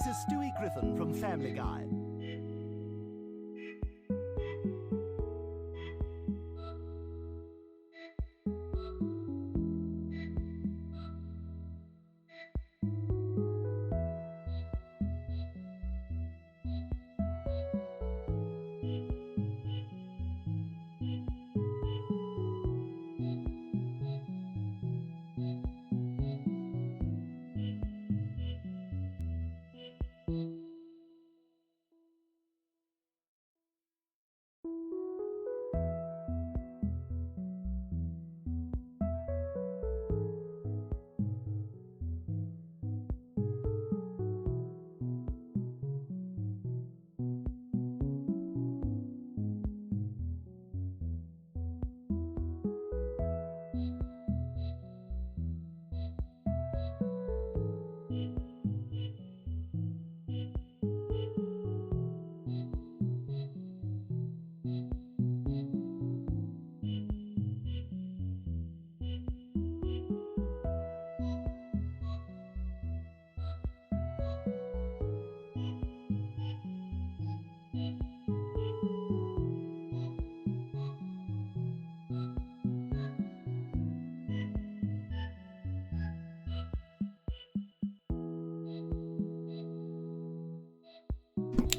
This is Stewie Griffin from Family Guy.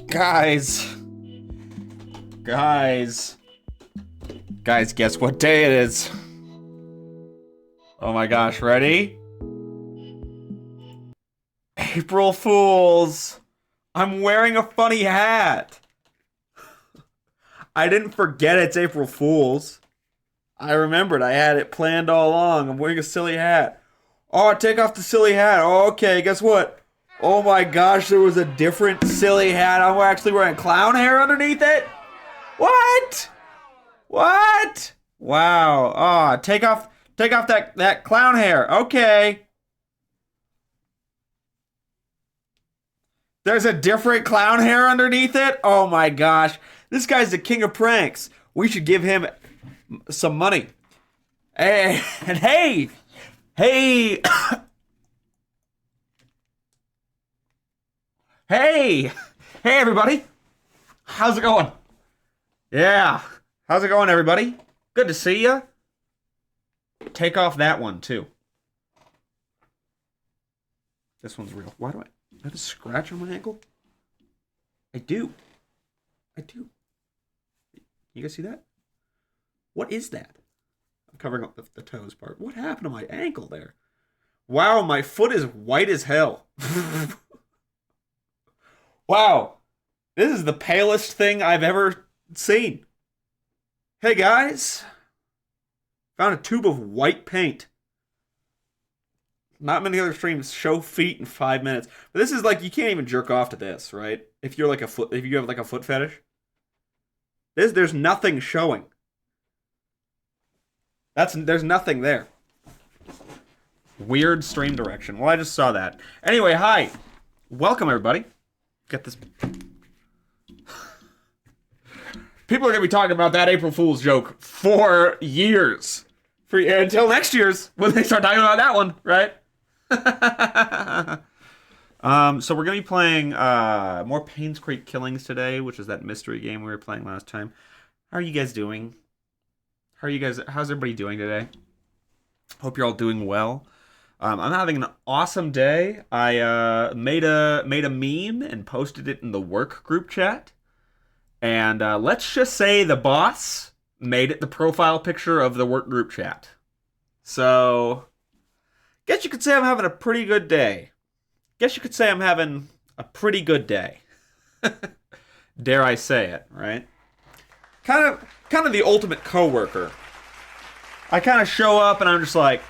Guys, guess what day it is? Oh my gosh, ready? April Fools! I'm wearing a funny hat! I didn't forget it's April Fools. I remembered, I had it planned all along. I'm wearing a silly hat. Oh, take off the silly hat. Oh, okay, guess what? Oh my gosh, there was a different silly hat. I'm actually wearing clown hair underneath it? What? What? Wow. Ah, take off that clown hair. Okay. There's a different clown hair underneath it? Oh my gosh. This guy's the king of pranks. We should give him some money. Hey, and hey, hey, hey, everybody. How's it going? Yeah. How's it going, everybody? Good to see ya. Take off that one, too. This one's real. Why do I have a scratch on my ankle? I do. You guys see that? What is that? I'm covering up the toes part. What happened to my ankle there? Wow, my foot is white as hell. Wow. This is the palest thing I've ever seen. Hey guys. Found a tube of white paint. Not many other streams show feet in 5 minutes. But this is like, you can't even jerk off to this, right? If you have like a foot fetish. There's nothing showing. There's nothing there. Weird stream direction. Well, I just saw that. Anyway, hi. Welcome, everybody. Get this. People are going to be talking about that April Fool's joke for years. Until next year's, when they start talking about that one, right? So we're going to be playing more Payne's Creek Killings today, which is that mystery game we were playing last time. How are you guys doing? How's everybody doing today? Hope you're all doing well. I'm having an awesome day. I made a meme and posted it in the work group chat. And let's just say the boss made it the profile picture of the work group chat. So, guess you could say I'm having a pretty good day. Dare I say it, right? Kind of the ultimate coworker. I kind of show up and I'm just like,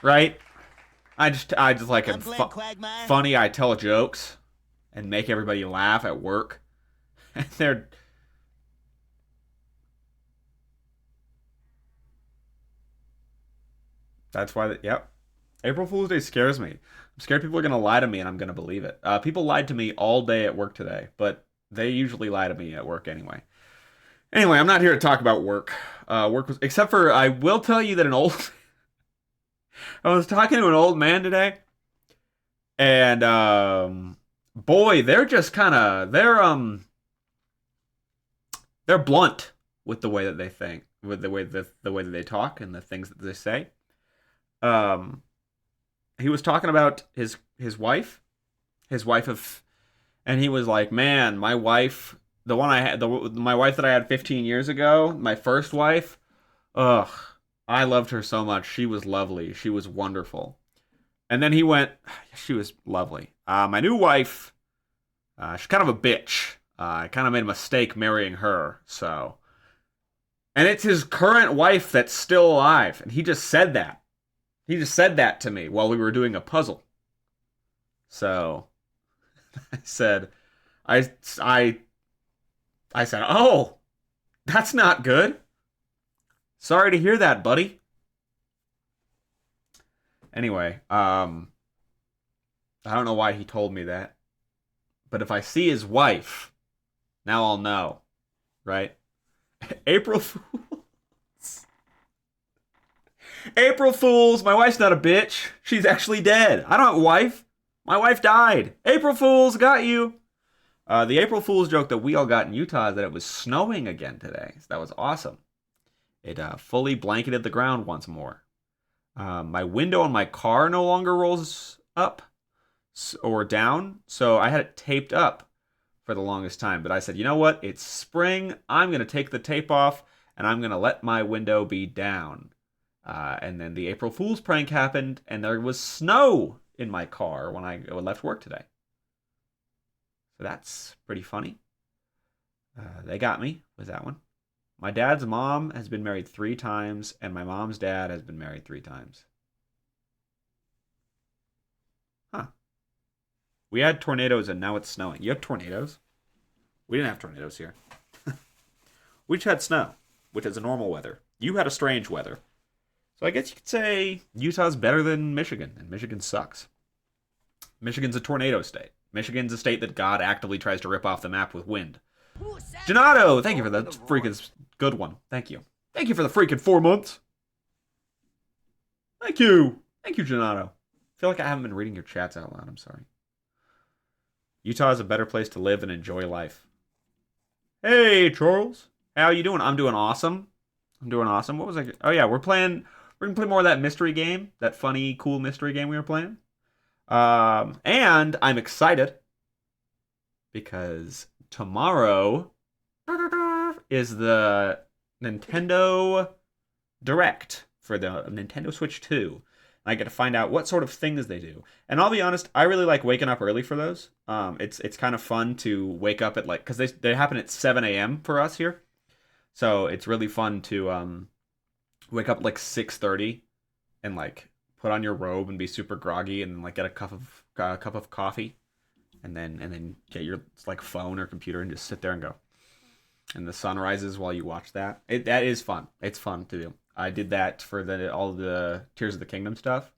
right? I just like am funny. I tell jokes and make everybody laugh at work. And they're... That's why, yep. April Fool's Day scares me. I'm scared people are going to lie to me and I'm going to believe it. People lied to me all day at work today, but they usually lie to me at work anyway. Anyway, I'm not here to talk about work. Except for, I will tell you that I was talking to an old man today, And boy, they're just kind of they're blunt with the way that they think, with the way that they talk and the things that they say. Um, he was talking about his wife of, and he was like, "Man, my wife, the one I had, my wife that I had 15 years ago, my first wife, ugh, I loved her so much. She was lovely. She was wonderful." And then he went, "She was lovely. My new wife, she's kind of a bitch. I kind of made a mistake marrying her, so." And it's his current wife that's still alive, and he just said that. He just said that to me while we were doing a puzzle. So I said, I, I, I said, "Oh, that's not good. Sorry to hear that, buddy." Anyway, I don't know why he told me that, but if I see his wife, now I'll know, right? April Fools. April Fools. My wife's not a bitch. She's actually dead. I don't have a wife. My wife died. April Fools, got you. The April Fool's joke that we all got in Utah is that it was snowing again today. So that was awesome. It fully blanketed the ground once more. My window on my car no longer rolls up or down, so I had it taped up for the longest time. But I said, you know what? It's spring. I'm going to take the tape off and I'm going to let my window be down. And then the April Fool's prank happened and there was snow in my car when I left work today. So that's pretty funny. They got me with that one. My dad's mom has been married 3 times, and my mom's dad has been married 3 times. Huh. We had tornadoes, and now it's snowing. You have tornadoes? We didn't have tornadoes here. We just had snow, which is a normal weather. You had a strange weather. So I guess you could say Utah's better than Michigan, and Michigan sucks. Michigan's a tornado state. Michigan's a state that God actively tries to rip off the map with wind. Donato, thank you for that freaking good one. Thank you. Thank you for the freaking 4 months. Thank you. Thank you, Donato. I feel like I haven't been reading your chats out loud. I'm sorry. Utah is a better place to live and enjoy life. Hey, Charles. How you doing? I'm doing awesome. I'm doing awesome. What was I? Oh, yeah, we're going to play more of that mystery game. That funny, cool mystery game we were playing. And I'm excited because tomorrow is the Nintendo Direct for the Nintendo Switch 2. I get to find out what sort of things they do. And I'll be honest, I really like waking up early for those. It's kind of fun to wake up at because they happen at 7 a.m. for us here. So it's really fun to wake up like 6:30 and like put on your robe and be super groggy and like get a cup of coffee and then get your like phone or computer and just sit there and go. And the sun rises while you watch that. That is fun. It's fun to do. I did that for all the Tears of the Kingdom stuff.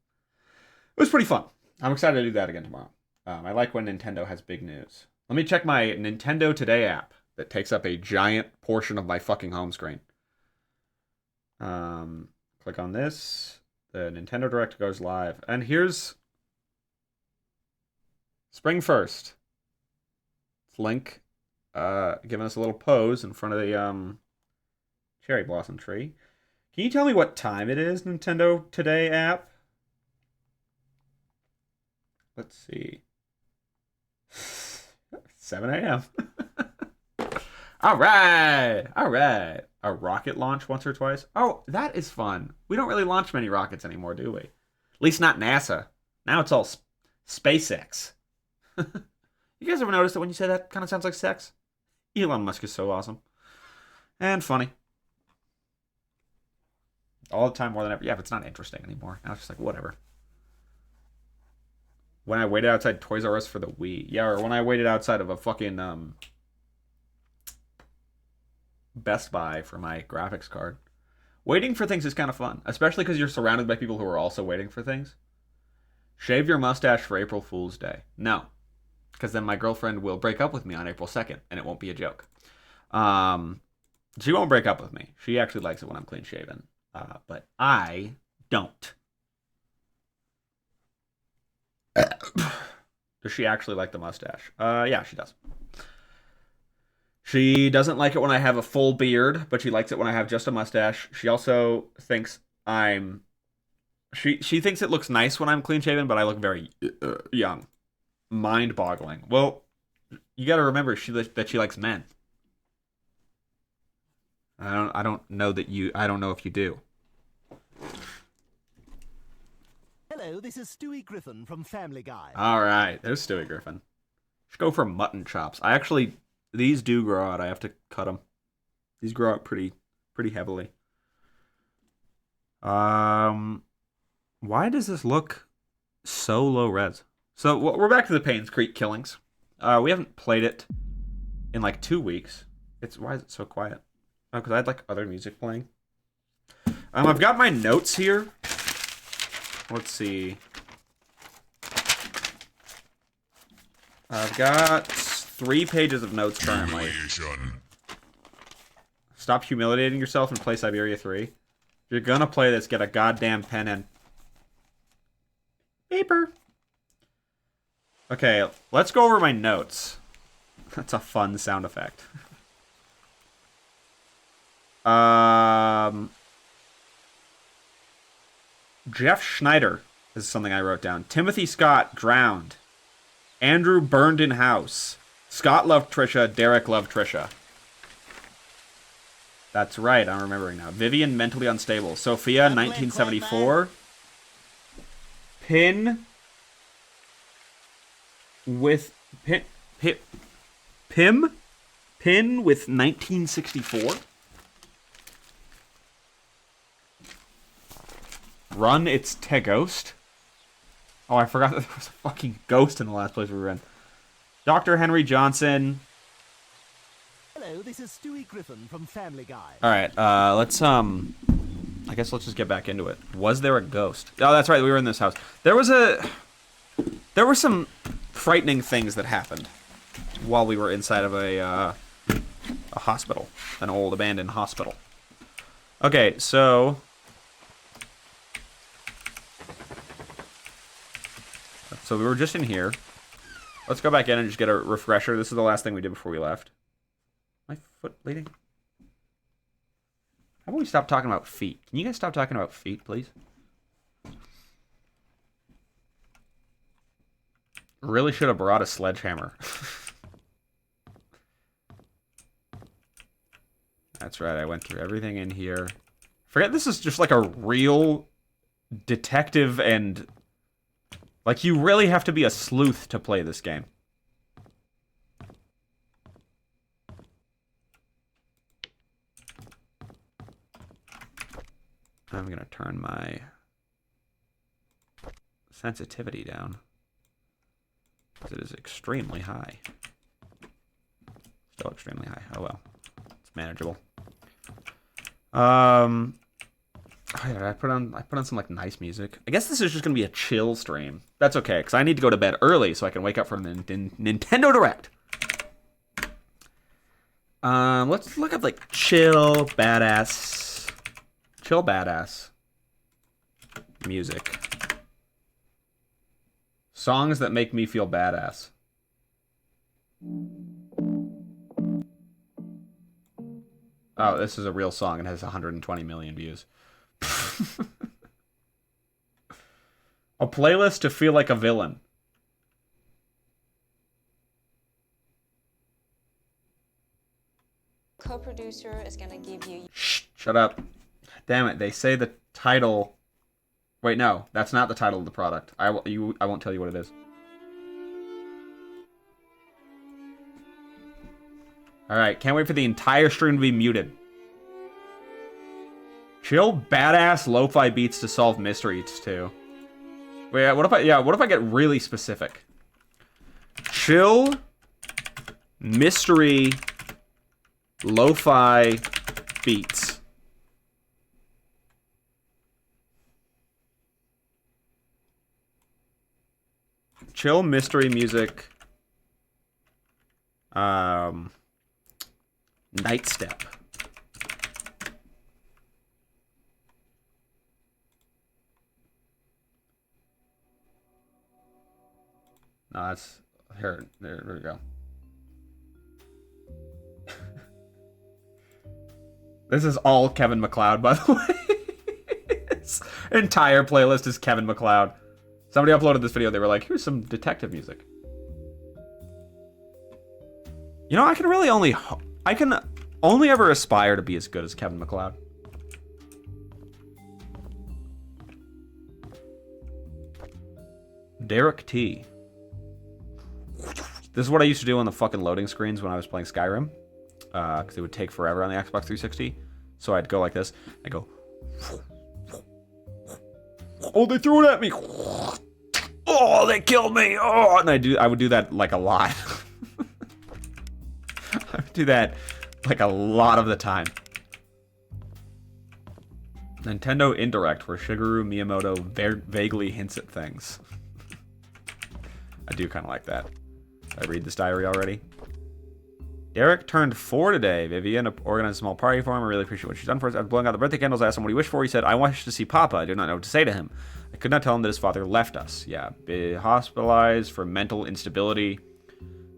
It was pretty fun. I'm excited to do that again tomorrow. I like when Nintendo has big news. Let me check my Nintendo Today app that takes up a giant portion of my fucking home screen. Click on this. The Nintendo Direct goes live. And here's Spring 1st. It's Link giving us a little pose in front of the cherry blossom tree. Can you tell me what time it is, Nintendo Today app? Let's see. 7 a.m. All right. All right. A rocket launch once or twice. Oh, that is fun. We don't really launch many rockets anymore, do we? At least not NASA. Now it's all SpaceX. You guys ever notice that when you say that, kind of sounds like sex? Elon Musk is so awesome. And funny. All the time, more than ever. Yeah, but it's not interesting anymore. Now it's just like, whatever. When I waited outside Toys R Us for the Wii. Yeah, or when I waited outside of a fucking Best Buy for my graphics card. Waiting for things is kind of fun. Especially because you're surrounded by people who are also waiting for things. Shave your mustache for April Fool's Day. No. Because then my girlfriend will break up with me on April 2nd. And it won't be a joke. She won't break up with me. She actually likes it when I'm clean shaven. But I don't. Does she actually like the mustache? Yeah, she does. She doesn't like it when I have a full beard, but she likes it when I have just a mustache. She also thinks I'm she thinks it looks nice when I'm clean shaven, but I look very young. Mind-boggling. Well, you got to remember that she likes men. I don't know that you I don't know if you do. Hello, this is Stewie Griffin from Family Guy. All right, there's Stewie Griffin. Should go for mutton chops. These do grow out. I have to cut them. These grow out pretty heavily. Why does this look so low res? So we're back to the Paynes Creek killings. We haven't played it in like 2 weeks. Why is it so quiet? Oh, because I had like other music playing. I've got my notes here. Let's see. I've got 3 pages of notes currently. Stop humiliating yourself and play Siberia 3. If you're gonna play this, get a goddamn pen and paper. Okay, let's go over my notes. That's a fun sound effect. Jeff Schneider is something I wrote down. Timothy Scott drowned. Andrew burned in house. Scott loved Trisha. Derek loved Trisha. That's right, I'm remembering now. Vivian mentally unstable. Sophia 1974. Pin with Pim with 1964. Run, it's Ghost. Oh, I forgot that there was a fucking ghost in the last place we were in. Dr. Henry Johnson. Hello, this is Stewie Griffin from Family Guy. All right, let's I guess let's just get back into it. Was there a ghost? Oh, that's right. We were in this house. There were some frightening things that happened while we were inside of a hospital, an old abandoned hospital. Okay, so we were just in here. Let's go back in and just get a refresher. This is the last thing we did before we left. My foot bleeding? How about we stop talking about feet? Can you guys stop talking about feet, please? Really should have brought a sledgehammer. That's right, I went through everything in here. Forget this is just like a real detective and... Like, you really have to be a sleuth to play this game. I'm going to turn my sensitivity down, because it is extremely high. Still extremely high. Oh well. It's manageable. Oh yeah, I put on some like nice music. I guess this is just gonna be a chill stream. That's okay, because I need to go to bed early so I can wake up for the Nintendo Direct. Let's look up like chill badass music. Songs that make me feel badass. Oh, this is a real song. It has 120 million views. A playlist to feel like a villain. Co-producer is gonna give you... Shh, shut up. Damn it, they say the title... Wait, no, that's not the title of the product. I won't tell you what it is. Alright, can't wait for the entire stream to be muted. Chill, badass, lo-fi beats to solve mysteries, too. Wait, what if I get really specific? Chill, mystery, lo-fi beats. Chill, mystery music. Nightstep. No, that's here. There we go. This is all Kevin MacLeod, by the way. This entire playlist is Kevin MacLeod. Somebody uploaded this video. They were like, here's some detective music. You know, I can only ever aspire to be as good as Kevin MacLeod. Derek T. This is what I used to do on the fucking loading screens when I was playing Skyrim. Because it would take forever on the Xbox 360. So I'd go like this. I go. Oh, they threw it at me. Oh, they killed me. Oh, and I would do that like a lot. I would do that like a lot of the time. Nintendo Indirect, where Shigeru Miyamoto vaguely hints at things. I do kind of like that. Did I read this diary already? Derek turned 4 today. Vivian organized a small party for him. I really appreciate what she's done for us. After blowing out the birthday candles, I asked him what he wished for. He said, I wish to see Papa. I do not know what to say to him. I could not tell him that his father left us. Yeah, be hospitalized for mental instability.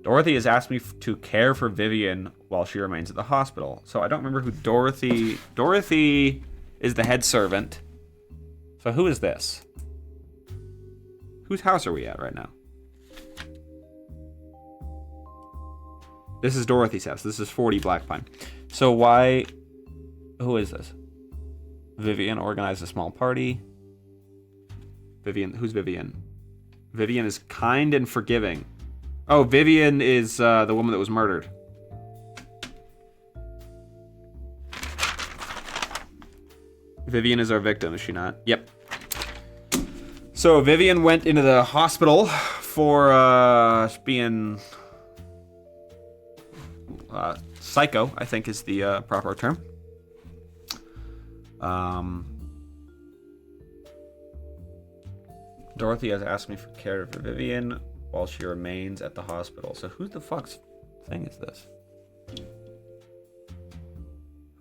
Dorothy has asked me to care for Vivian while she remains at the hospital. So I don't remember who Dorothy... Dorothy is the head servant. So who is this? Whose house are we at right now? This is Dorothy's house. This is 40 Blackpine. So why... Who is this? Vivian organized a small party. Vivian... Who's Vivian? Vivian is kind and forgiving. Oh, Vivian is the woman that was murdered. Vivian is our victim, is she not? Yep. So Vivian went into the hospital for being... psycho, I think is the proper term. Dorothy has asked me for care for Vivian while she remains at the hospital. So who the fuck's thing is this?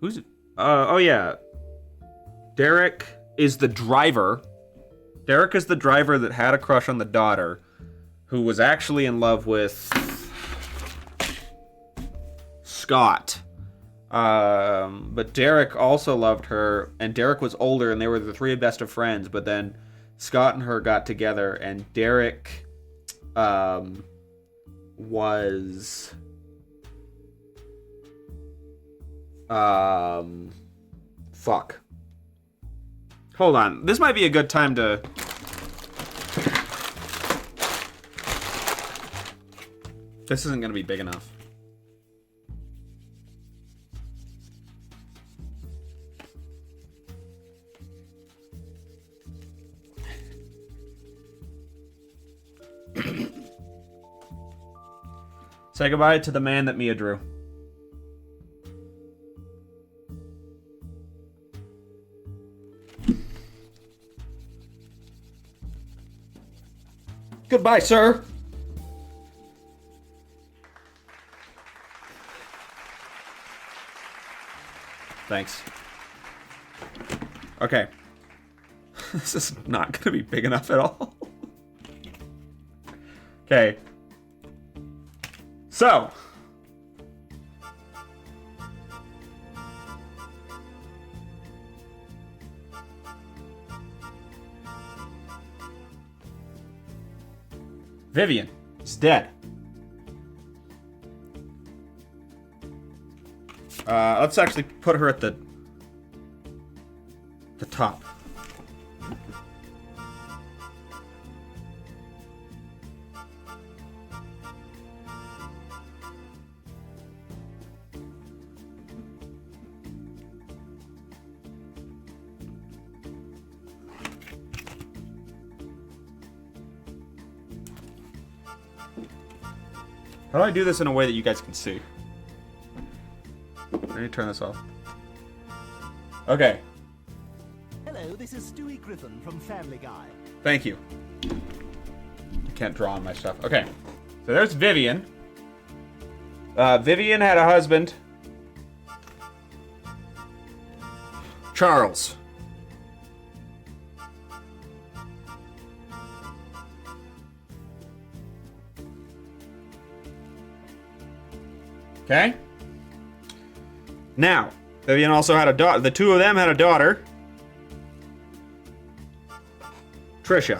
Who's... oh yeah. Derek is the driver. Derek is the driver that had a crush on the daughter, who was actually in love with... Scott. But Derek also loved her, and Derek was older, and they were the three best of friends, but then Scott and her got together, and Derek was fuck. Hold on. This might be a good time to... This isn't going to be big enough. Say goodbye to the man that Mia drew. Goodbye, sir. Thanks. Okay. This is not going to be big enough at all. Okay. So. Vivian is dead. Let's actually put her at the top. How do I do this in a way that you guys can see? Let me turn this off. Okay. Hello, this is Stewie Griffin from Family Guy. Thank you. I can't draw on my stuff. Okay. So there's Vivian. Vivian had a husband. Charles. Okay? Now, Vivian also had a daughter. The two of them had a daughter. Trisha.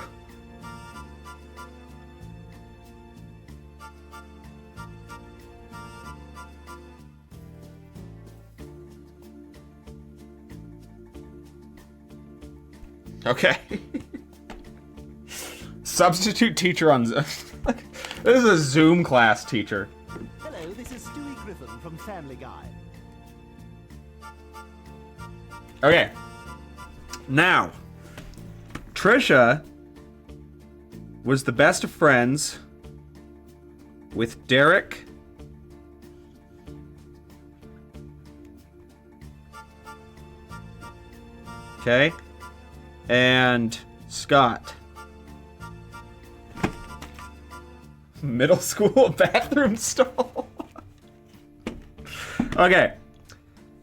Okay. Substitute teacher on this is a Zoom class teacher. Hello, this is Stewie Griffin from Family Guy. Okay. Now, Trisha was the best of friends with Derek okay, and Scott. Middle school bathroom stall. Okay.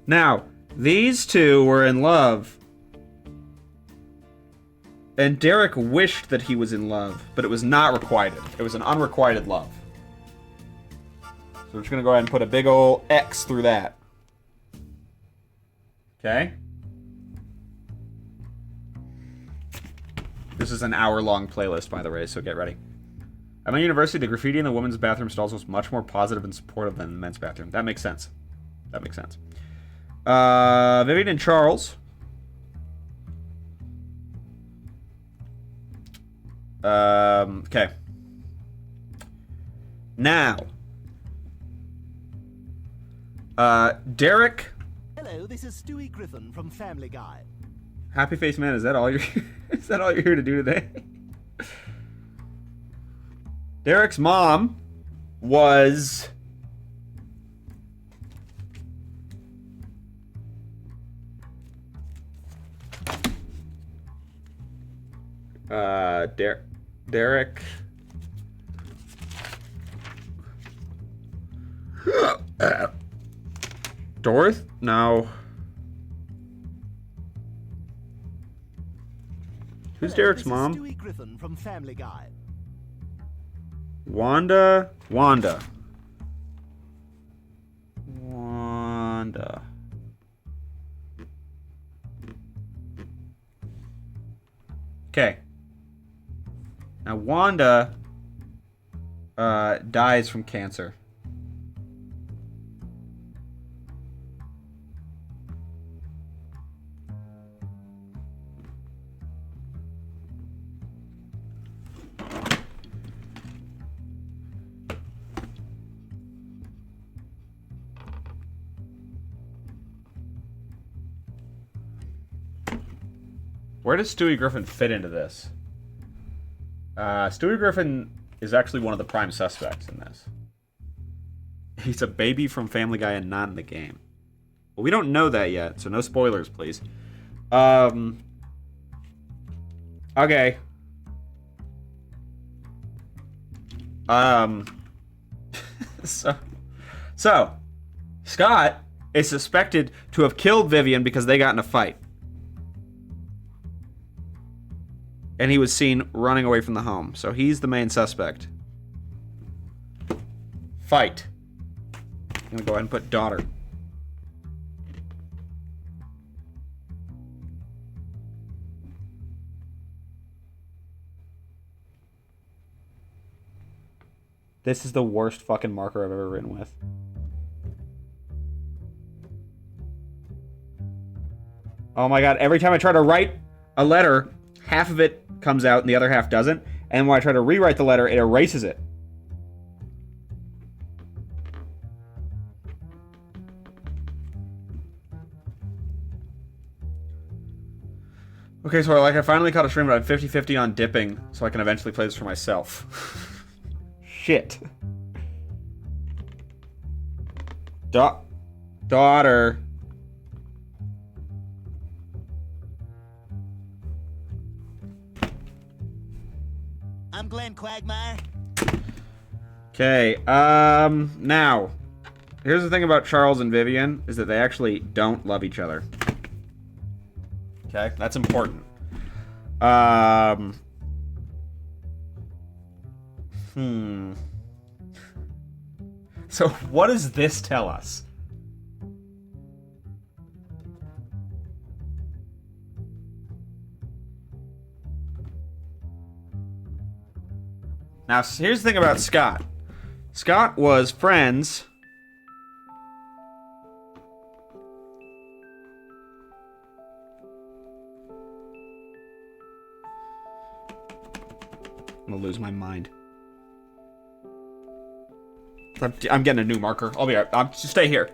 Now, these two were in love. And Derek wished that he was in love, but it was not requited. It was an unrequited love. So we're just going to go ahead and put a big ol' X through that. Okay? This is an hour-long playlist, by the way, so get ready. At my university, the graffiti in the women's bathroom stalls was much more positive and supportive than the men's bathroom. That makes sense. That makes sense. Vivian and Charles. Okay. Now. Derek. Hello, this is Stewie Griffin from Family Guy. Happy Face Man, is that all you're is that all you're here to do today? Derek's mom was Derek Dorth? No. Who's Hello, Derek's this mom? Is Stewie Griffin from Family Guy. Wanda. Okay. Now Wanda dies from cancer. Where does Stewie Griffin fit into this? Stewie Griffin is actually one of the prime suspects in this. He's a baby from Family Guy and not in the game. Well, we don't know that yet, so no spoilers, please. Okay. So, Scott is suspected to have killed Vivian because they got in a fight. And he was seen running away from the home. So he's the main suspect. Fight. I'm going to go ahead and put daughter. This is the worst fucking marker I've ever written with. Oh my god, every time I try to write a letter, half of it comes out and the other half doesn't. And when I try to rewrite the letter, it erases it. Okay, so I finally caught a stream, but I'm 50-50 on dipping, so I can eventually play this for myself. Shit. Daughter. I'm Glenn Quagmire. Okay, now, here's the thing about Charles and Vivian, is that they actually don't love each other. Okay, that's important. So what does this tell us? Now, here's the thing about Scott. Scott was friends... I'm gonna lose my mind. I'm getting a new marker. I'll be right. Just stay here.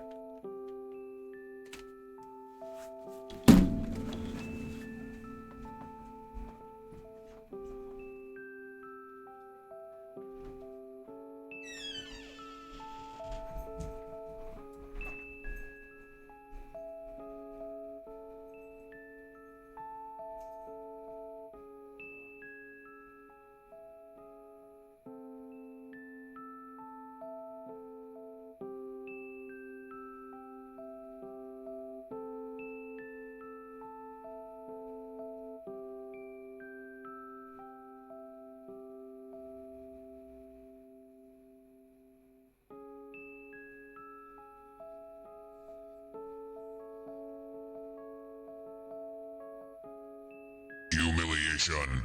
Humiliation.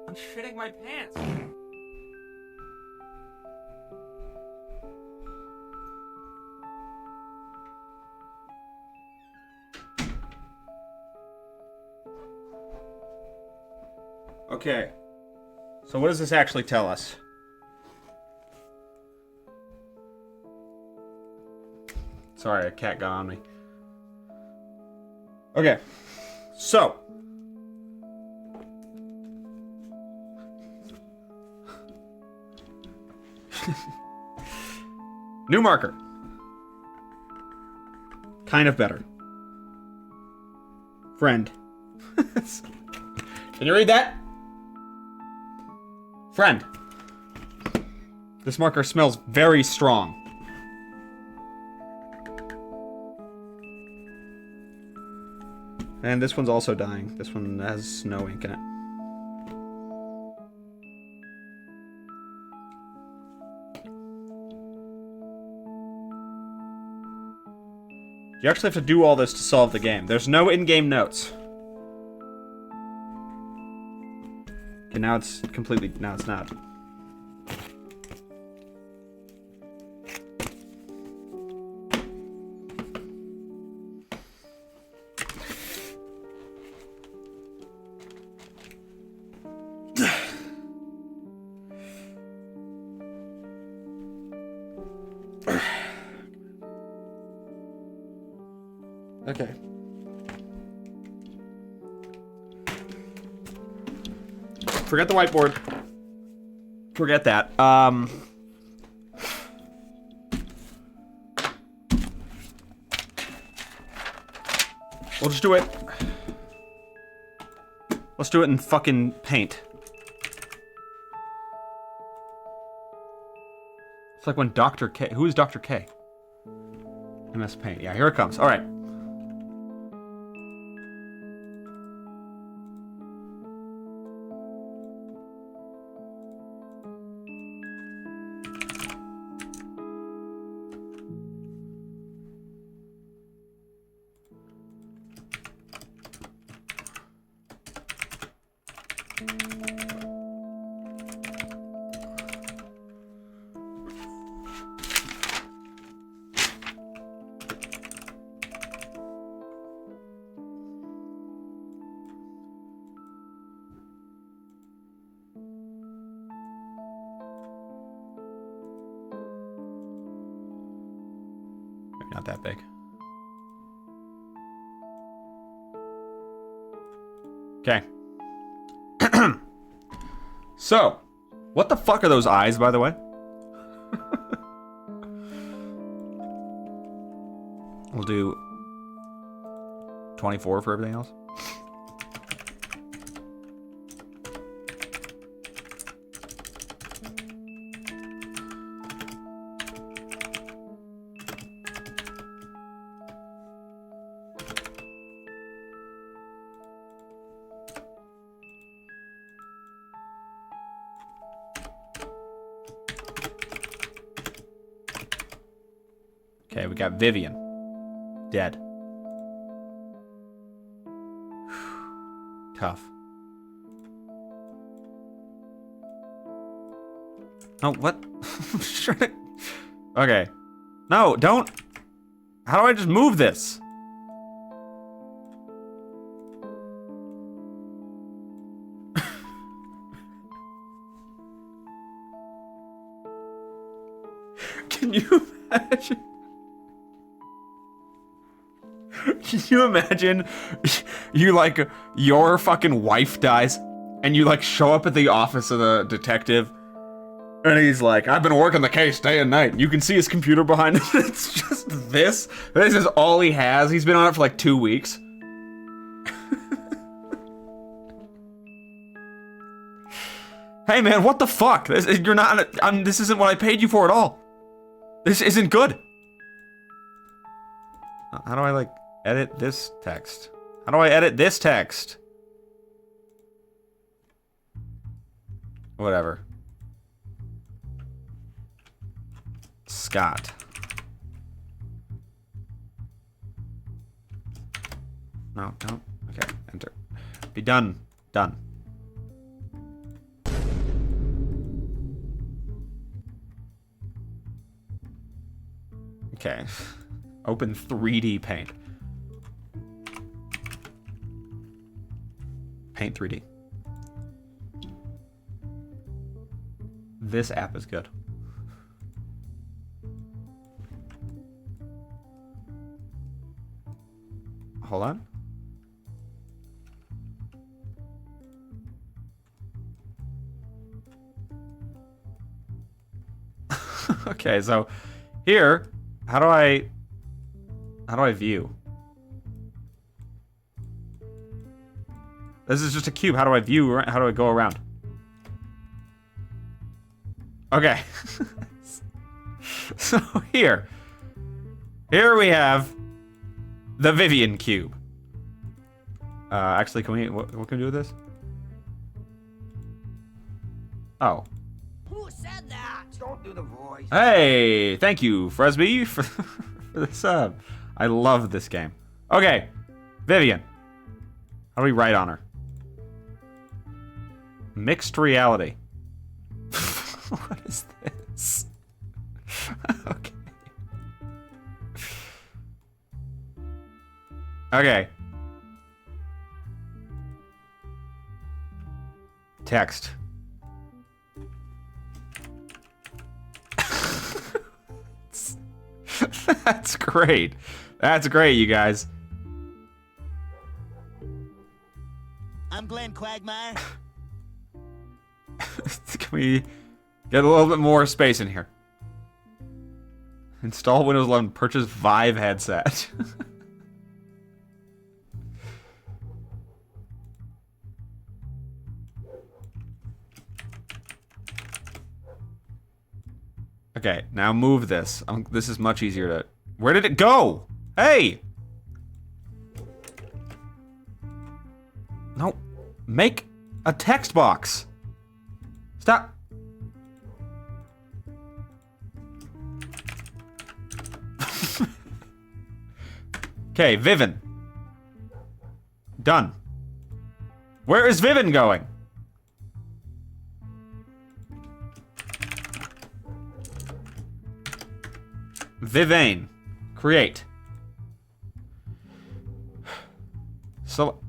I'm shitting my pants. Okay. So what does this actually tell us? Sorry, a cat got on me. Okay. So. New marker. Kind of better. Friend. Can you read that? Friend. This marker smells very strong. And this one's also dying. This one has no ink in it. You actually have to do all this to solve the game. There's no in-game notes. Okay, now it's completely... Now it's not. Okay. Forget the whiteboard. Forget that. We'll just do it. Let's do it in fucking paint. It's like when Dr. K... Who is Dr. K? MS Paint. Yeah, here it comes. All right. Not that big. Okay. So, what the fuck are those eyes, by the way? We'll do 24 for everything else. Okay, we got Vivian. Dead. Tough. Oh, what? Okay. No, don't. How do I just move this? Can you imagine? Can you imagine you like your fucking wife dies and you like show up at the office of the detective and he's like, I've been working the case day and night. You can see his computer behind him. It's just this. This is all he has. He's been on it for like 2 weeks. Hey man, what the fuck? You're not. This isn't what I paid you for at all. This isn't good. How do I like edit this text? How do I edit this text? Whatever. Scott. No, don't. Okay, enter. Be done. Done. Okay. Open 3D Paint. Paint 3D. This app is good. Hold on. Okay, so here, how do I view? This is just a cube. How do I view? How do I go around? Okay. So here we have the Vivian cube. Actually, can we? What can we do with this? Oh. Who said that? Don't do the voice. Hey, thank you, Fresby, for the sub. I love this game. Okay, Vivian. How do we write on her? Mixed reality. What is this? Okay. Okay. Text. That's great. That's great, you guys. I'm Glenn Quagmire. Can we get a little bit more space in here? Install Windows 11. Purchase Vive headset. Okay, now move this. This is much easier to... Where did it go? Hey! No. Make a text box. Stop. Okay, Vivin. Done. Where is Vivin going? Vivane. Create. So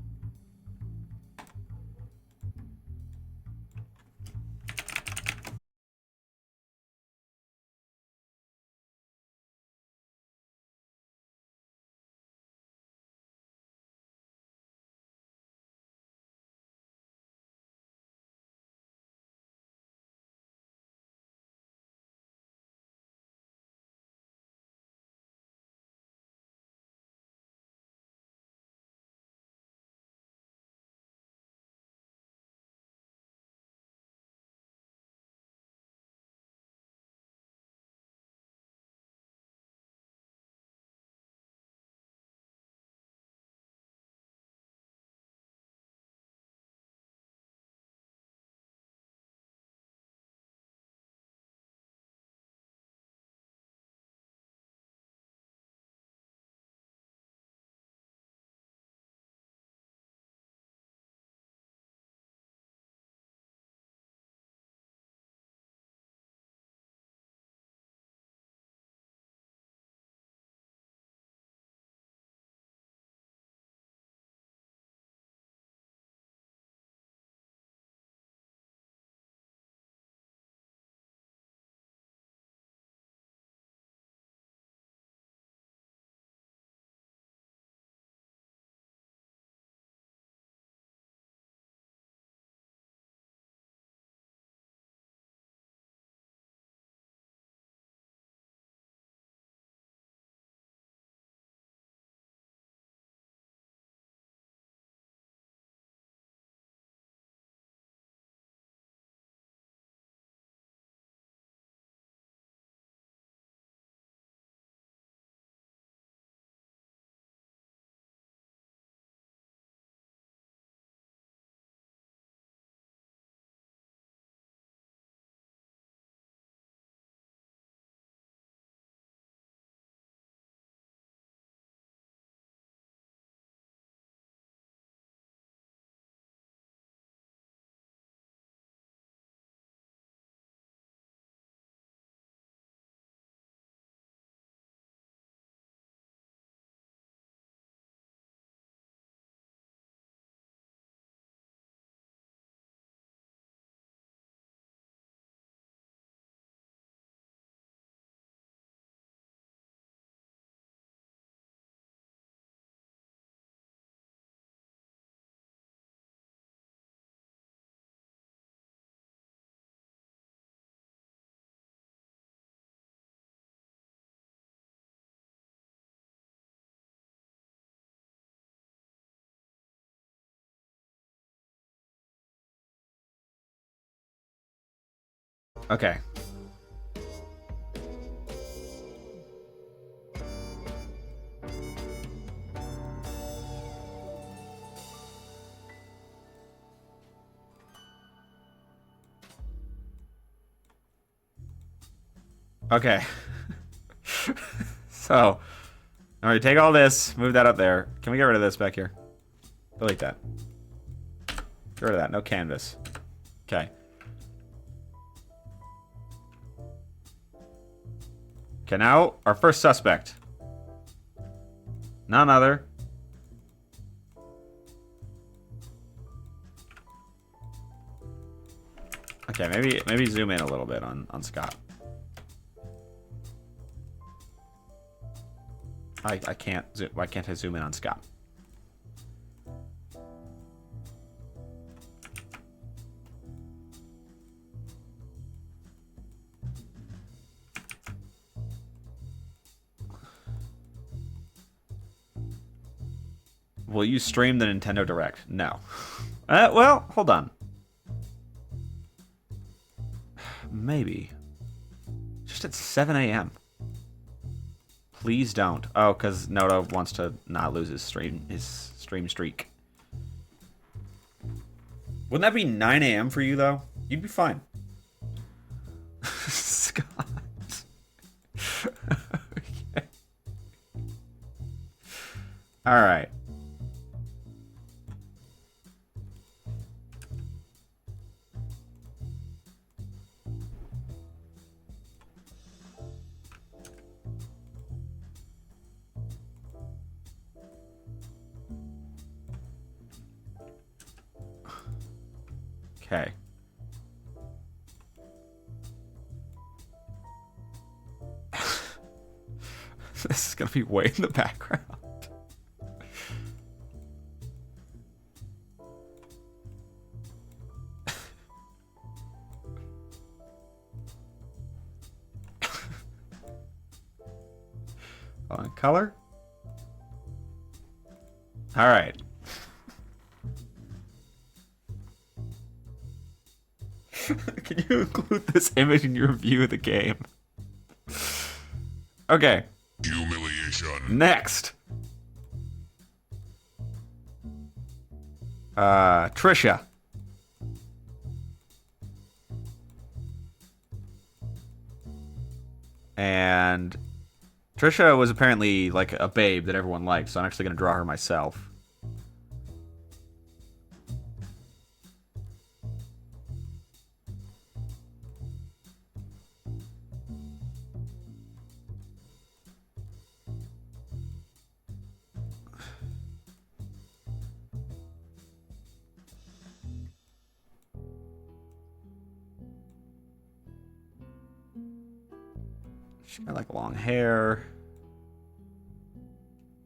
Okay. Okay. So, alright, take all this, move that up there. Can we get rid of this back here? Delete that. Get rid of that, no canvas. Okay. Okay, now, our first suspect. None other. Okay, maybe zoom in a little bit on Scott. I can't zoom. Why can't I zoom in on Scott? Will you stream the Nintendo Direct? No. Well, hold on. Maybe. Just at 7 a.m. Please don't. Oh, because Noto wants to not lose his stream streak. Wouldn't that be 9 a.m. for you, though? You'd be fine. Scott. Okay. All right. Okay. This is gonna be way in the background. On color. All right. Can you include this image in your review of the game? Okay. Humiliation. Next. Trisha. And Trisha was apparently like a babe that everyone liked, so I'm actually going to draw her myself. She got like long hair,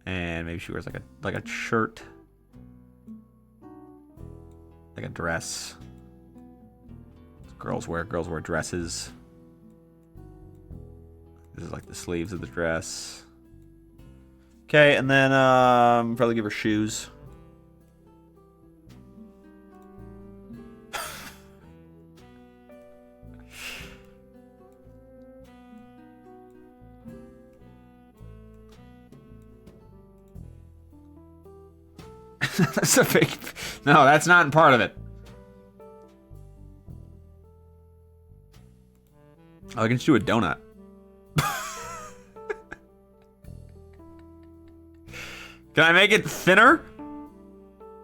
and maybe she wears like a shirt, like a dress. Girls wear dresses. This is like the sleeves of the dress. Okay, and then probably give her shoes. That's a fake. No, that's not part of it. Oh, I can just do a donut. Can I make it thinner?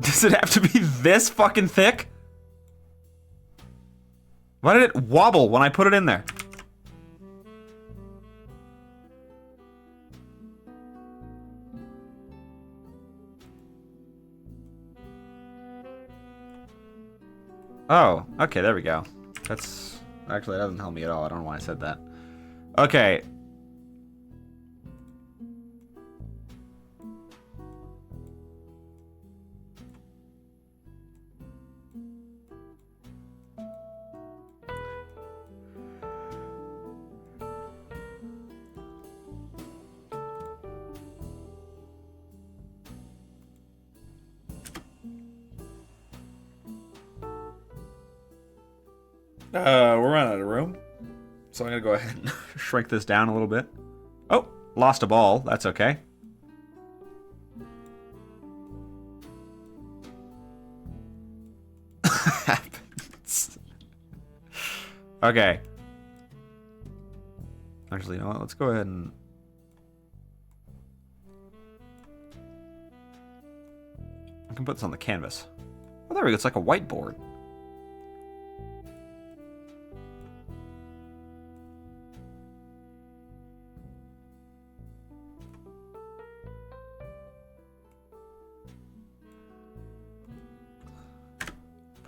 Does it have to be this fucking thick? Why did it wobble when I put it in there? Oh, okay, there we go. That's... Actually, that doesn't help me at all. I don't know why I said that. Okay. We're running out of room. So I'm going to go ahead and shrink this down a little bit. Oh, lost a ball. That's okay. Happens. Okay. Actually, you know what? Let's go ahead and... I can put this on the canvas. Oh, there we go. It's like a whiteboard.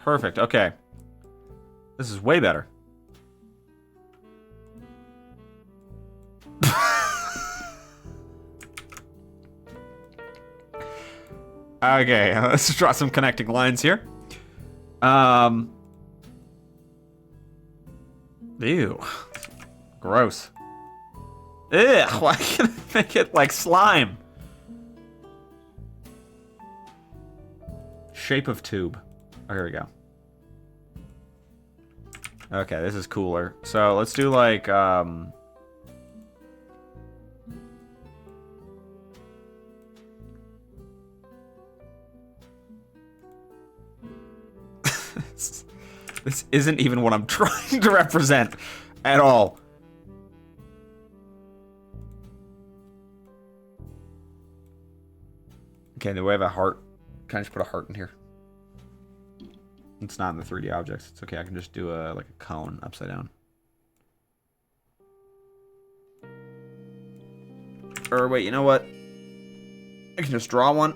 Perfect. Okay. This is way better. Okay, let's draw some connecting lines here. Ew. Gross. Ew, why can't I make it like slime? Shape of tube. Oh, here we go. Okay, this is cooler. So let's do like, this isn't even what I'm trying to represent at all. Okay, do we have a heart? Can I just put a heart in here? It's not in the 3D objects. It's okay. I can just do like a cone upside down. Or wait, you know what? I can just draw one.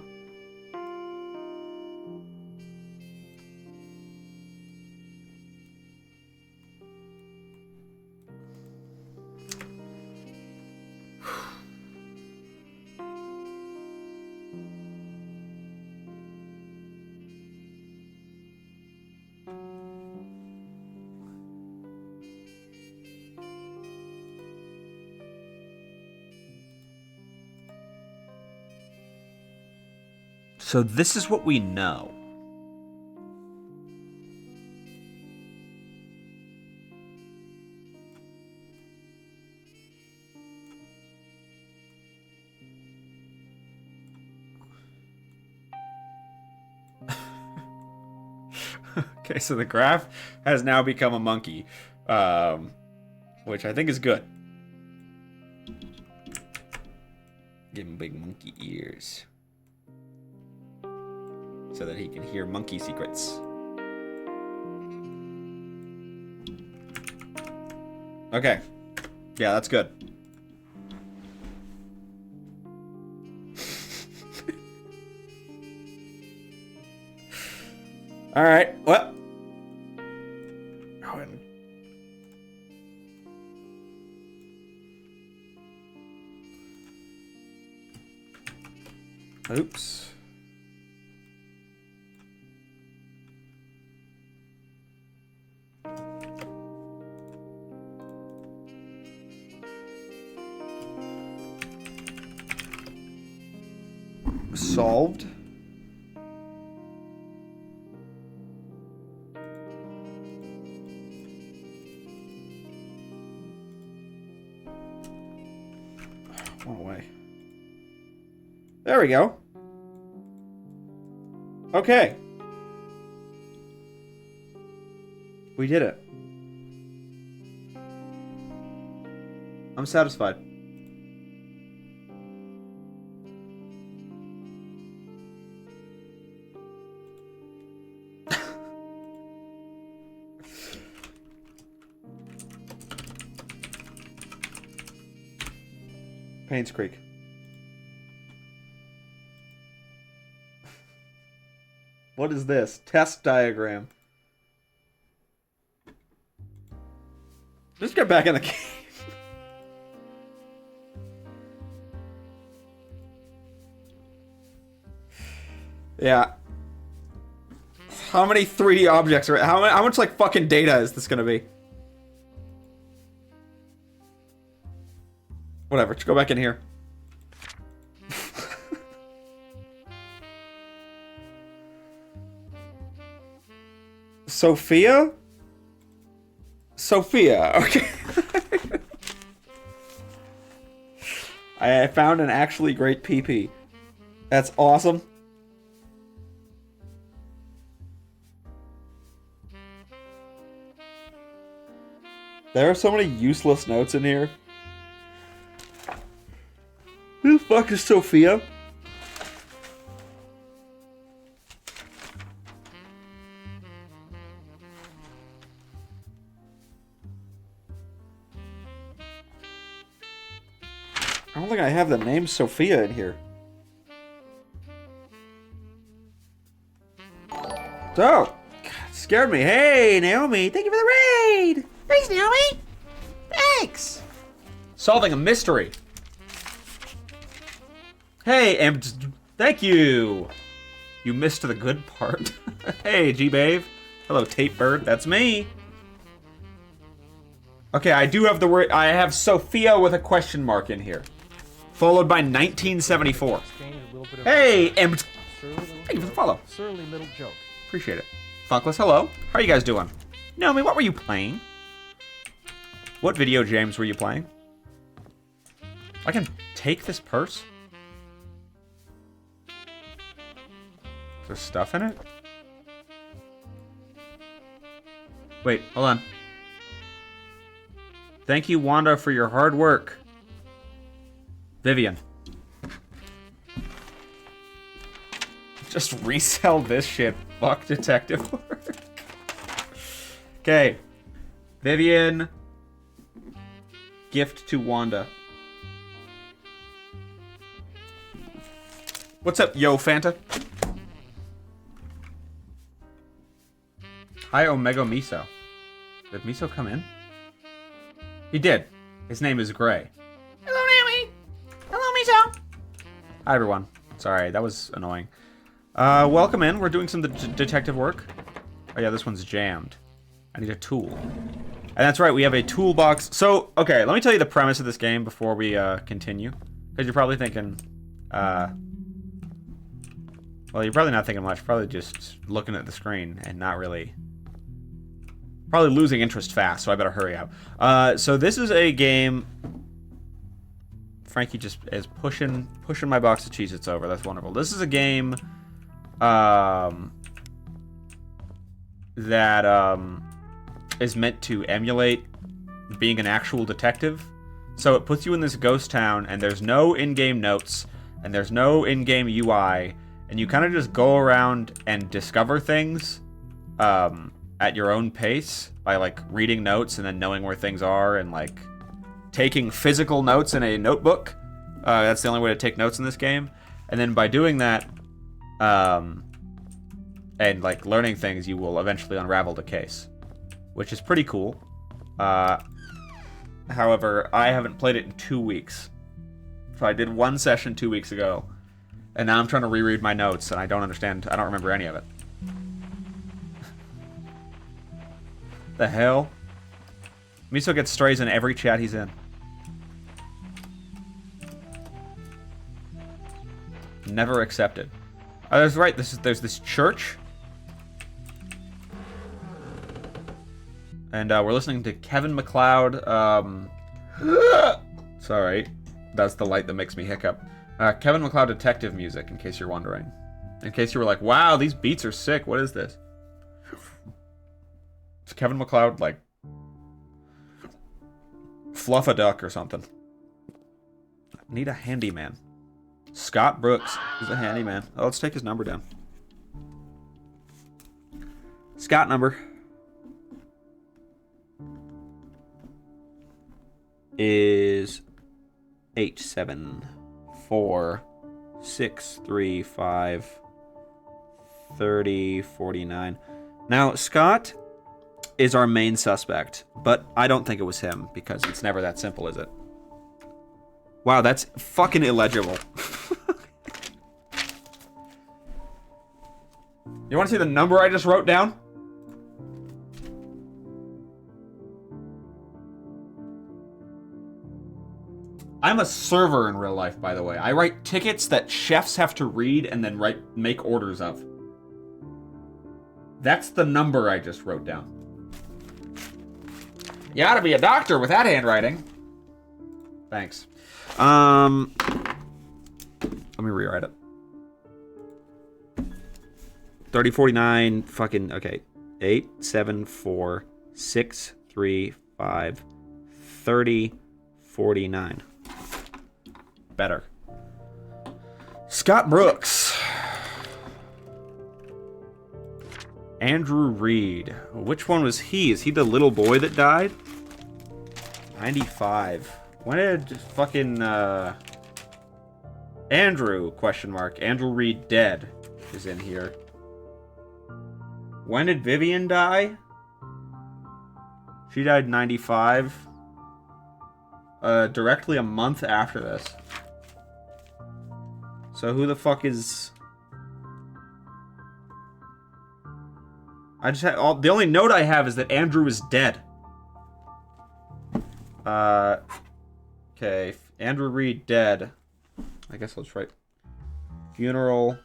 So this is what we know. Okay, so the graph has now become a monkey, which I think is good. Give him big monkey ears, so that he can hear monkey secrets. Okay. Yeah, that's good. All right. Well. Oops. Solved. One away. There we go. Okay. We did it. I'm satisfied. Paynes Creek. What is this? Test diagram. Just get back in the game. Yeah. How many 3D objects are... How much, like, fucking data is this gonna be? Whatever, just go back in here. Sophia? Sophia, okay. I found an actually great PP. That's awesome. There are so many useless notes in here. Who the fuck is Sophia? I don't think I have the name Sophia in here. Oh, God, scared me. Hey, Naomi, thank you for the raid. Thanks, Naomi. Thanks. Solving a mystery. Hey, thank you. You missed the good part. Hey, G-Bave. Hello, Tape Bird. That's me. Okay, I do have the word. I have Sophia with a question mark in here, followed by 1974. Hey, thank you for the follow. Surly little joke. Appreciate it. Funkless, hello. How are you guys doing? Naomi, what were you playing? What video games were you playing? I can take this purse? Is there stuff in it? Wait, hold on. Thank you, Wanda, for your hard work. Vivian. Just resell this shit. Fuck detective work. Okay. Vivian. Gift to Wanda. What's up, yo, Fanta? Hi, Omega Miso. Did Miso come in? He did. His name is Gray. Hello, Naomi. Hello, Miso. Hi, everyone. Sorry, that was annoying. Welcome in. We're doing some detective work. Oh, yeah, this one's jammed. I need a tool. And that's right, we have a toolbox. So, okay, let me tell you the premise of this game before we continue. Because you're probably thinking, well, you're probably not thinking much. Probably just looking at the screen and not really... Probably losing interest fast, so I better hurry up. So this is a game... Frankie just is pushing my box of Cheez-Its over. That's wonderful. This is a game that is meant to emulate being an actual detective. So it puts you in this ghost town, and there's no in-game notes, and there's no in-game UI, and you kind of just go around and discover things at your own pace by, like, reading notes and then knowing where things are and, like, taking physical notes in a notebook. That's the only way to take notes in this game. And then by doing that, and, like, learning things, you will eventually unravel the case, which is pretty cool. However, I haven't played it in 2 weeks. So I did one session 2 weeks ago, and now I'm trying to reread my notes, and I don't remember any of it. The hell? Miso gets strays in every chat he's in. Never accepted. Oh, that's right. There's this church. And we're listening to Kevin MacLeod. Sorry. That's the light that makes me hiccup. Kevin MacLeod detective music, in case you're wondering. In case you were like, wow, these beats are sick. What is this? It's Kevin MacLeod, like, Fluff a Duck or something. Need a handyman. Scott Brooks is a handyman. Oh, let's take his number down. Scott number is 874-635-3049. Now, Scott is our main suspect, but I don't think it was him because it's never that simple, is it? Wow, that's fucking illegible. You want to see the number I just wrote down? I'm a server in real life, by the way. I write tickets that chefs have to read and then make orders of. That's the number I just wrote down. You ought to be a doctor with that handwriting. Thanks. Let me rewrite it. 3049 fucking okay. 8 7 4 6 3 5 30 49. Better. Scott Brooks. Andrew Reed. Which one was he? Is he the little boy that died? 95. When did fucking Andrew question mark Andrew Reed dead is in here. When did Vivian die? She died 95. Directly a month after this. So who the fuck is... I just had... the only note I have is that Andrew is dead. Okay. Andrew Reed dead. I guess I'll just write... Funeral...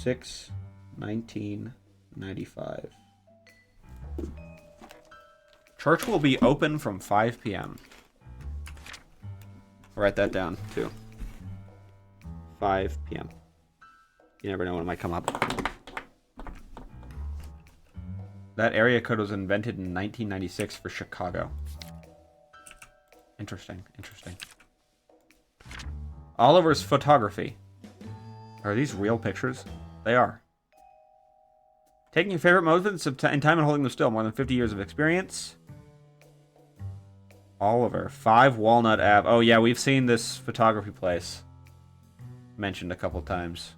6/19/95. Church will be open from 5 p.m. I'll write that down, too. 5 p.m. You never know when it might come up. That area code was invented in 1996 for Chicago. Interesting, interesting. Oliver's photography. Are these real pictures? They are. Taking your favorite moments in time and holding them still. More than 50 years of experience. Oliver. 5 Walnut Ave. Oh, yeah, we've seen this photography place mentioned a couple times.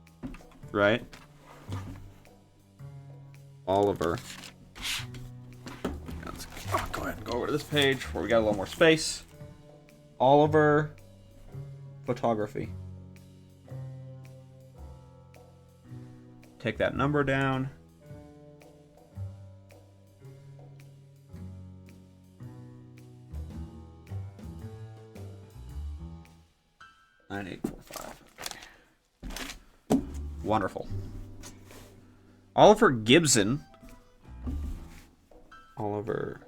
Right? Oliver. Let's go ahead and go over to this page where we got a little more space. Oliver photography. Take that number down. Nine, 8, 4, 5. Okay. Wonderful. Oliver Gibson. Oliver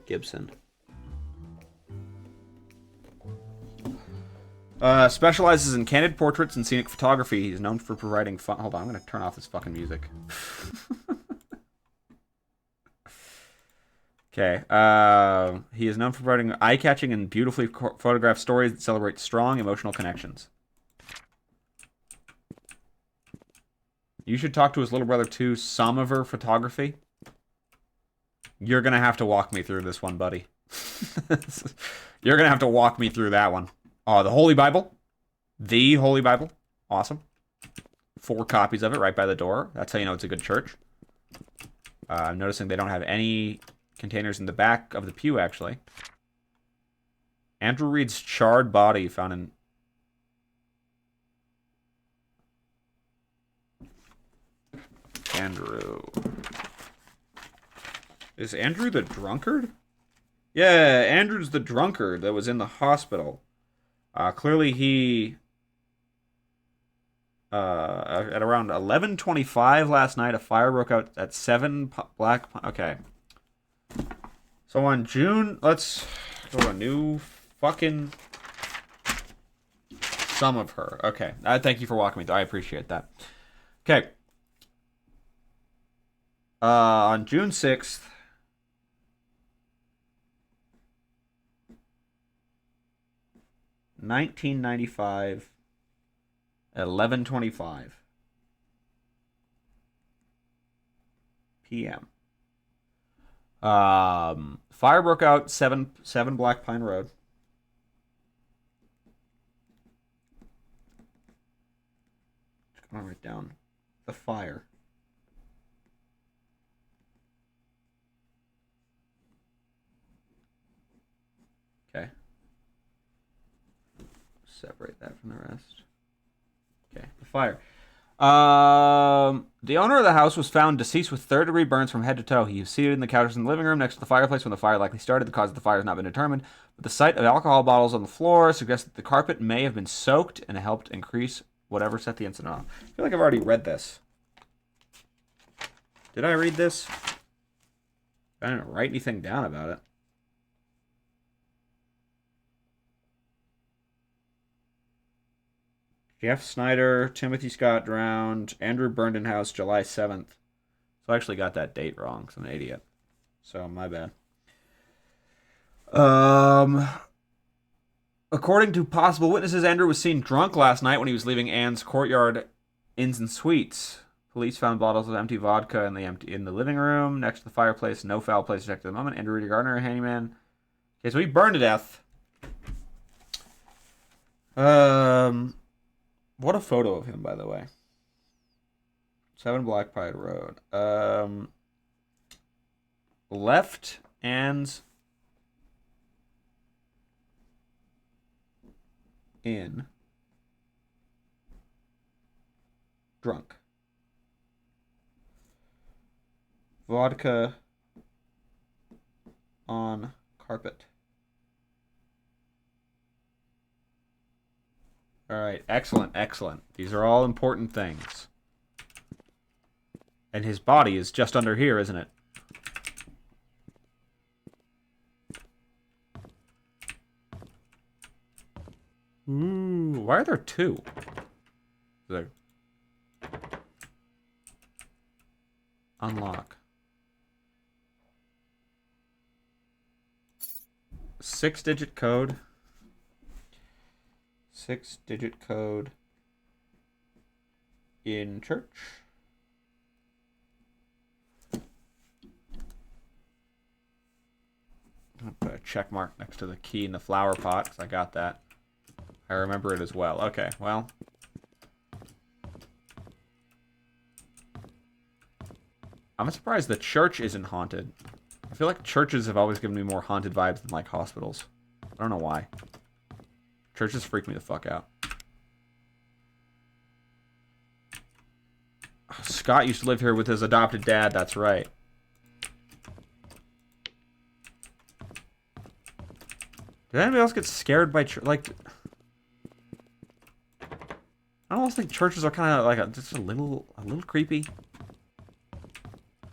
Gibson. Specializes in candid portraits and scenic photography. He's known for providing fun. Hold on, I'm gonna turn off this fucking music. Okay. He is known for providing eye-catching and beautifully photographed stories that celebrate strong emotional connections. You should talk to his little brother too. Somover Photography. You're gonna have to walk me through this one, buddy. You're gonna have to walk me through that one. The Holy Bible. The Holy Bible. Awesome. 4 copies of it right by the door. That's how you know it's a good church. I'm noticing they don't have any containers in the back of the pew, actually. Andrew Reed's charred body found in... Andrew. Is Andrew the drunkard? Yeah, Andrew's the drunkard that was in the hospital. Clearly he... at around 11:25 last night, a fire broke out at 7 Black... Okay. So on June... Let's go to a new fucking... Some of her. Okay. Thank you for walking me through. I appreciate that. Okay. On June 6th... 1995 at 11:25 p.m. Fire broke out 7 Black Pine Road. I'm gonna write down the fire. Okay. Separate that from the rest. Okay, the fire. The owner of the house was found deceased with third-degree burns from head to toe. He was seated in the couches in the living room next to the fireplace when the fire likely started. The cause of the fire has not been determined, but the sight of alcohol bottles on the floor suggests that the carpet may have been soaked and helped increase whatever set the incident off. I feel like I've already read this. Did I read this? I didn't write anything down about it. Jeff Snyder, Timothy Scott drowned, Andrew burned in house July 7th. So I actually got that date wrong, because I'm an idiot. So, my bad. According to possible witnesses, Andrew was seen drunk last night when he was leaving Anne's Courtyard Inns and Suites. Police found bottles of empty vodka in the living room next to the fireplace. No foul play detected at the moment. Andrew Reedy Gardner, a handyman. Okay, so he burned to death. What a photo of him, by the way. 7 Black Pine Road. Left Anne's in drunk. Vodka on carpet. All right, excellent, excellent. These are all important things. And his body is just under here, isn't it? Ooh, why are there 2? There. Unlock. 6-digit code. 6-digit code in church. I'll put a check mark next to the key in the flower pot because I got that. I remember it as well. Okay, well. I'm surprised the church isn't haunted. I feel like churches have always given me more haunted vibes than like hospitals. I don't know why. Churches freak me the fuck out. Scott used to live here with his adopted dad, that's right. Did anybody else get scared by church? Like, I almost think churches are kind of like just a little creepy.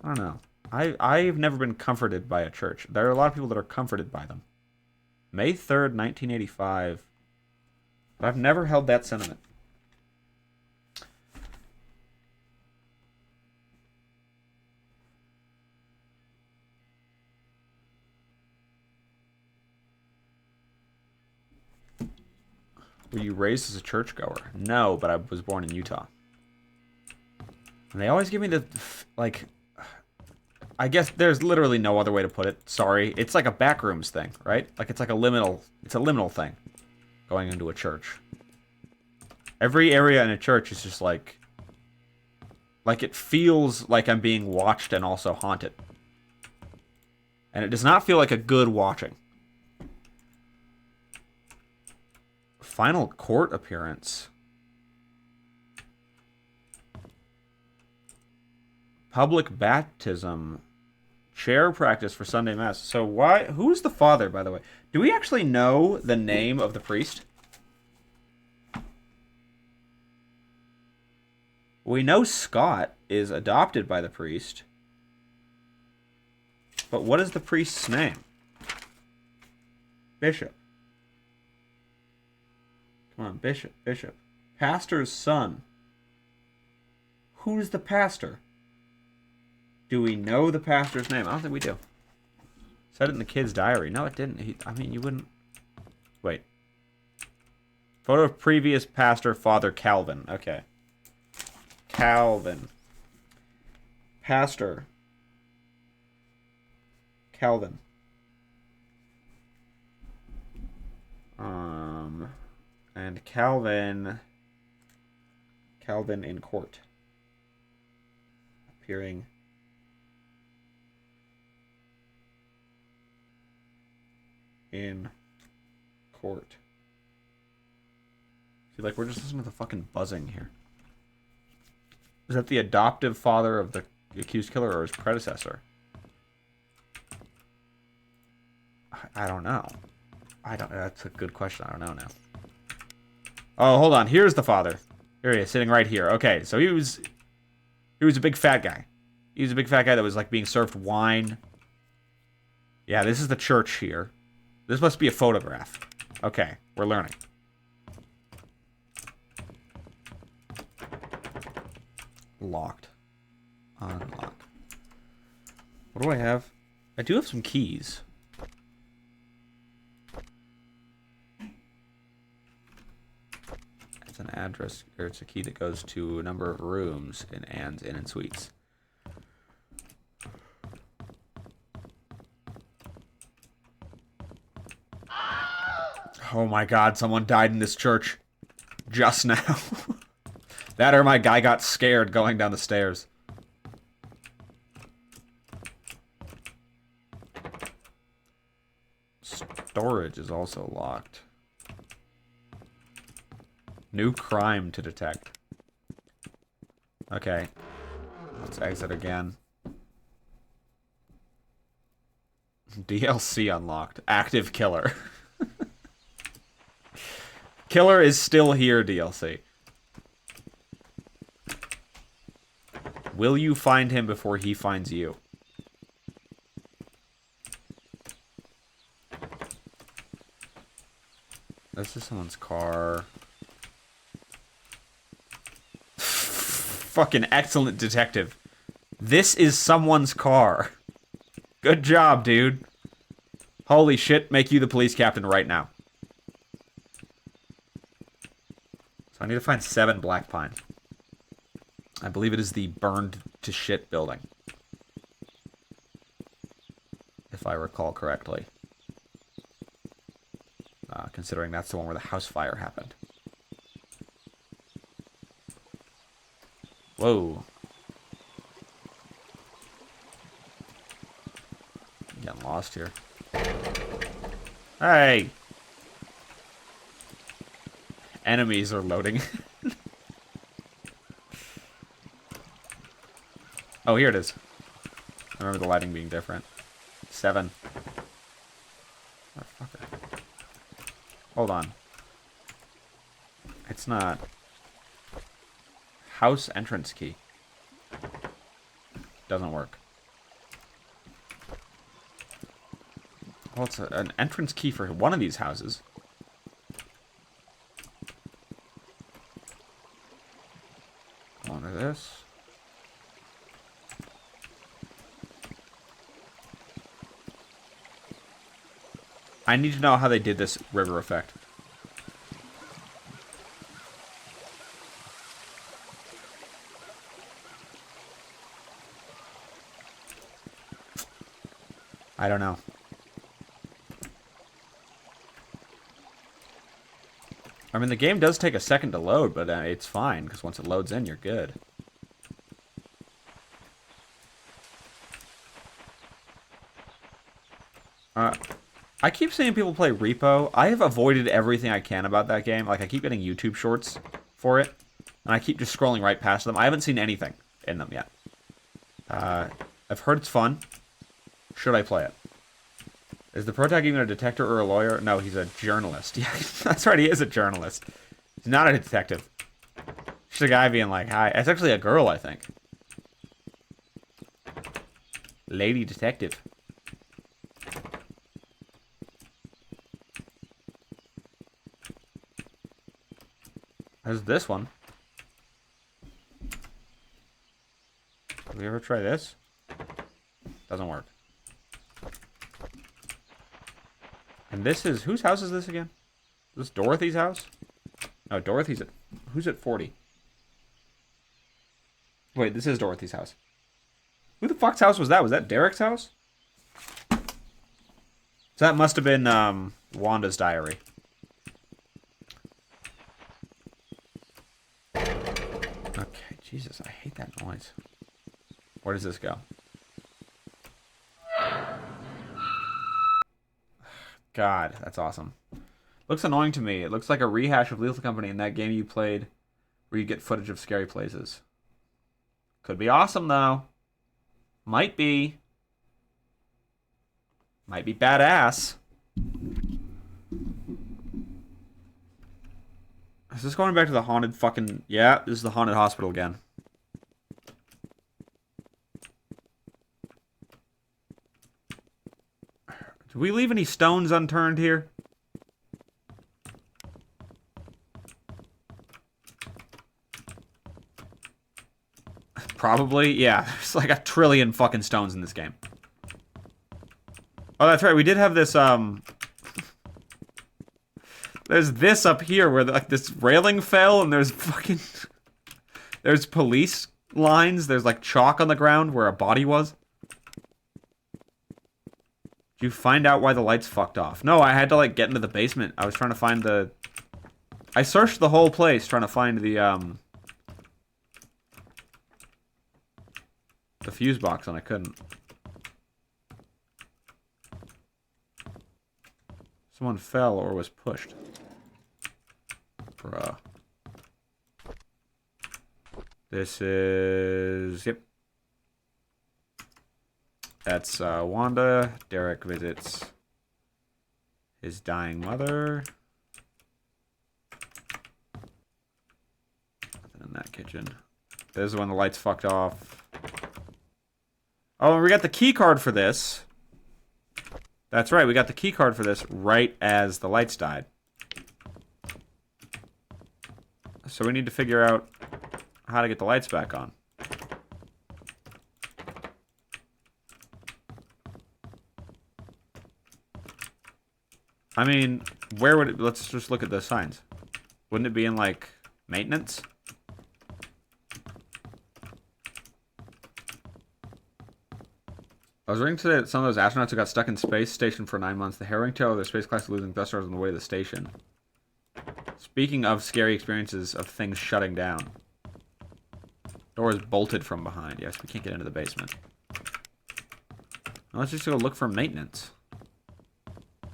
I don't know. I've never been comforted by a church. There are a lot of people that are comforted by them. May 3rd, 1985. But I've never held that sentiment. Were you raised as a churchgoer? No, but I was born in Utah. And they always give me the, like, I guess there's literally no other way to put it. Sorry. It's like a backrooms thing, right? Like it's like it's a liminal thing. Going into a church. Every area in a church is just like it feels like I'm being watched and also haunted. And it does not feel like a good watching. Final court appearance. Public baptism. Chair practice for Sunday Mass. So who's the father, by the way? Do we actually know the name of the priest? We know Scott is adopted by the priest. But what is the priest's name? Bishop. Come on, Bishop. Pastor's son. Who's the pastor? Do we know the pastor's name? I don't think we do. Said it in the kid's diary. No, it didn't. I mean, you wouldn't... Wait. Photo of previous pastor, Father Calvin. Okay. Calvin. Pastor. Calvin. And Calvin in court. Appearing... in court. See, like, we're just listening to the fucking buzzing here. Is that the adoptive father of the accused killer or his predecessor? I don't know. That's a good question. I don't know now. Oh, hold on. Here's the father. Here he is, sitting right here. Okay, so he was a big fat guy. He was a big fat guy that was, like, being served wine. Yeah, this is the church here. This must be a photograph. Okay, we're learning. Locked. Unlock. What do I have? I do have some keys. It's an address, or it's a key that goes to a number of rooms in Anne's Inn and Suites. Oh my god, someone died in this church. Just now. That or my guy got scared going down the stairs. Storage is also locked. New crime to detect. Okay. Let's exit again. DLC unlocked. Active killer. Killer is still here, DLC. Will you find him before he finds you? This is someone's car. Fucking excellent detective. This is someone's car. Good job, dude. Holy shit, make you the police captain right now. So I need to find 7 Black Pine. I believe it is the burned to shit building. If I recall correctly. Considering that's the one where the house fire happened. Whoa. I'm getting lost here. Hey! Enemies are loading. Oh, here it is. I remember the lighting being different. 7. Motherfucker. Hold on. It's not. House entrance key. Doesn't work. Well, it's an entrance key for one of these houses. On to this. I need to know how they did this river effect. I don't know. I mean, the game does take a second to load, but it's fine, because once it loads in, you're good. I keep seeing people play Repo. I have avoided everything I can about that game. Like, I keep getting YouTube shorts for it, and I keep just scrolling right past them. I haven't seen anything in them yet. I've heard it's fun. Should I play it? Is the protag even a detective or a lawyer? No, he's a journalist. Yeah, that's right, he is a journalist. He's not a detective. Just a guy being like, hi. It's actually a girl, I think. Lady detective. There's this one. Did we ever try this? Doesn't work. And this is... Whose house is this again? Is this Dorothy's house? No, Dorothy's at... Who's at 40? Wait, this is Dorothy's house. Who the fuck's house was that? Was that Derek's house? So that must have been, Wanda's diary. Okay, Jesus, I hate that noise. Where does this go? God, that's awesome. Looks annoying to me. It looks like a rehash of Lethal Company in that game you played where you get footage of scary places. Could be awesome, though. Might be. Might be badass. Is this going back to the haunted fucking... Yeah, this is the haunted hospital again. Did we leave any stones unturned here? Probably, yeah. There's like a trillion fucking stones in this game. Oh, that's right. We did have this, There's this up here where, like, this railing fell and there's fucking... There's police lines. There's, like, chalk on the ground where a body was. Did you find out why the lights fucked off? No, I had to, like, get into the basement. I was trying to find the... I searched the whole place trying to find the fuse box and I couldn't. Someone fell or was pushed. Bruh. This is... Yep. That's Wanda. Derek visits his dying mother. Nothing in that kitchen. This is when the lights fucked off. Oh, and we got the key card for this. That's right, we got the key card for this right as the lights died. So we need to figure out how to get the lights back on. I mean, where would it... Let's just look at the signs. Wouldn't it be in, like, maintenance? I was reading today that some of those astronauts who got stuck in space station for 9 months, the harrowing tale of their space class losing thrusters on the way to the station. Speaking of scary experiences of things shutting down. Doors bolted from behind. Yes, we can't get into the basement. Now let's just go look for maintenance.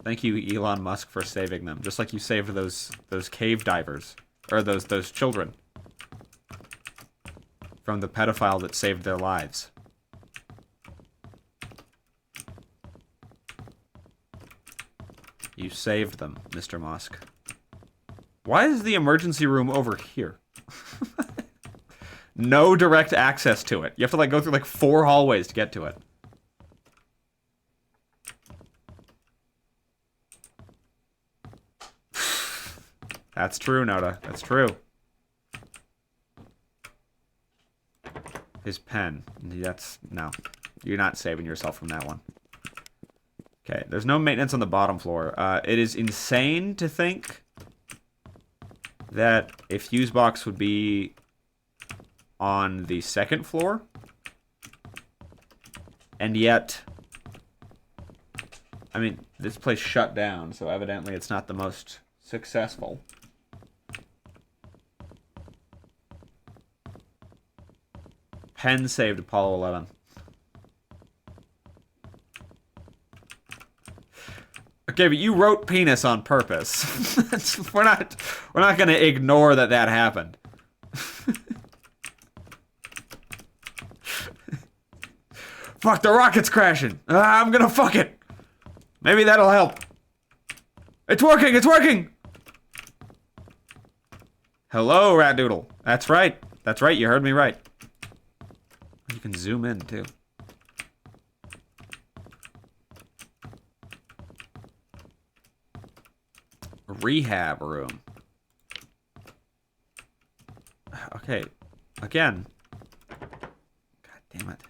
Thank you, Elon Musk, for saving them. Just like you saved those cave divers. Or those children. From the pedophile that saved their lives. You saved them, Mr. Musk. Why is the emergency room over here? No direct access to it. You have to, like, go through, like, 4 hallways to get to it. That's true, Noda. That's true. His pen. That's... No. You're not saving yourself from that one. Okay, there's no maintenance on the bottom floor. It is insane to think that a fuse box would be on the 2nd floor. And yet... I mean, this place shut down, so evidently it's not the most successful. Penn saved Apollo 11. Okay, but you wrote penis on purpose. we're not gonna ignore that happened. Fuck, the rocket's crashing. I'm gonna fuck it. Maybe that'll help. It's working, it's working! Hello, Rat Doodle. That's right. That's right, you heard me right. You can zoom in, too. Rehab room. Okay. Again. God damn it.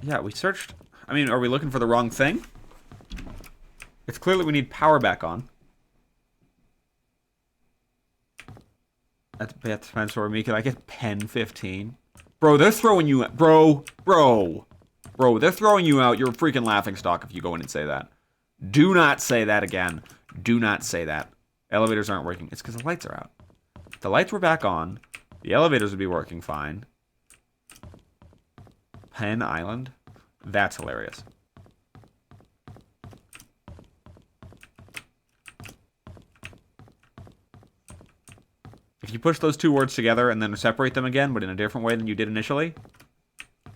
Yeah, we searched... I mean, are we looking for the wrong thing? It's clear that we need power back on. That depends where me. Can I get pen 15? Bro, they're throwing you... Bro, they're throwing you out. You're a freaking laughingstock if you go in and say that. Do not say that again. Do not say that. Elevators aren't working. It's because the lights are out. If the lights were back on, the elevators would be working fine. Penn Island? That's hilarious. If you push those 2 words together and then separate them again, but in a different way than you did initially,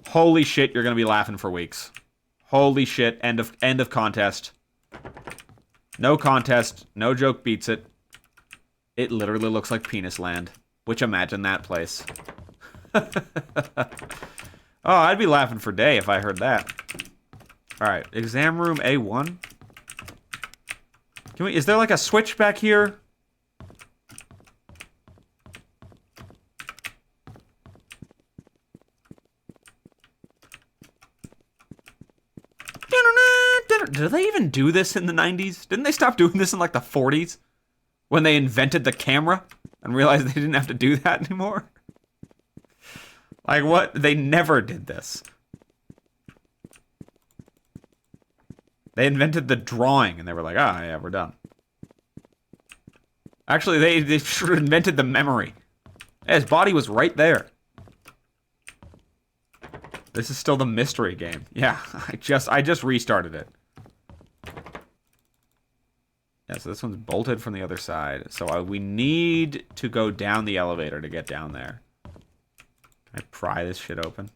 holy shit, you're gonna be laughing for weeks. Holy shit, end of contest. No contest, no joke beats it. It literally looks like Penis Land. Which, imagine that place. Oh, I'd be laughing for day if I heard that. Alright, exam room A1. Is there like a switch back here? did they even do this in the 90s? Didn't they stop doing this in like the 40s? When they invented the camera and realized they didn't have to do that anymore? Like what? They never did this. They invented the drawing and they were like, ah, yeah, we're done. Actually, they invented the memory. His body was right there. This is still the mystery game. Yeah, I just restarted it. Yeah, so this one's bolted from the other side. So we need to go down the elevator to get down there. Can I pry this shit open?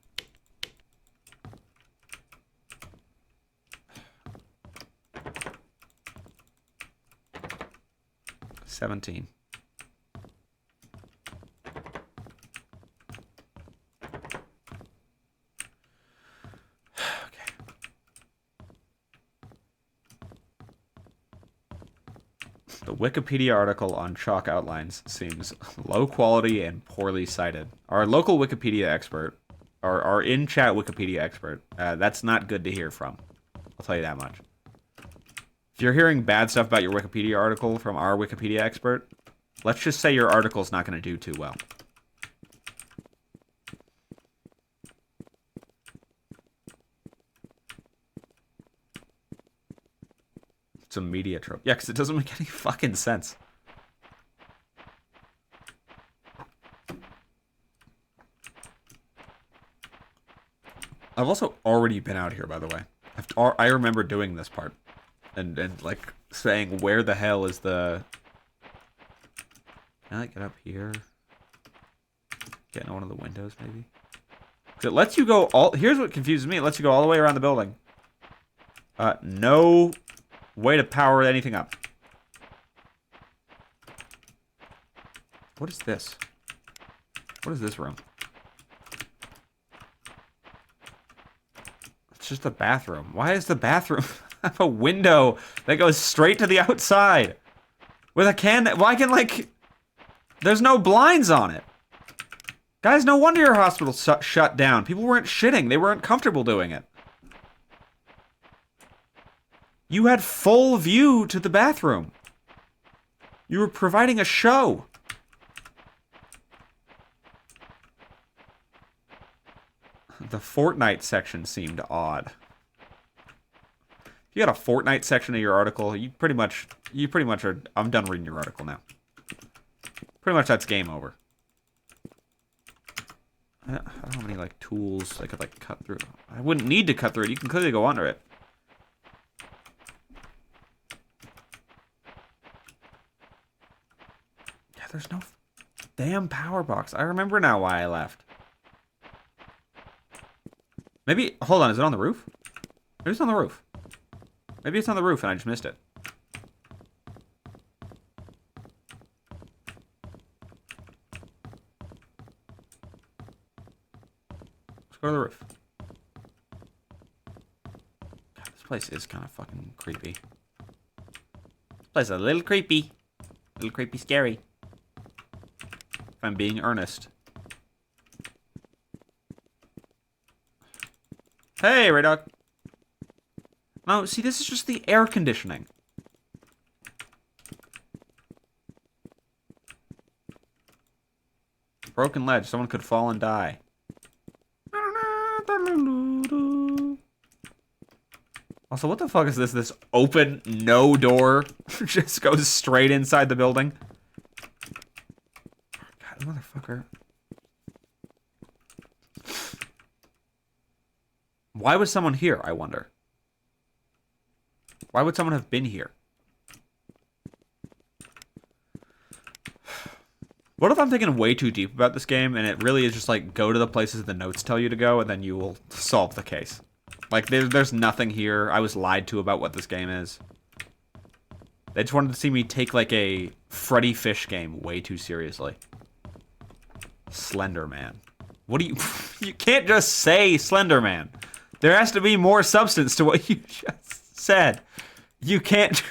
$17. The Wikipedia article on chalk outlines seems low quality and poorly cited. Our local Wikipedia expert, our in-chat Wikipedia expert, that's not good to hear from. I'll tell you that much. If you're hearing bad stuff about your Wikipedia article from our Wikipedia expert, let's just say your article's not going to do too well. It's a media trope. Yeah, because it doesn't make any fucking sense. I've also already been out here, by the way. I remember doing this part. And like, saying, where the hell is the... Can I, like, get up here? Get in one of the windows, maybe? It lets you go all... Here's what confuses me. It lets you go all the way around the building. No... way to power anything up. What is this? What is this room? It's just a bathroom. Why is the bathroom have a window that goes straight to the outside? With a can... Why can, like... There's no blinds on it. Guys, no wonder your hospital shut down. People weren't shitting. They weren't comfortable doing it. You had full view to the bathroom. You were providing a show. The Fortnite section seemed odd. If you got a Fortnite section of your article, you pretty much are... I'm done reading your article now. Pretty much that's game over. I don't have any, like, tools I could, like, cut through. I wouldn't need to cut through it. You can clearly go under it. There's no damn power box. I remember now why I left. Maybe... Hold on, is it on the roof? Maybe it's on the roof. Maybe it's on the roof and I just missed it. Let's go to the roof. God, this place is kind of fucking creepy. This place is a little creepy. A little creepy scary. If I'm being earnest. Hey, Ray Dog. No, see, this is just the air conditioning. Broken ledge. Someone could fall and die. Also, what the fuck is this? This open, no door just goes straight inside the building. Motherfucker. Why was someone here, I wonder? Why would someone have been here? What if I'm thinking way too deep about this game and it really is just like go to the places the notes tell you to go and then you will solve the case? Like there's nothing here. I was lied to about what this game is. They just wanted to see me take like a Freddy Fish game way too seriously. Slender Man. What do you... You can't just say Slender Man. There has to be more substance to what you just said. You can't...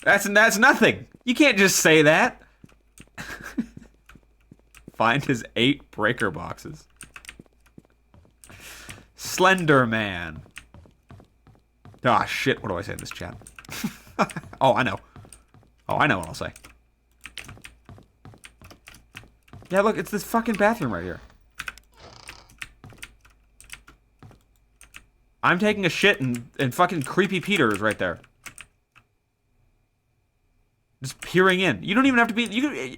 That's nothing. You can't just say that. Find his 8 breaker boxes. Slender Man. Ah, shit. What do I say in this chat? Oh, I know. Oh, I know what I'll say. Yeah, look, it's this fucking bathroom right here. I'm taking a shit and fucking Creepy Peter is right there. Just peering in. You don't even have to be... You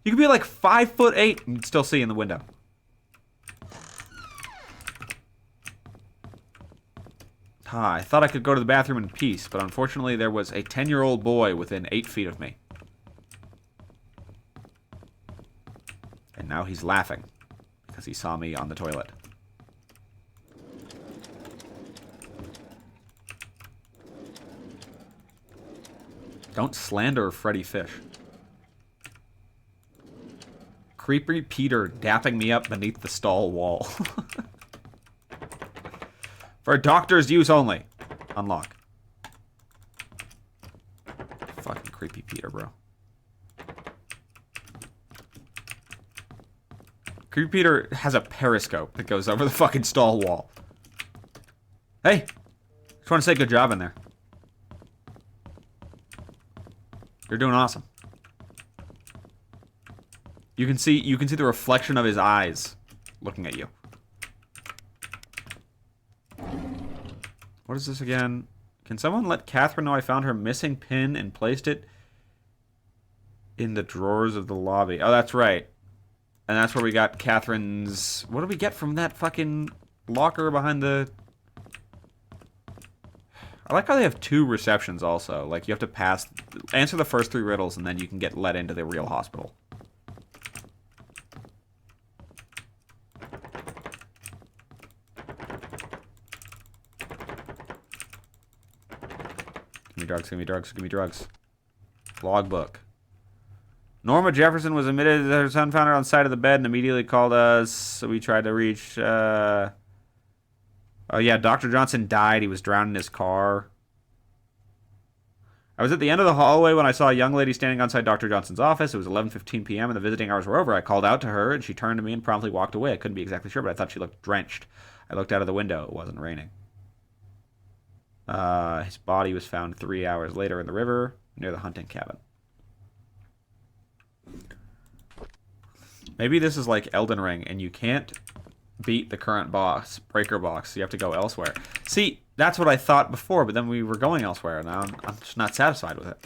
could be like 5'8" and still see in the window. Ah, I thought I could go to the bathroom in peace, but unfortunately there was a 10-year-old boy within 8 feet of me. And now he's laughing because he saw me on the toilet. Don't slander Freddy Fish. Creepy Peter dapping me up beneath the stall wall. For doctor's use only. Unlock. Fucking Creepy Peter, bro. Creepy Peter has a periscope that goes over the fucking stall wall. Hey! Just want to say good job in there. You're doing awesome. You can see the reflection of his eyes looking at you. What is this again? Can someone let Catherine know I found her missing pin and placed it in the drawers of the lobby? Oh, that's right. And that's where we got Catherine's... What did we get from that fucking locker behind the... I like how they have 2 receptions also. Like, you have to answer the first 3 riddles, and then you can get let into the real hospital. Give me drugs, give me drugs, give me drugs. Logbook. Norma Jefferson was admitted that her son found her on the side of the bed and immediately called us. So we tried to reach... Oh, yeah, Dr. Johnson died. He was drowned in his car. I was at the end of the hallway when I saw a young lady standing outside Dr. Johnson's office. It was 11:15 p.m. and the visiting hours were over. I called out to her, and she turned to me and promptly walked away. I couldn't be exactly sure, but I thought she looked drenched. I looked out of the window. It wasn't raining. His body was found 3 hours later in the river near the hunting cabin. Maybe this is like Elden Ring, and you can't beat the current boss, Breaker Box. So you have to go elsewhere. See, that's what I thought before, but then we were going elsewhere, and now I'm just not satisfied with it.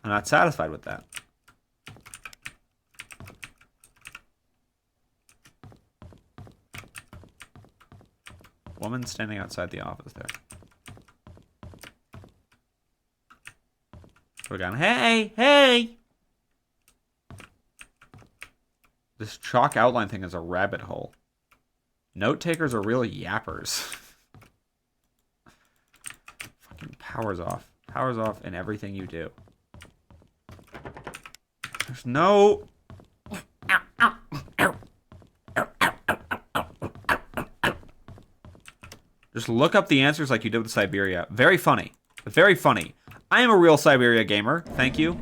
I'm not satisfied with that. Woman standing outside the office there. We're going, hey, hey! This chalk outline thing is a rabbit hole. Note takers are real yappers. Fucking powers off. Powers off in everything you do. There's no... Just look up the answers like you did with Siberia. Very funny. Very funny. I am a real Siberia gamer. Thank you.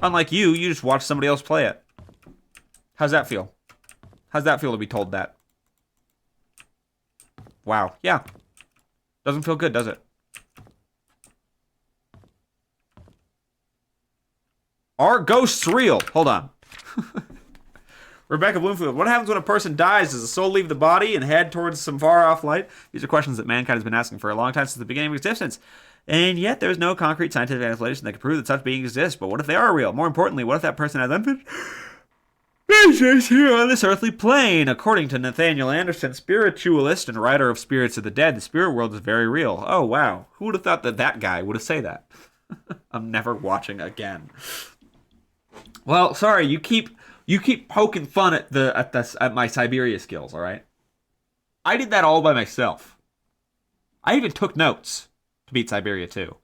Unlike you, you just watch somebody else play it. How's that feel? How's that feel to be told that? Wow. Yeah. Doesn't feel good, does it? Are ghosts real? Hold on. Rebecca Bloomfield, what happens when a person dies? Does the soul leave the body and head towards some far-off light? These are questions that mankind has been asking for a long time, since the beginning of existence. And yet, there's no concrete scientific explanation that can prove that such beings exist. But what if they are real? More importantly, what if that person has unfinished business here on this earthly plane? According to Nathaniel Anderson, spiritualist and writer of Spirits of the Dead, the spirit world is very real. Oh, wow. Who would have thought that that guy would have said that? I'm never watching again. Well, sorry, you keep poking fun at my Siberia skills, all right? I did that all by myself. I even took notes to beat Siberia 2.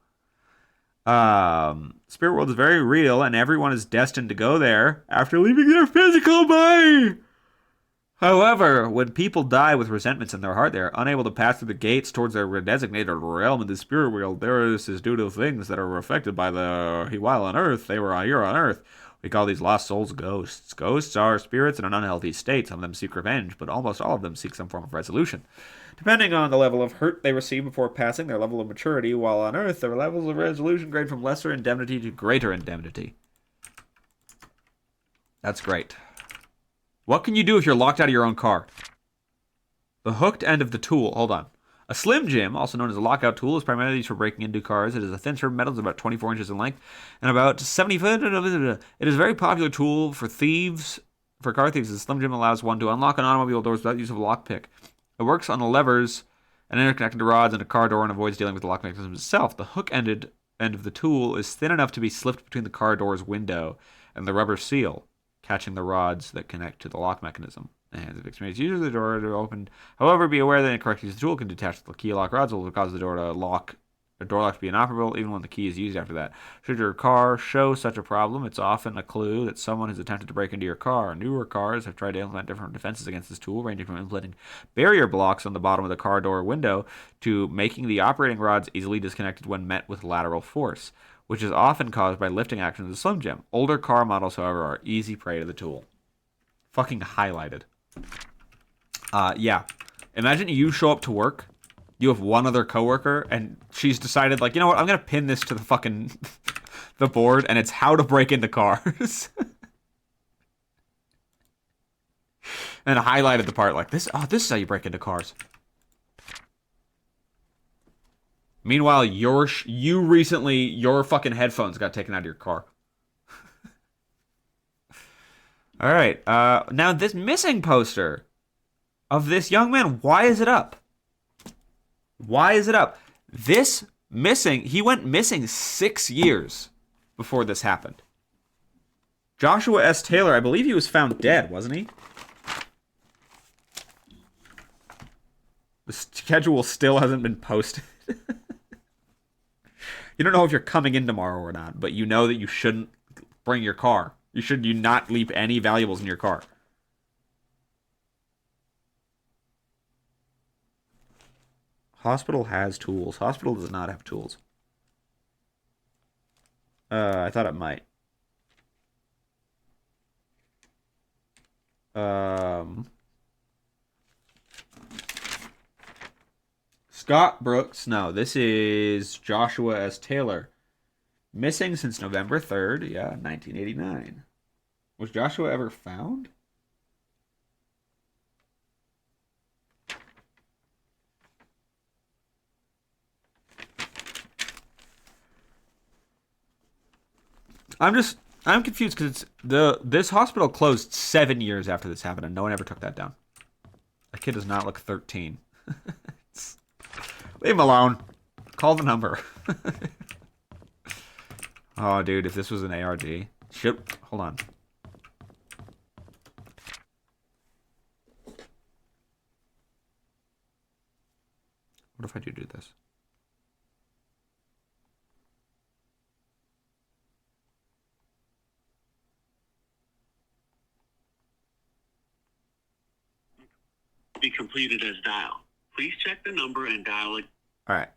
Spirit world is very real, and everyone is destined to go there after leaving their physical body. However, when people die with resentments in their heart, they are unable to pass through the gates towards their designated realm in the spirit world. This is due to things that are affected by while on Earth, they were here on Earth. We call these lost souls ghosts. Ghosts are spirits in an unhealthy state. Some of them seek revenge, but almost all of them seek some form of resolution. Depending on the level of hurt they receive before passing, their level of maturity, while on Earth, their levels of resolution grade from lesser indemnity to greater indemnity. That's great. What can you do if you're locked out of your own car? The hooked end of the tool. Hold on. A Slim Jim, also known as a lockout tool, is primarily used for breaking into cars. It is a thin strip of metal, about 24 inches in length, and about 70 foot. It is a very popular tool for thieves. For car thieves, the Slim Jim allows one to unlock an automobile doors without use of a lockpick. It works on the levers and interconnecting the rods in a car door and avoids dealing with the lock mechanism itself. The hook-ended end of the tool is thin enough to be slipped between the car door's window and the rubber seal, catching the rods that connect to the lock mechanism. The hands of experienced users, the door to open. However, be aware that incorrect use of the tool can detach the key lock rods, will cause the door lock to be inoperable, even when the key is used after that. Should your car show such a problem, it's often a clue that someone has attempted to break into your car. Newer cars have tried to implement different defenses against this tool, ranging from implementing barrier blocks on the bottom of the car door window to making the operating rods easily disconnected when met with lateral force, which is often caused by lifting action of the Slim Jim. Older car models, however, are easy prey to the tool. Fucking highlighted. Yeah. Imagine you show up to work, you have one other coworker, and she's decided, like, you know what, I'm gonna pin this to the fucking the board, and it's how to break into cars. And highlighted the part like this. Oh, this is how you break into cars. Meanwhile, your fucking headphones got taken out of your car. All right. Now this missing poster of this young man, why is it up? Why is it up? This missing, he went missing 6 years before this happened. Joshua S. Taylor, I believe he was found dead, wasn't he? The schedule still hasn't been posted. You don't know if you're coming in tomorrow or not, but you know that you shouldn't bring your car. You not leave any valuables in your car. Hospital has tools. Hospital does not have tools. I thought it might. Scott Brooks. No, this is Joshua S. Taylor. Missing since November 3rd. Yeah, 1989. Was Joshua ever found? I'm confused because this hospital closed 7 years after this happened, and no one ever took that down. That kid does not look 13. Leave him alone. Call the number. Oh, dude, if this was an ARG. Hold on. What if I do this? Be completed as dial. Please check the number and dial it. All right.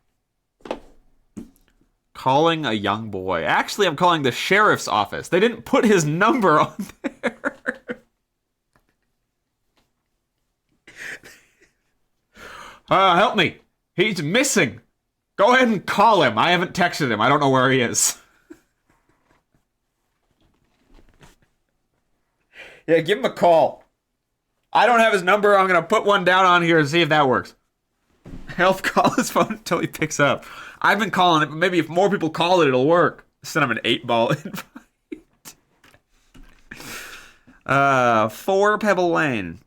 Calling a young boy. Actually, I'm calling the sheriff's office. They didn't put his number on there. Help me. He's missing. Go ahead and call him. I haven't texted him. I don't know where he is. Yeah, give him a call. I don't have his number. I'm going to put one down on here and see if that works. Health, call his phone until he picks up. I've been calling it, but maybe if more people call it, it'll work. Send him an 8-ball invite. 4 Pebble Lane.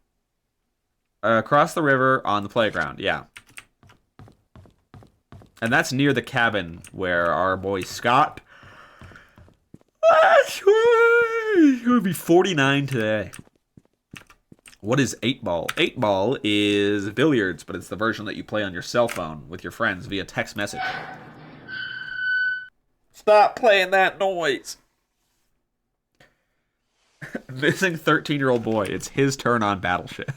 Across the river on the playground, yeah. And that's near the cabin where our boy Scott... He's going to be 49 today. What is 8-ball? 8-ball is billiards, but it's the version that you play on your cell phone with your friends via text message. Stop playing that noise. Missing 13-year-old boy. It's his turn on Battleship.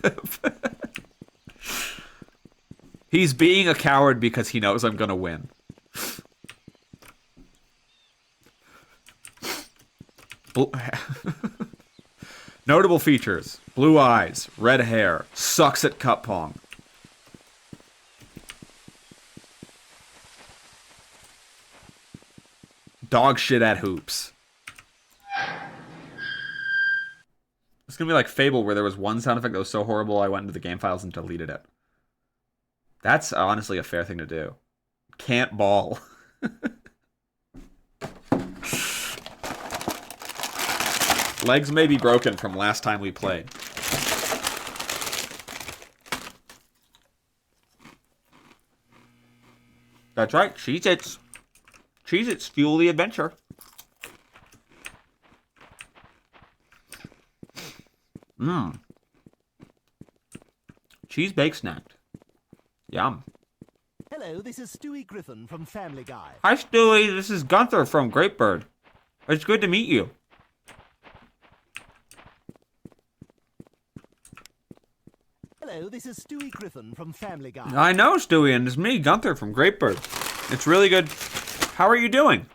He's being a coward because he knows I'm gonna win. Notable features: blue eyes, red hair, sucks at cup pong. Dog shit at hoops. It's gonna be like Fable, where there was one sound effect that was so horrible I went into the game files and deleted it. That's honestly a fair thing to do. Can't ball. Legs may be broken from last time we played. That's right, Cheez-Its. Cheez-Its fuel the adventure. Mmm. Cheese baked snack. Yum. Hello, this is Stewie Griffin from Family Guy. Hi, Stewie. This is Gunther from Great Bird. It's good to meet you. Hello, this is Stewie Griffin from Family Guy. I know, Stewie, and it's me, Gunther from Great Bird. It's really good. How are you doing?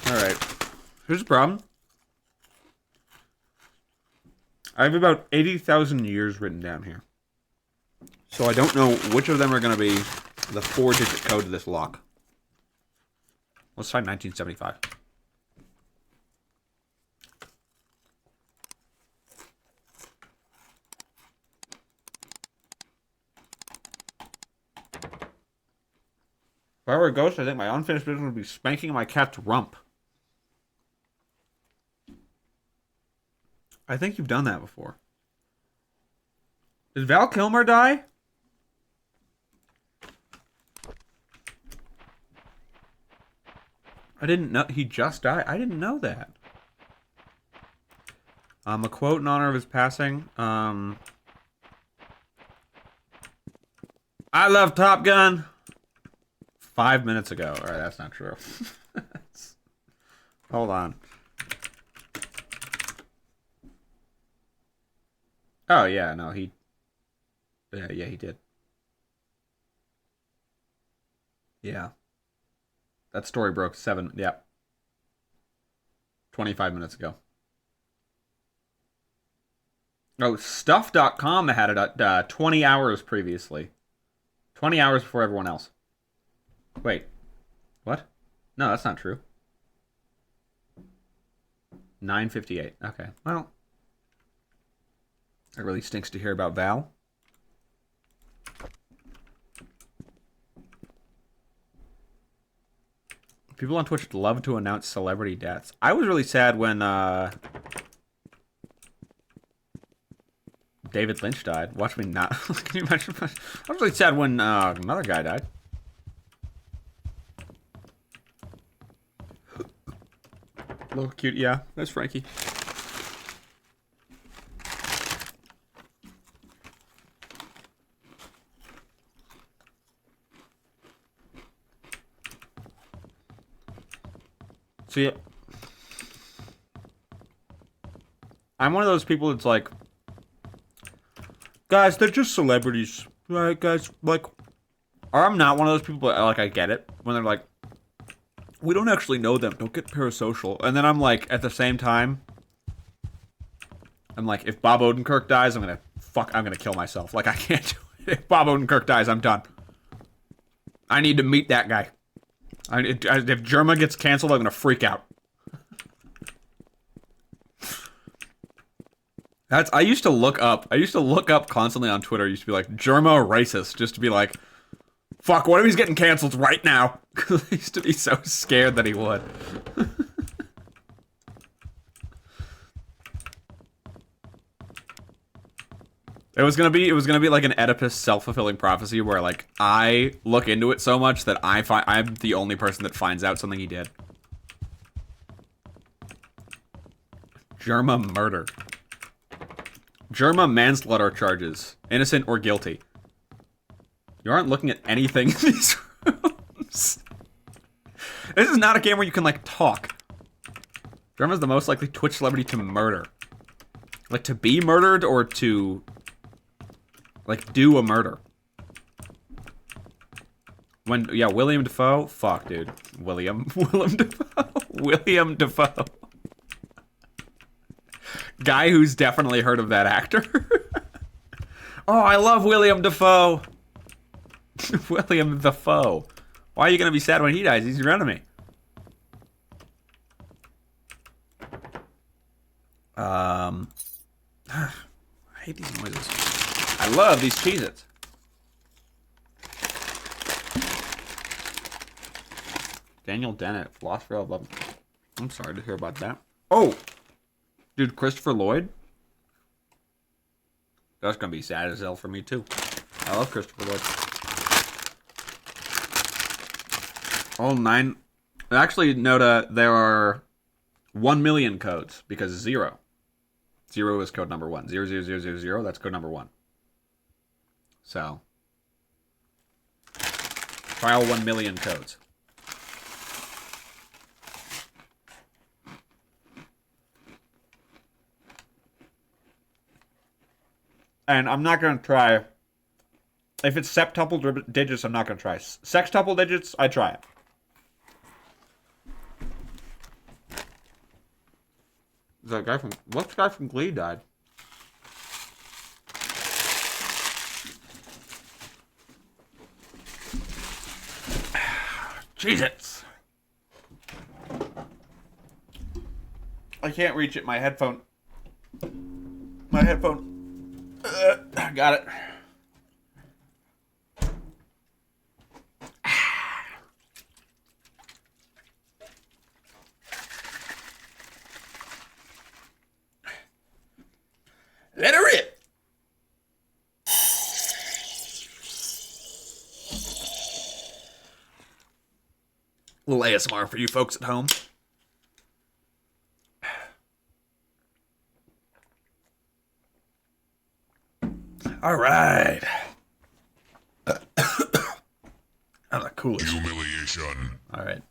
Alright. Here's the problem. I have about 80,000 years written down here. So I don't know which of them are going to be the 4-digit code to this lock. Let's try 1975. If I were a ghost, I think my unfinished business would be spanking my cat's rump. I think you've done that before. Did Val Kilmer die? I didn't know. He just died? I didn't know that. A quote in honor of his passing. I love Top Gun. 5 minutes ago. Alright, that's not true. Hold on. Oh, yeah, no, he... Yeah, he did. Yeah. That story broke 25 minutes ago. Oh, Stuff.com had it at 20 hours previously. 20 hours before everyone else. Wait. What? No, that's not true. 9:58. Okay, well... It really stinks to hear about Val. People on Twitch love to announce celebrity deaths. I was really sad when David Lynch died. Watch me not. Can you imagine? I was really sad when another guy died. Little cute. Yeah, that's Frankie. See, I'm one of those people that's like, guys, they're just celebrities, right, guys? Like, or I'm not one of those people, but like, I get it when they're like, we don't actually know them. Don't get parasocial. And then I'm like, at the same time, I'm like, if Bob Odenkirk dies, I'm gonna kill myself. Like, I can't do it. If Bob Odenkirk dies, I'm done. I need to meet that guy. If Germa gets canceled, I'm gonna freak out. I used to look up constantly on Twitter. I used to be like, Germa racist, just to be like, fuck, what if he's getting canceled right now? Because I used to be so scared that he would. It was gonna be like an Oedipus self-fulfilling prophecy where like I look into it so much that I'm the only person that finds out something he did. Germa murder. Germa manslaughter charges. Innocent or guilty. You aren't looking at anything in these rooms. This is not a game where you can like talk. Drummer's the most likely Twitch celebrity to murder. Like, to be murdered or to, like, do a murder. Yeah, William Dafoe? Fuck, dude. Willem Dafoe. William Dafoe. Guy who's definitely heard of that actor. Oh, I love William Dafoe. William Dafoe. Why are you gonna be sad when he dies? He's your enemy. I hate these noises. I love these Cheez-Its. Daniel Dennett, philosopher of love. I'm sorry to hear about that. Oh, dude, Christopher Lloyd. That's gonna be sad as hell for me too. I love Christopher Lloyd. Oh, 9. Actually, Noda, there are 1 million codes because 0 is code number 1. 00000, that's code number 1. So, trial 1 million codes. And I'm not going to try. If it's septuple digits, I'm not going to try. Sextuple digits, I try it. That guy from... What guy from Glee died? Cheez-Its! I can't reach it. My headphone. Got it. Let her rip. A little ASMR for you folks at home. All right. I'm the coolest. Humiliation. All right.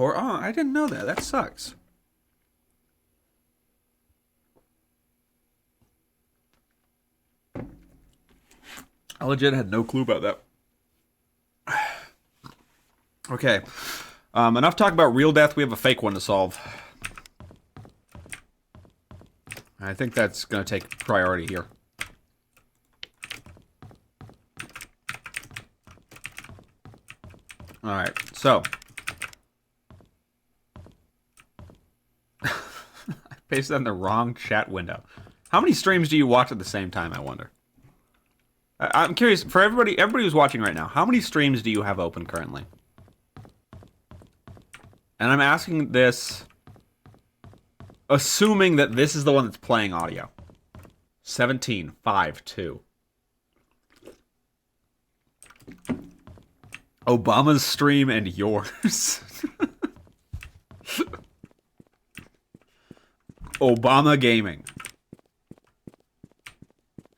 Oh, I didn't know that. That sucks. I legit had no clue about that. Okay. Enough talk about real death. We have a fake one to solve. I think that's going to take priority here. Alright, so. I pasted on the wrong chat window. How many streams do you watch at the same time, I wonder? I'm curious, for everybody who's watching right now, how many streams do you have open currently? And I'm asking this... assuming that this is the one that's playing audio. 17, 5, 2. Obama's stream and yours. Obama Gaming.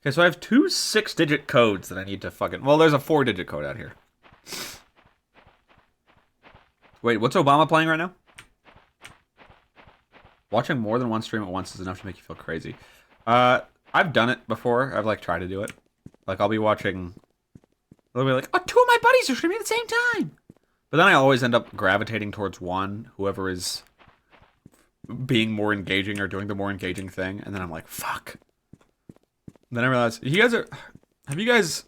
Okay, so I have 2 6-digit codes that I need to fucking... Well, there's a 4-digit code out here. Wait, what's Obama playing right now? Watching more than one stream at once is enough to make you feel crazy. I've done it before. I've, like, tried to do it. Like, I'll be watching... I'll be like, oh, 2 of my buddies are streaming at the same time! But then I always end up gravitating towards one, whoever is being more engaging or doing the more engaging thing, and then I'm like, fuck. And then I realize, you guys are... Have you guys...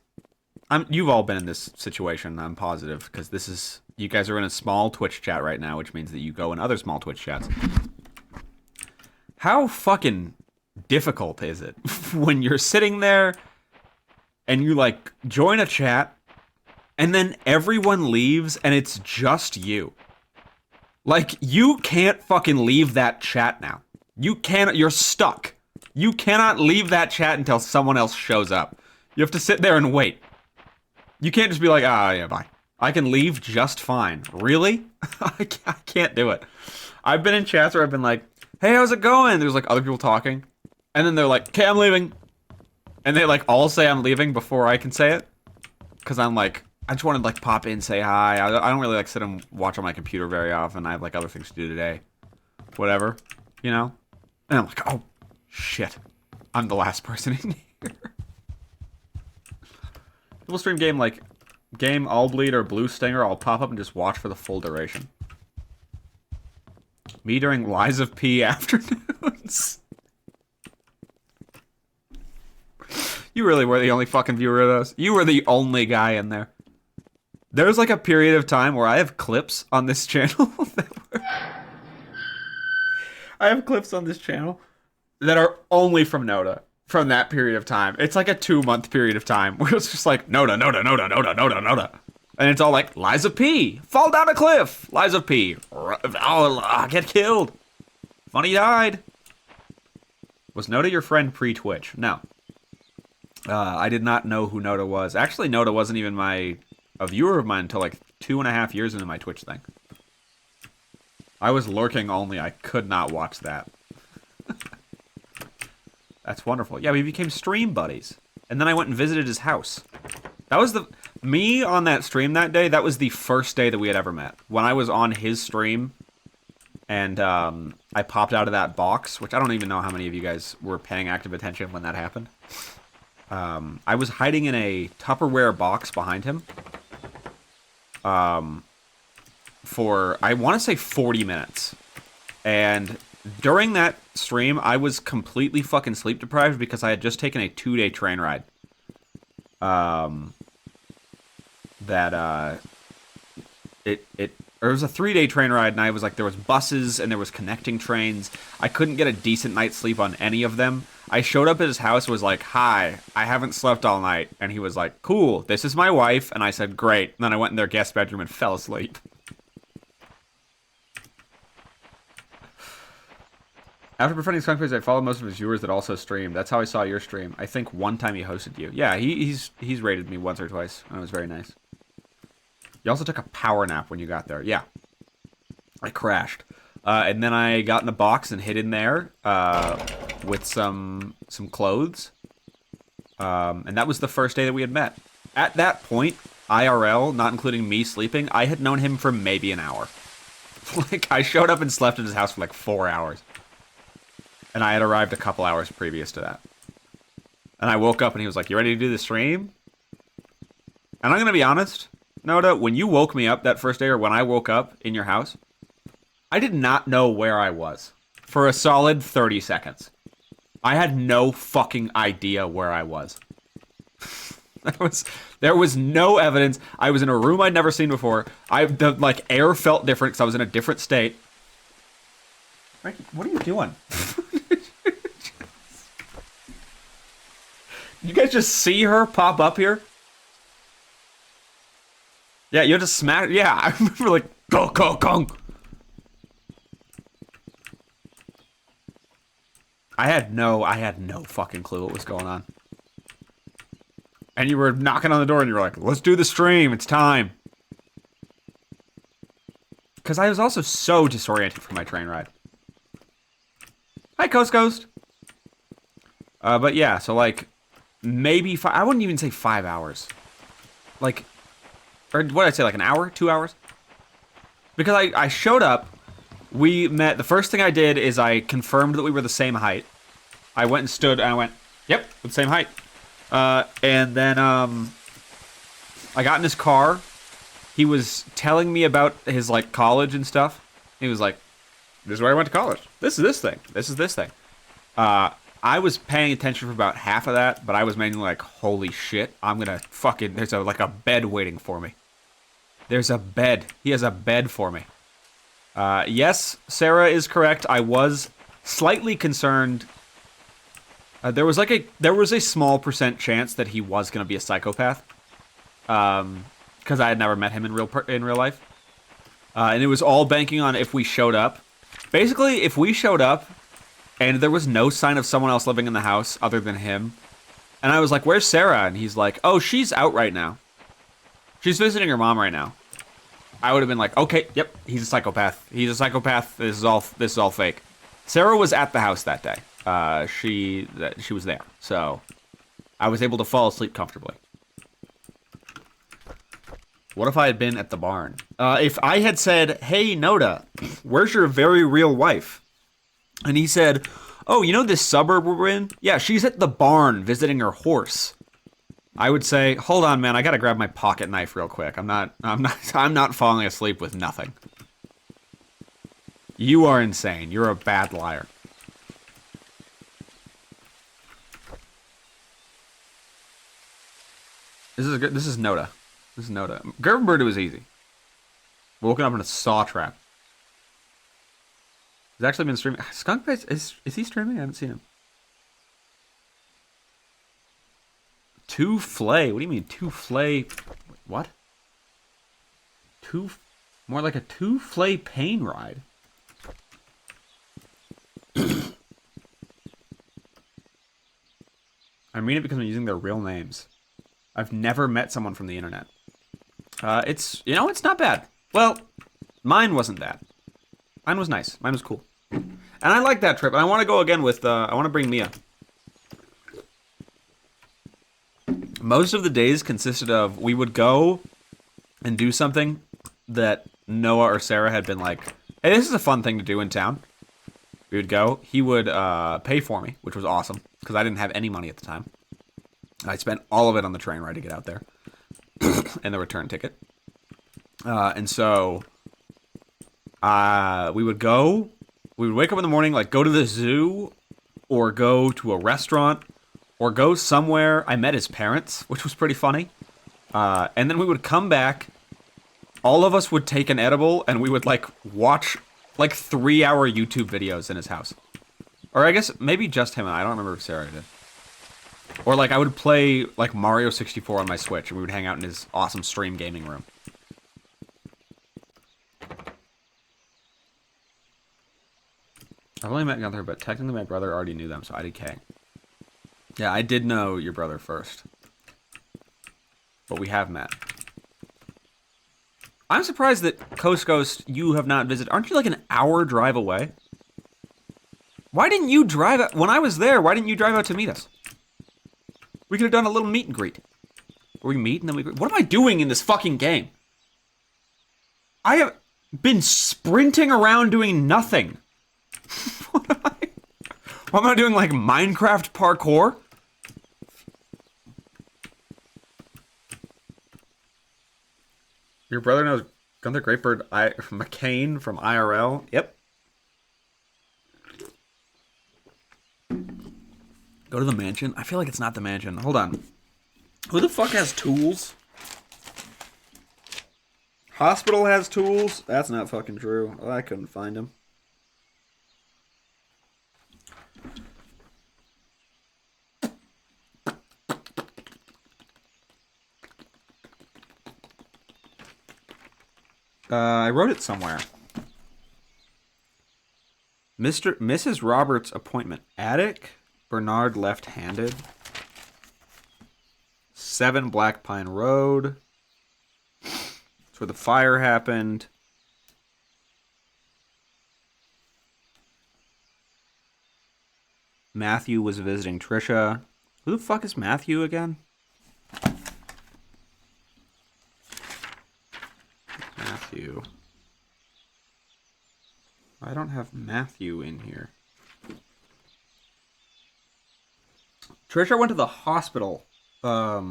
You've all been in this situation, I'm positive, because this is... You guys are in a small Twitch chat right now, which means that you go in other small Twitch chats. How fucking difficult is it when you're sitting there and you, like, join a chat and then everyone leaves and it's just you? Like, you can't fucking leave that chat now. You're stuck. You cannot leave that chat until someone else shows up. You have to sit there and wait. You can't just be like, ah, yeah, bye. I can leave just fine. Really? I can't do it. I've been in chats where I've been like, hey, how's it going? There's like other people talking. And then they're like, okay, I'm leaving. And they like all say I'm leaving before I can say it. Because I'm like, I just wanted to like pop in, say hi. I don't really like sit and watch on my computer very often. I have like other things to do today. Whatever, you know? And I'm like, oh, shit. I'm the last person in here. We'll stream game All Bleed or Blue Stinger. I'll pop up and just watch for the full duration. Me during Lies of P afternoons. You really were the only fucking viewer of those. You were the only guy in there. There's like a period of time where I have clips on this channel I have clips on this channel that are only from Noda. From that period of time. It's like a 2-month period of time where it's just like, Noda. And it's all like, Lies of P. Fall down a cliff. Lies of P. Get killed. Funny died. Was Noda your friend pre-Twitch? No. I did not know who Noda was. Actually, Noda wasn't even a viewer of mine until like 2.5 years into my Twitch thing. I was lurking only. I could not watch that. That's wonderful. Yeah, we became stream buddies. And then I went and visited his house. That was me on that stream that day, that was the first day that we had ever met. When I was on his stream, and I popped out of that box, which I don't even know how many of you guys were paying active attention when that happened. I was hiding in a Tupperware box behind him. For, I want to say 40 minutes. And during that stream, I was completely fucking sleep deprived because I had just taken a 2-day train ride. It was a 3-day train ride, and I was like, there was buses and there was connecting trains. I couldn't get a decent night's sleep on any of them. I showed up at his house, was like, hi, I haven't slept all night. And he was like, cool, this is my wife. And I said, great. And then I went in their guest bedroom and fell asleep. After befriending Skunkface, I followed most of his viewers that also streamed. That's how I saw your stream. I think one time he hosted you. Yeah, he's rated me once or twice, and it was very nice. You also took a power nap when you got there. Yeah. I crashed. And then I got in the box and hid in there with some clothes. And that was the first day that we had met. At that point, IRL, not including me sleeping, I had known him for maybe an hour. Like, I showed up and slept at his house for like 4 hours. And I had arrived a couple hours previous to that. And I woke up and he was like, you ready to do the stream? And I'm going to be honest, Noda, when you woke me up that first day, or when I woke up in your house, I did not know where I was for a solid 30 seconds. I had no fucking idea where I was. There was no evidence. I was in a room I'd never seen before. The air felt different because I was in a different state. Frankie, what are you doing? You guys just see her pop up here? Yeah, you have to smack. Yeah, I remember like, go, gong. I had no fucking clue what was going on. And you were knocking on the door and you were like, let's do the stream, it's time. Because I was also so disoriented from my train ride. Hi, Coast. But yeah, so like, maybe I wouldn't even say 5 hours. Like, or what did I say, like an hour? 2 hours? Because I showed up, we met, the first thing I did is I confirmed that we were the same height. I went and stood, and I went, yep, we're the same height. And then, I got in his car. He was telling me about his, like, college and stuff. He was like, this is where I went to college. This is this thing. This is this thing. I was paying attention for about half of that, but I was mainly like, holy shit, I'm gonna fucking, there's like a bed waiting for me. There's a bed. He has a bed for me. Yes, Sarah is correct. I was slightly concerned. There was a small % chance that he was gonna be a psychopath. Because I had never met him in real life. And it was all banking on if we showed up. Basically, if we showed up, and there was no sign of someone else living in the house other than him. And I was like, where's Sarah? And he's like, oh, she's out right now. She's visiting her mom right now. I would have been like, okay, yep, he's a psychopath. He's a psychopath. This is all fake. Sarah was at the house that day. She was there. So I was able to fall asleep comfortably. What if I had been at the barn? If I had said, hey, Noda, where's your very real wife? And he said, oh, you know this suburb we're in? Yeah, she's at the barn visiting her horse. I would say, hold on, man, I gotta grab my pocket knife real quick. I'm not falling asleep with nothing. You are insane. You're a bad liar. This is good. This is Noda. This is Noda. Gerbenbird was easy. Woken up in a saw trap. He's actually been streaming. Skunk Face, is he streaming? I haven't seen him. Two flay. What do you mean two flay? What? More like a two flay pain ride. I mean it because I'm using their real names. I've never met someone from the internet. It's not bad. Well, mine wasn't bad. Mine was nice. Mine was cool. And I like that trip. And I want to go again with, I want to bring Mia. Most of the days consisted of, we would go and do something that Noah or Sarah had been like, hey, this is a fun thing to do in town. We would go. He would pay for me, which was awesome, because I didn't have any money at the time. I spent all of it on the train ride to get out there. And the return ticket. And so we would go. We would wake up in the morning, like go to the zoo, or go to a restaurant, or go somewhere. I met his parents, which was pretty funny. And then we would come back. All of us would take an edible, and we would like watch like 3-hour YouTube videos in his house. Or I guess maybe just him and I don't remember if Sarah did. Or like I would play like Mario 64 on my Switch, and we would hang out in his awesome stream gaming room. I've only met Gunther, but technically my brother already knew them, so IDK. Yeah, I did know your brother first. But we have met. I'm surprised that Coast Ghost you have not visited. Aren't you like an hour drive away? Why didn't you drive out? When I was there, why didn't you drive out to meet us? We could have done a little meet and greet. Where we meet and then we... What am I doing in this fucking game? I have been sprinting around doing nothing. What am I doing, like Minecraft parkour? Your brother knows Gunther Greatbird McCain from IRL? Yep. Go to the mansion? I feel like it's not the mansion. Hold on. Who the fuck has tools? Hospital has tools? That's not fucking true. Oh, I couldn't find him. I wrote it somewhere. Mrs. Roberts' appointment. Attic. Bernard left-handed. 7 Black Pine Road. That's where the fire happened. Matthew was visiting Trisha. Who the fuck is Matthew again? Matthew. I don't have Matthew in here. Trisha went to the hospital at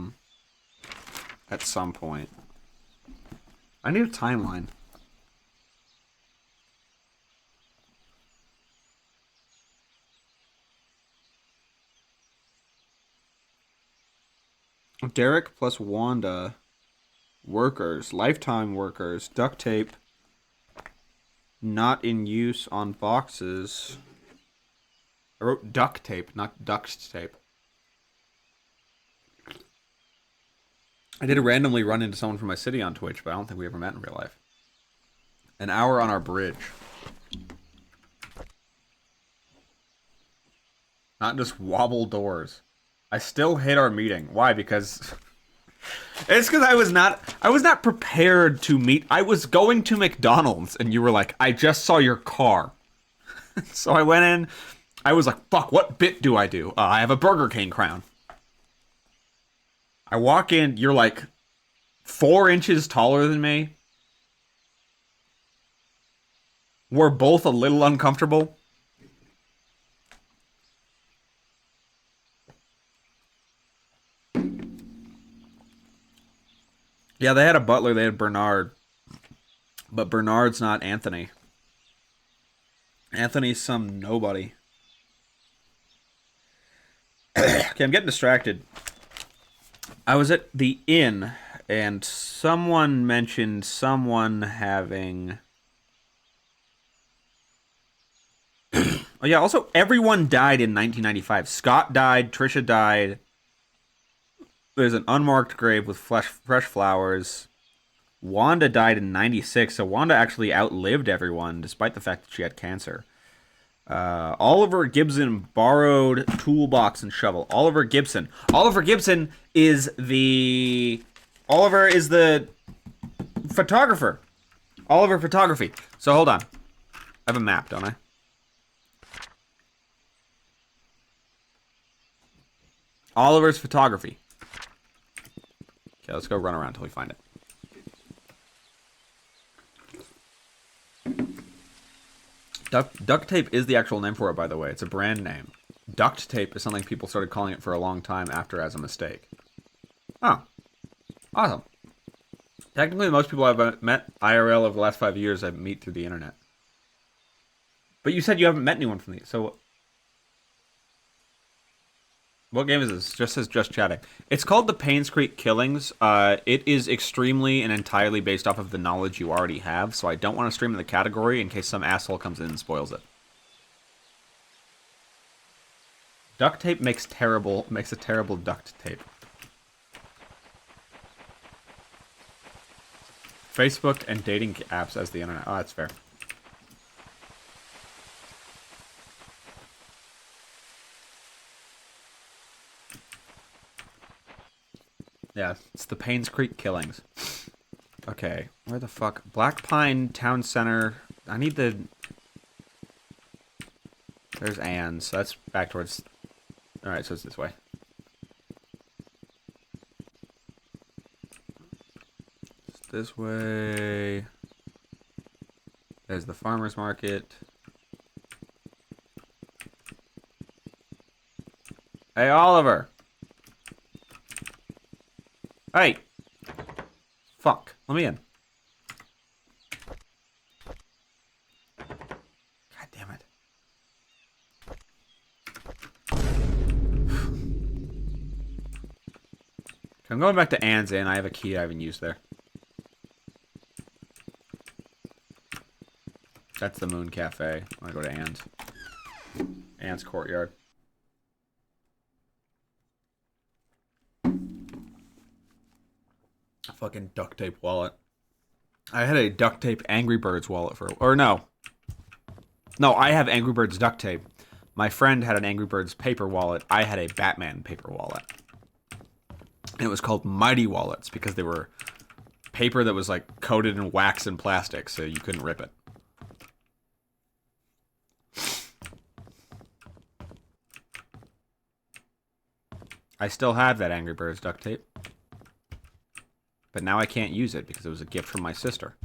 some point. I need a timeline. Derek plus Wanda. Workers. Lifetime workers. Duct tape. Not in use on boxes. I wrote duct tape, not duct tape. I did randomly run into someone from my city on Twitch, but I don't think we ever met in real life. An hour on our bridge. Not just wobble doors. I still hate our meeting. Why? Because... It's because I was not prepared to meet. I was going to McDonald's, and you were like, I just saw your car. So I went in. I was like, fuck, what bit do I do? I have a Burger King crown. I walk in, you're like, 4 inches taller than me. We're both a little uncomfortable. Yeah, they had a butler. They had Bernard. But Bernard's not Anthony. Anthony's some nobody. Okay, I'm getting distracted. I was at the inn, and someone mentioned someone having... Oh yeah, also, everyone died in 1995. Scott died, Trisha died. There's an unmarked grave with fresh flowers. Wanda died in 96, so Wanda actually outlived everyone, despite the fact that she had cancer. Oliver Gibson borrowed toolbox and shovel. Oliver Gibson. Oliver Gibson is the... Oliver is the photographer. Oliver Photography. So hold on. I have a map, don't I? Oliver's Photography. Okay, let's go run around until we find it. Duct tape is the actual name for it, by the way. It's a brand name. Duct tape is something people started calling it for a long time after as a mistake. Oh. Awesome. Technically, most people I've met IRL over the last 5 years I meet through the internet. But you said you haven't met anyone from these, so... What game is this? Just says Just Chatting. It's called the Paynes Creek Killings. It is extremely and entirely based off of the knowledge you already have, so I don't want to stream in the category in case some asshole comes in and spoils it. Duct tape makes a terrible duct tape. Facebook and dating apps as the internet. Oh, that's fair. Yeah, it's the Paynes Creek Killings. Okay, where the fuck? Black Pine Town Center. I need the... There's Ann's, so that's back towards... Alright, so it's this way. It's this way. There's the farmer's market. Hey, Oliver! Hey! Fuck. Let me in. God damn it. I'm going back to Ann's Inn. I have a key I haven't used there. That's the Moon Cafe. I want to go to Ann's. Ann's Courtyard. Fucking duct tape wallet. I had a duct tape Angry Birds wallet for... Or no. No, I have Angry Birds duct tape. My friend had an Angry Birds paper wallet. I had a Batman paper wallet. And it was called Mighty Wallets because they were paper that was like coated in wax and plastic so you couldn't rip it. I still have that Angry Birds duct tape. But now I can't use it because it was a gift from my sister.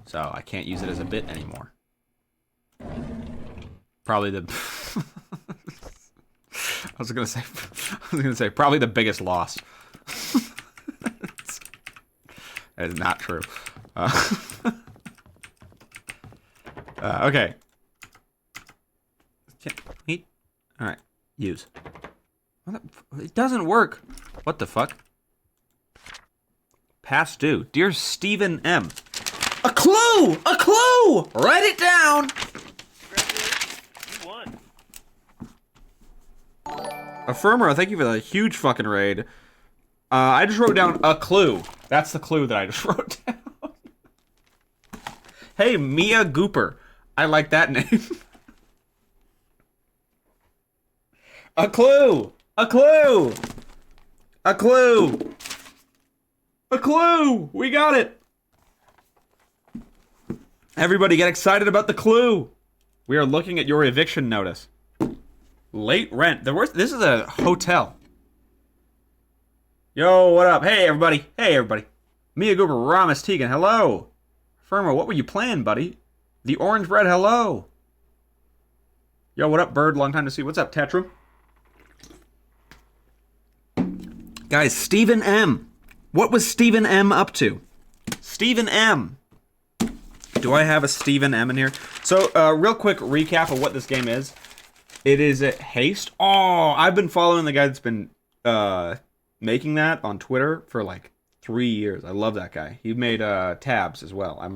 So I can't use it as a bit anymore. Probably the... I was gonna say probably the biggest loss. That is not true. Okay. All right. Use. It doesn't work. What the fuck? Past due. Dear Stephen M. A clue! A clue! Write it down! Congratulations, you won. Affirmer, thank you for the huge fucking raid. I just wrote down a clue. That's the clue that I just wrote down. Hey, Mia Gooper. I like that name. A clue! A clue! A clue! A clue! We got it! Everybody get excited about the clue! We are looking at your eviction notice. Late rent. This is a hotel. Yo, what up? Hey, everybody. Hey, everybody. Mia Goober, Ramus Tegan, hello. Firma, what were you playing, buddy? The Orange Bread, hello. Yo, what up, Bird? Long time to see. What's up, Tetrum? Guys, Stephen M. What was Stephen M up to? Stephen M. Do I have a Stephen M in here? So, real quick recap of what this game is. It is a Haste. Oh, I've been following the guy that's been making that on Twitter for like 3 years. I love that guy. He made Tabs as well. I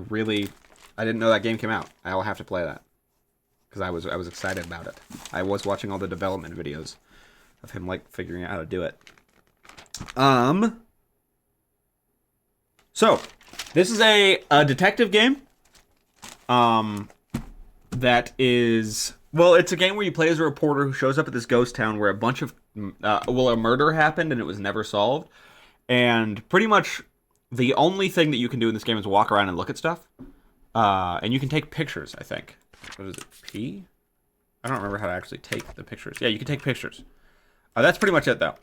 didn't know that game came out. I'll have to play that because I was excited about it. I was watching all the development videos of him like figuring out how to do it. So this is a detective game. That is, well, it's a game where you play as a reporter who shows up at this ghost town where a bunch of, a murder happened and it was never solved. And pretty much the only thing that you can do in this game is walk around and look at stuff. And you can take pictures, I think. What is it, P? I don't remember how to actually take the pictures. Yeah, you can take pictures. That's pretty much it, though.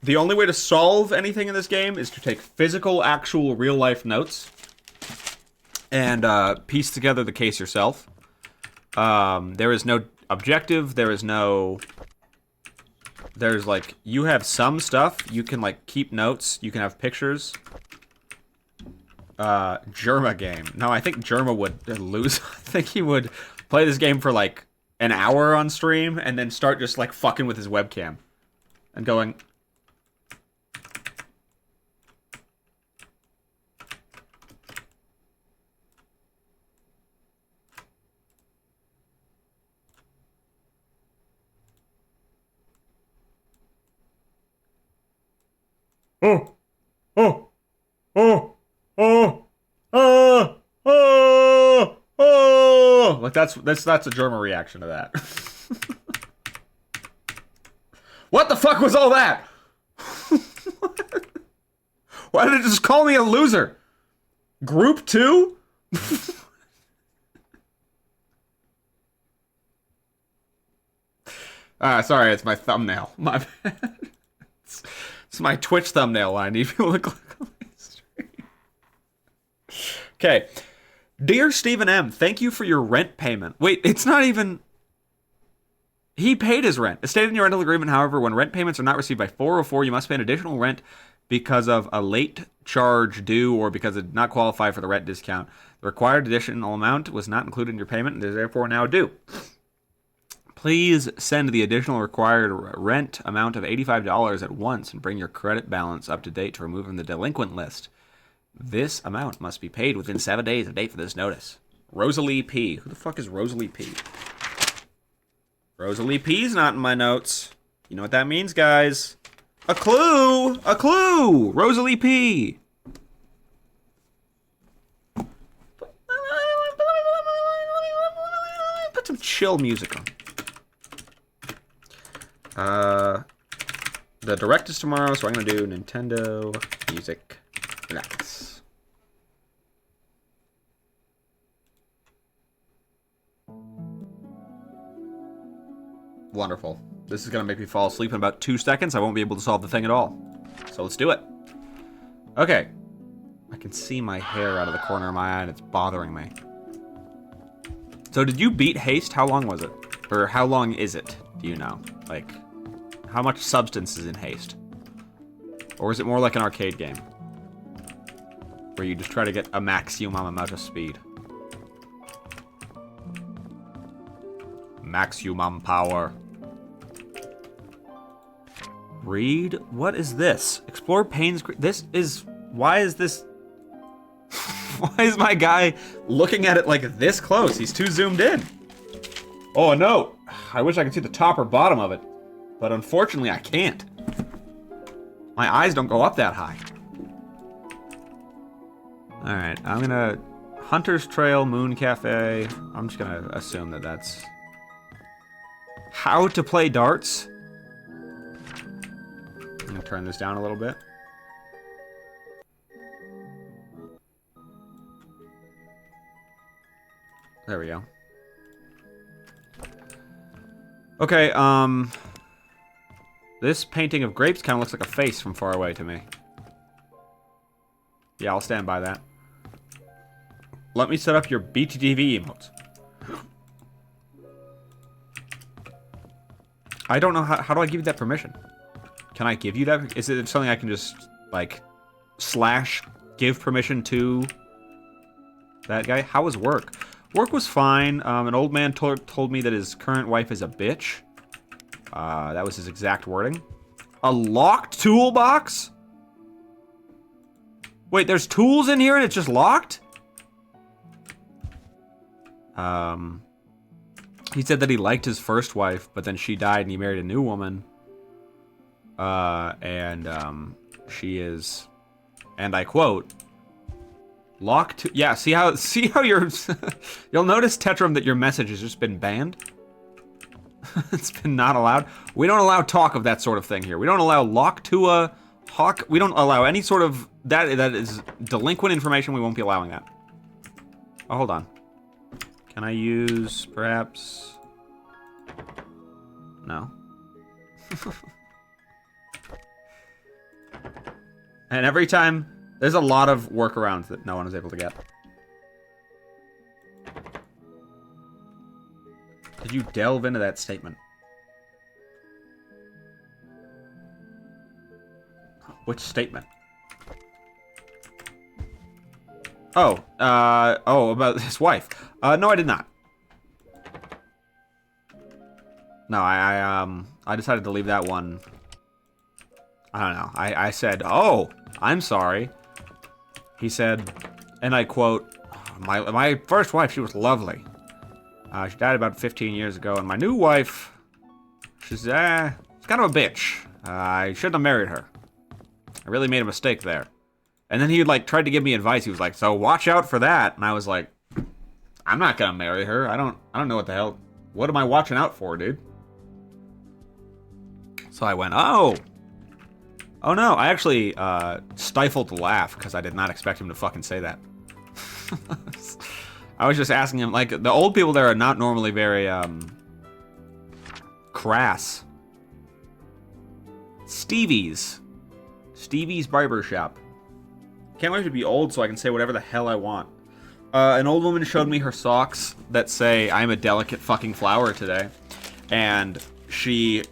The only way to solve anything in this game is to take physical, actual, real-life notes and piece together the case yourself. There is no objective. There's like, you have some stuff. You can like keep notes. You can have pictures. Jerma game. No, I think Jerma would lose. I think he would play this game for like an hour on stream and then start just like fucking with his webcam and going, oh, oh, oh, oh, oh, oh, oh. Like that's a German reaction to that. What the fuck was all that? Why did it just call me a loser? Group 2? Sorry, it's my thumbnail. My bad. It's my Twitch thumbnail. I need people to click on my stream. Okay. Dear Stephen M., thank you for your rent payment. Wait, it's not even... He paid his rent. As stated in your rental agreement, however, when rent payments are not received by 4:04, you must pay an additional rent because of a late charge due or because it did not qualify for the rent discount. The required additional amount was not included in your payment and is therefore now due. Please send the additional required rent amount of $85 at once and bring your credit balance up to date to remove from the delinquent list. This amount must be paid within 7 days of date for this notice. Rosalie P. Who the fuck is Rosalie P? Rosalie P's not in my notes. You know what that means, guys? A clue! A clue! Rosalie P. Put some chill music on. The Direct is tomorrow, so I'm going to do Nintendo Music Relax. Wonderful. This is going to make me fall asleep in about 2 seconds. I won't be able to solve the thing at all. So let's do it. Okay. I can see my hair out of the corner of my eye, and it's bothering me. So did you beat Haste? How long was it? Or how long is it? Do you know? Like, how much substance is in Haste? Or is it more like an arcade game? Where you just try to get a maximum amount of speed. Maximum power. Read? What is this? Explore Payne's... This is... Why is this... Why is my guy looking at it like this close? He's too zoomed in. Oh, no. I wish I could see the top or bottom of it. But unfortunately, I can't. My eyes don't go up that high. Alright, I'm gonna... Hunter's Trail, Moon Cafe. I'm just gonna assume that that's... How to play darts? I'm gonna turn this down a little bit. There we go. This painting of grapes kind of looks like a face from far away to me. Yeah, I'll stand by that. Let me set up your BTTV emotes. I don't know how do I give you that permission? Can I give you that? Is it something I can just, like, / give permission to that guy? How was work? Work was fine. An old man told me that his current wife is a bitch. That was his exact wording. A locked toolbox? Wait, there's tools in here and it's just locked? He said that he liked his first wife, but then she died and he married a new woman. She is, and I quote, locked to, yeah, see how you're, you'll notice, Tetrum, that your message has just been banned. It's been not allowed. We don't allow talk of that sort of thing here. We don't allow lock to a hawk. We don't allow any sort of, that is delinquent information. We won't be allowing that. Oh, hold on. Can I use, perhaps? No. And every time, there's a lot of workarounds that no one is able to get. Did you delve into that statement? Which statement? Oh, about his wife. No, I did not. No, I decided to leave that one. I don't know. I said, oh, I'm sorry. He said, and I quote, my first wife, she was lovely. She died about 15 years ago, and my new wife, she's kind of a bitch. I shouldn't have married her. I really made a mistake there. And then he like tried to give me advice. He was like, so watch out for that. And I was like, I'm not gonna marry her. I don't know what the hell. What am I watching out for, dude? So I went, oh no. I actually stifled the laugh because I did not expect him to fucking say that. I was just asking him, like, the old people there are not normally very crass. Stevie's Barbershop. Can't wait to be old so I can say whatever the hell I want. An old woman showed me her socks that say, I'm a delicate fucking flower today. And she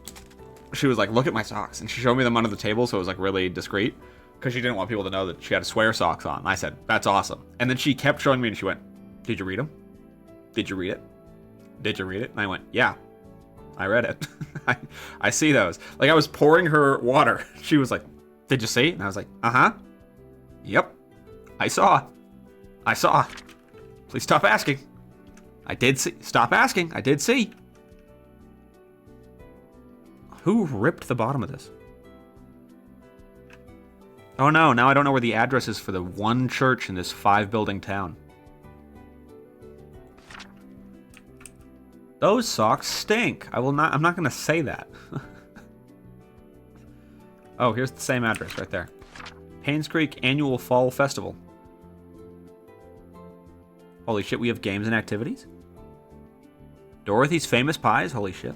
was like, look at my socks. And she showed me them under the table, so it was like really discreet. Because she didn't want people to know that she had swear socks on. And I said, that's awesome. And then she kept showing me and she went, did you read them? Did you read it? Did you read it? And I went, yeah, I read it. I see those. Like I was pouring her water. She was like, did you see? And I was like, uh-huh. Yep. I saw. Please stop asking. I did see. Stop asking. I did see. Who ripped the bottom of this? Oh no, now I don't know where the address is for the one church in this 5-building town. Those socks stink. I'm not gonna say that. Oh, here's the same address right there. Paynes Creek Annual Fall Festival. Holy shit, we have games and activities? Dorothy's Famous Pies? Holy shit.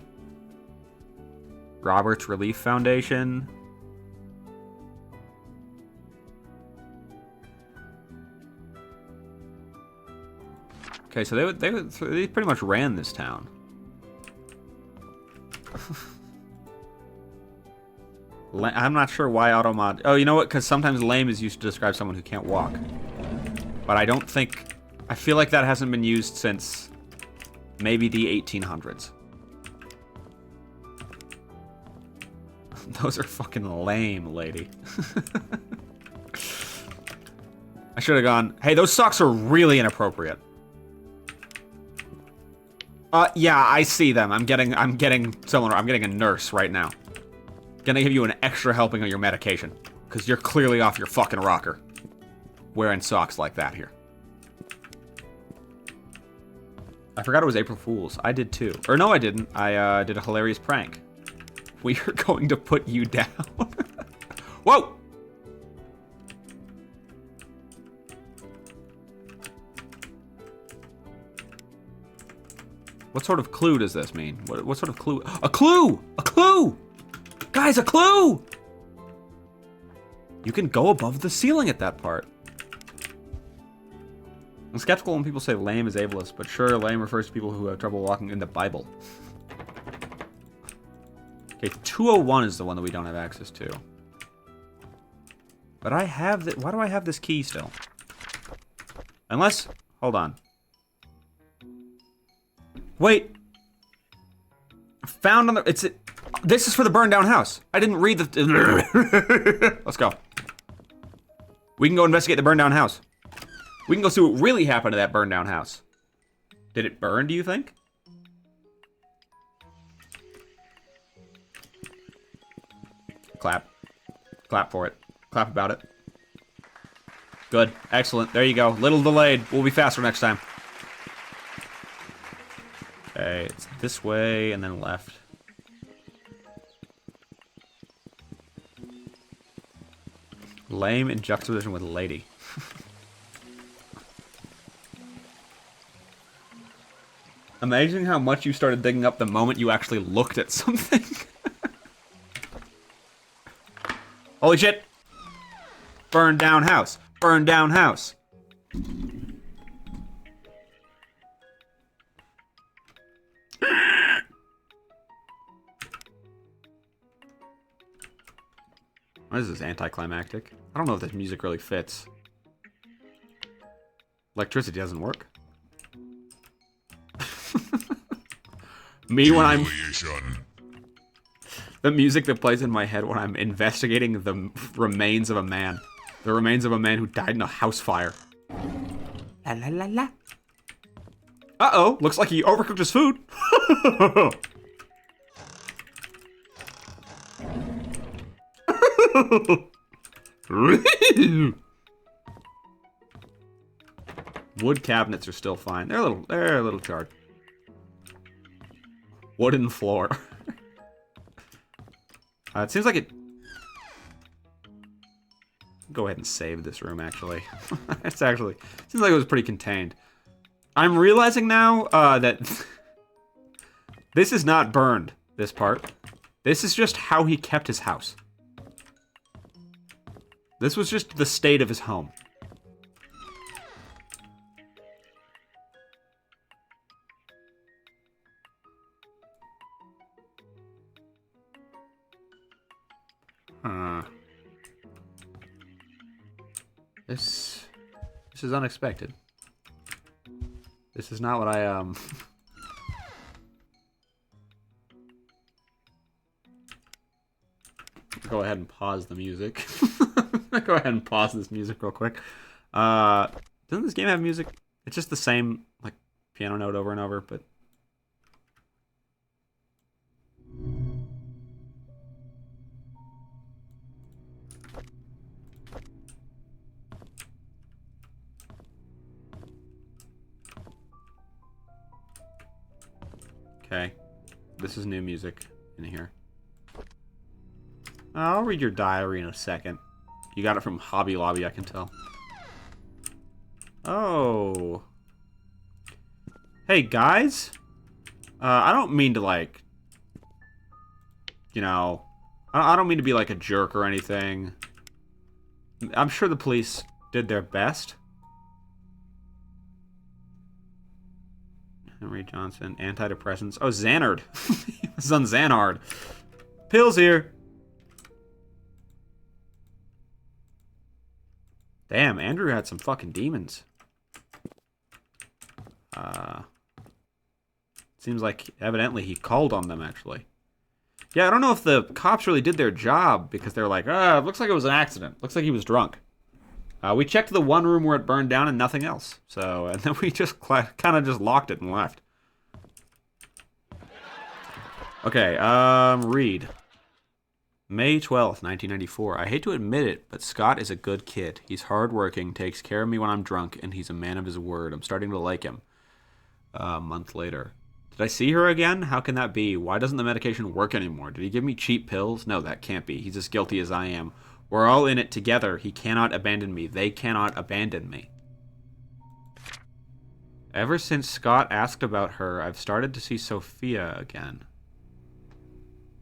Robert's Relief Foundation. Okay, so they pretty much ran this town. I'm not sure why Automod... Oh, you know what? Because sometimes lame is used to describe someone who can't walk. But I don't think... I feel like that hasn't been used since maybe the 1800s. Those are fucking lame, lady. I should have gone, hey, those socks are really inappropriate. Yeah, I see them. I'm getting a nurse right now. Gonna give you an extra helping of your medication. Because you're clearly off your fucking rocker. Wearing socks like that here. I forgot it was April Fool's. I did too. Or no, I didn't. I did a hilarious prank. We are going to put you down. Whoa! What sort of clue does this mean? What sort of clue? A clue! A clue! God Guys, a clue! You can go above the ceiling at that part. I'm skeptical when people say lame is ableist, but sure, lame refers to people who have trouble walking in the Bible. Okay, 201 is the one that we don't have access to. But I have the... Why do I have this key still? Unless... Hold on. Wait! Found on the... It's... This is for the burned down house. I didn't read the... Let's go. We can go investigate the burned down house. We can go see what really happened to that burned down house. Did it burn, do you think? Clap. Clap for it. Clap about it. Good. Excellent. There you go. Little delayed. We'll be faster next time. Okay, it's this way and then left. Lame in juxtaposition with lady. Amazing how much you started digging up the moment you actually looked at something. Holy shit! Burned down house. Burned down house. Why is this anticlimactic? I don't know if this music really fits. Electricity doesn't work. Me when I'm... The music that plays in my head when I'm investigating the remains of a man. The remains of a man who died in a house fire. La la la la. Uh-oh, looks like he overcooked his food. Wood cabinets are still fine. They're a little charred. Wooden floor. It seems like it... Go ahead and save this room, actually. It's actually... Seems like it was pretty contained. I'm realizing now that... This is not burned, this part. This is just how he kept his house. This was just the state of his home. This is unexpected. This is not what I Go ahead and pause the music. Go ahead and pause this music real quick. Doesn't this game have music? It's just the same like piano note over and over, but okay. This is new music in here. I'll read your diary in a second. You got it from Hobby Lobby, I can tell. Oh. Hey, guys. I don't mean to, like... You know... I don't mean to be, like, a jerk or anything. I'm sure the police did their best. Henry Johnson, antidepressants. Oh, Xanard. He was on Xanard. Pills here. Damn, Andrew had some fucking demons. Seems like evidently he called on them, actually. Yeah, I don't know if the cops really did their job because they're like, it looks like it was an accident. Looks like he was drunk. We checked the one room where it burned down and nothing else. So, and then we just kind of just locked it and left. Okay, read. May 12th, 1994. I hate to admit it, but Scott is a good kid. He's hardworking, takes care of me when I'm drunk, and he's a man of his word. I'm starting to like him. A month later. Did I see her again? How can that be? Why doesn't the medication work anymore? Did he give me cheap pills? No, that can't be. He's as guilty as I am. We're all in it together. He cannot abandon me. They cannot abandon me. Ever since Scott asked about her, I've started to see Sophia again.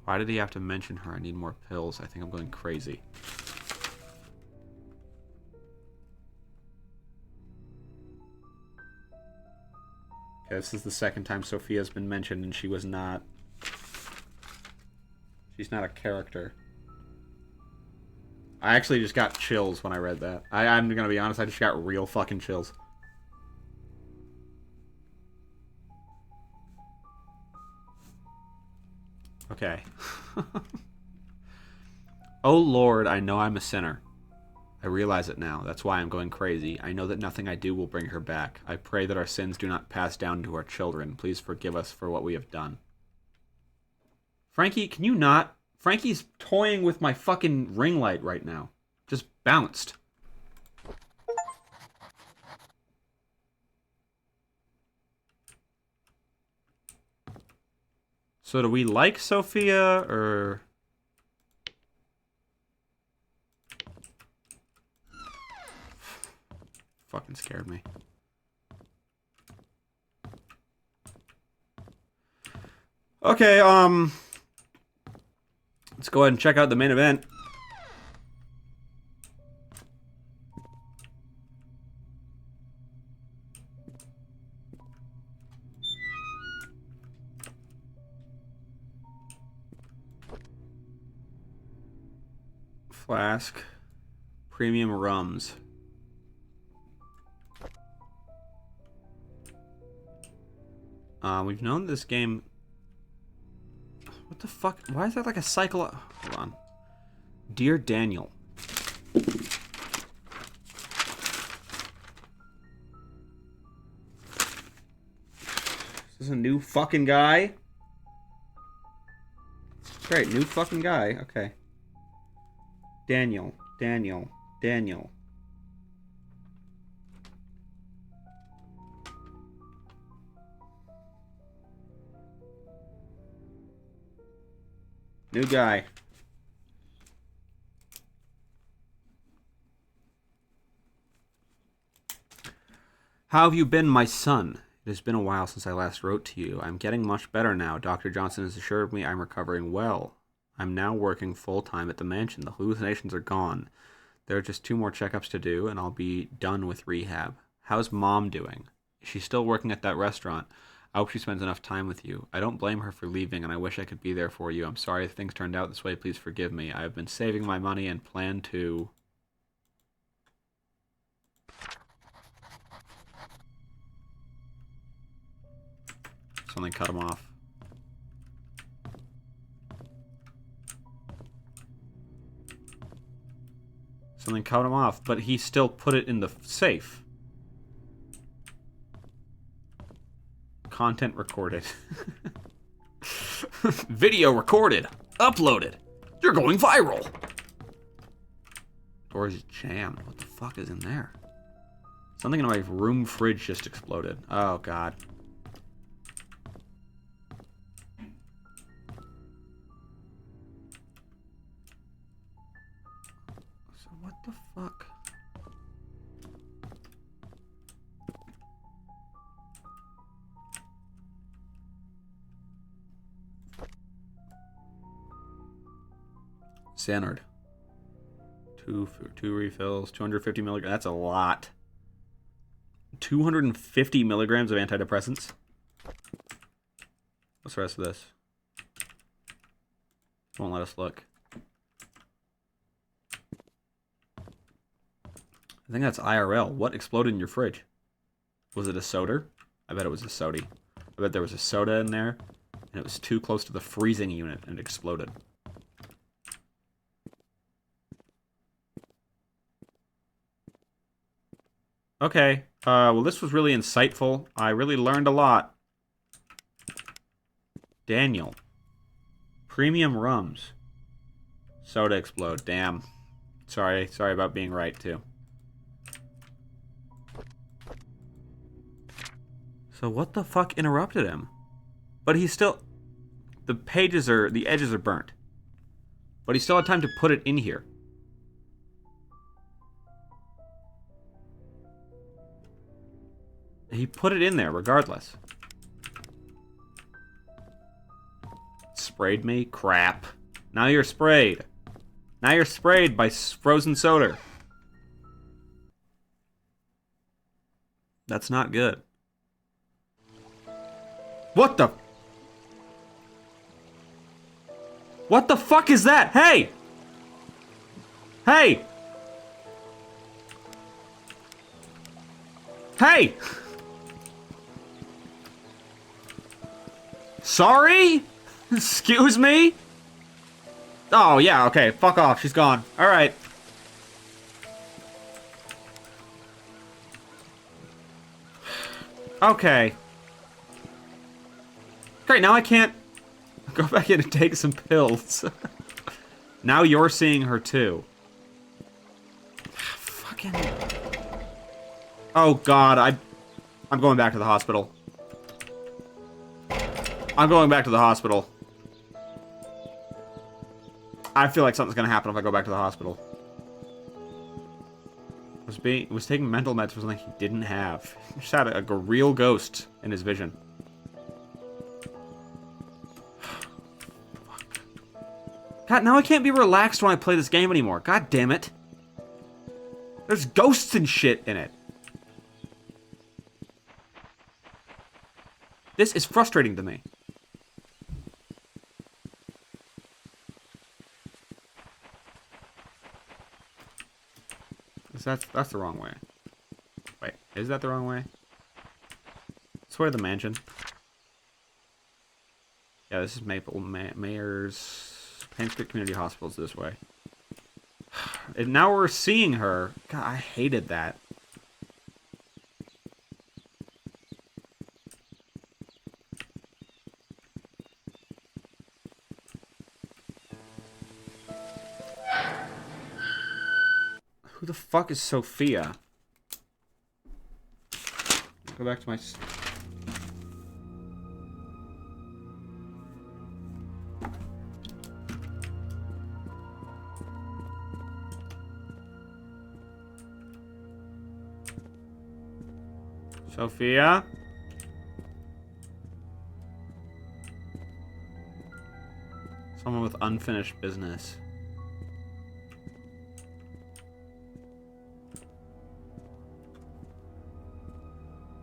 Why did he have to mention her? I need more pills. I think I'm going crazy. Okay, this is the second time Sophia's been mentioned and she was not... She's not a character. I actually just got chills when I read that. I'm gonna be honest, I just got real fucking chills. Okay. Oh Lord, I know I'm a sinner. I realize it now. That's why I'm going crazy. I know that nothing I do will bring her back. I pray that our sins do not pass down to our children. Please forgive us for what we have done. Frankie, can you not? Frankie's toying with my fucking ring light right now. Just bounced. So do we like Sophia, or... Fucking scared me. Okay, let's go ahead and check out the main event. Flask. Premium rums. We've known this game... What the fuck? Why is that like a cycle? Hold on. Dear Daniel. Is this a new fucking guy? Great, new fucking guy. Okay. Daniel. Daniel. Daniel. New guy. How have you been, my son? It has been a while since I last wrote to you. I'm getting much better now. Dr. Johnson has assured me I'm recovering well. I'm now working full-time at the mansion. The hallucinations are gone. There are just 2 more checkups to do, and I'll be done with rehab. How's Mom doing? Is she still working at that restaurant? I hope she spends enough time with you. I don't blame her for leaving, and I wish I could be there for you. I'm sorry if things turned out this way. Please forgive me. I have been saving my money and plan to... Something cut him off. Something cut him off, but he still put it in the safe. Content recorded. Video recorded. Uploaded. You're going viral. Door is jammed. What the fuck is in there? Something in my room fridge just exploded. Oh, God. So what the fuck? Xanard. Two refills, 250 milligrams. That's a lot. 250 milligrams of antidepressants. What's the rest of this? Won't let us look. I think that's IRL. What exploded in your fridge? Was it a soda? I bet it was a sody. I bet there was a soda in there, and it was too close to the freezing unit, and it exploded. Okay, well this was really insightful. I really learned a lot. Daniel. Premium rums. Soda explode, damn. Sorry about being right, too. So what the fuck interrupted him? But he's still... The edges are burnt. But he still had time to put it in here. He put it in there, regardless. sprayed me? Crap. Now you're sprayed. Now you're sprayed by frozen soda. That's not good. What the? What the fuck is that? Hey! Hey! Hey! Sorry? Excuse me? Oh, yeah, okay. Fuck off. She's gone. Alright. Okay. Great, now I can't go back in and take some pills. Now you're seeing her too. Fucking... Oh god, I'm going back to the hospital. I'm going back to the hospital. I feel like something's gonna happen if I go back to the hospital. Was taking mental meds for something he didn't have. He just had a real ghost in his vision. God, now I can't be relaxed when I play this game anymore. God damn it. There's ghosts and shit in it. This is frustrating to me. That's the wrong way. Wait, is that the wrong way? It's way to the mansion. Yeah, this is Maple Mayor's Payne Street Community Hospital's this way. And now we're seeing her. God, I hated that. Who the fuck is Sophia? Go back to my... Sophia? Someone with unfinished business.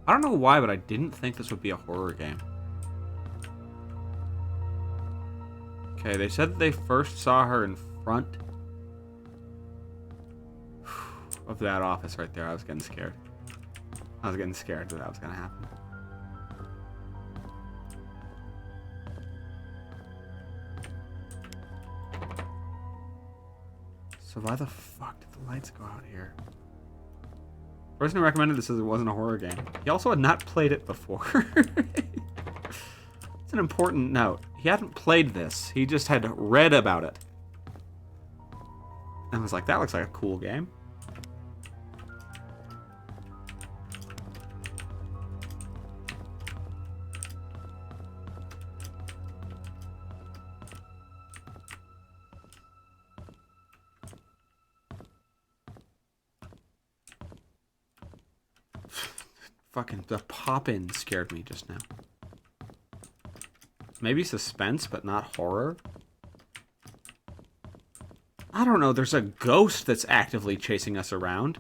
I don't know why, but I didn't think this would be a horror game. Okay, they said that they first saw her in front of that office right there. I was getting scared. I was getting scared that was gonna happen. So why the fuck did the lights go out here? The person who recommended this says it wasn't a horror game. He also had not played it before. It's an important note. He hadn't played this. He just had read about it. And was like, that looks like a cool game. Fucking the pop-in scared me just now. Maybe suspense, but not horror? I don't know, there's a ghost that's actively chasing us around.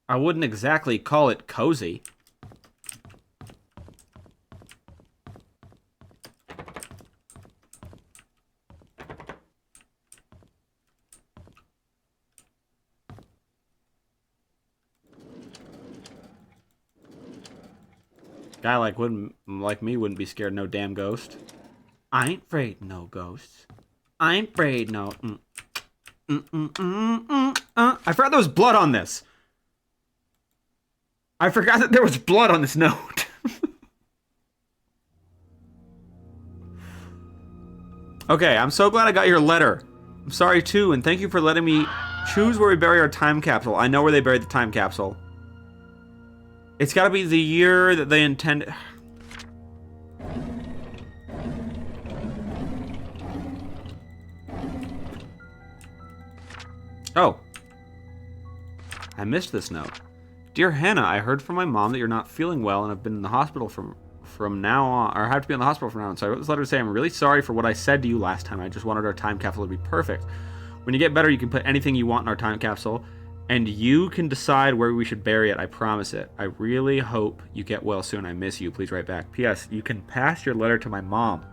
I wouldn't exactly call it cozy. Guy like me wouldn't be scared of no damn ghost. I ain't afraid no ghosts. I ain't afraid no. I forgot there was blood on this. I forgot that there was blood on this note. Okay, I'm so glad I got your letter. I'm sorry too, and thank you for letting me choose where we bury our time capsule. I know where they buried the time capsule. It's gotta be the year that they intended. Oh. I missed this note. Dear Hannah, I heard from my mom that you're not feeling well and have been in the hospital for from now on, or I have to be in the hospital from now on. So I wrote this letter to say I'm really sorry for what I said to you last time. I just wanted our time capsule to be perfect. When you get better, you can put anything you want in our time capsule, and you can decide where we should bury it. I promise it. I really hope you get well soon. I miss you. Please write back. P.S. You can pass your letter to my mom.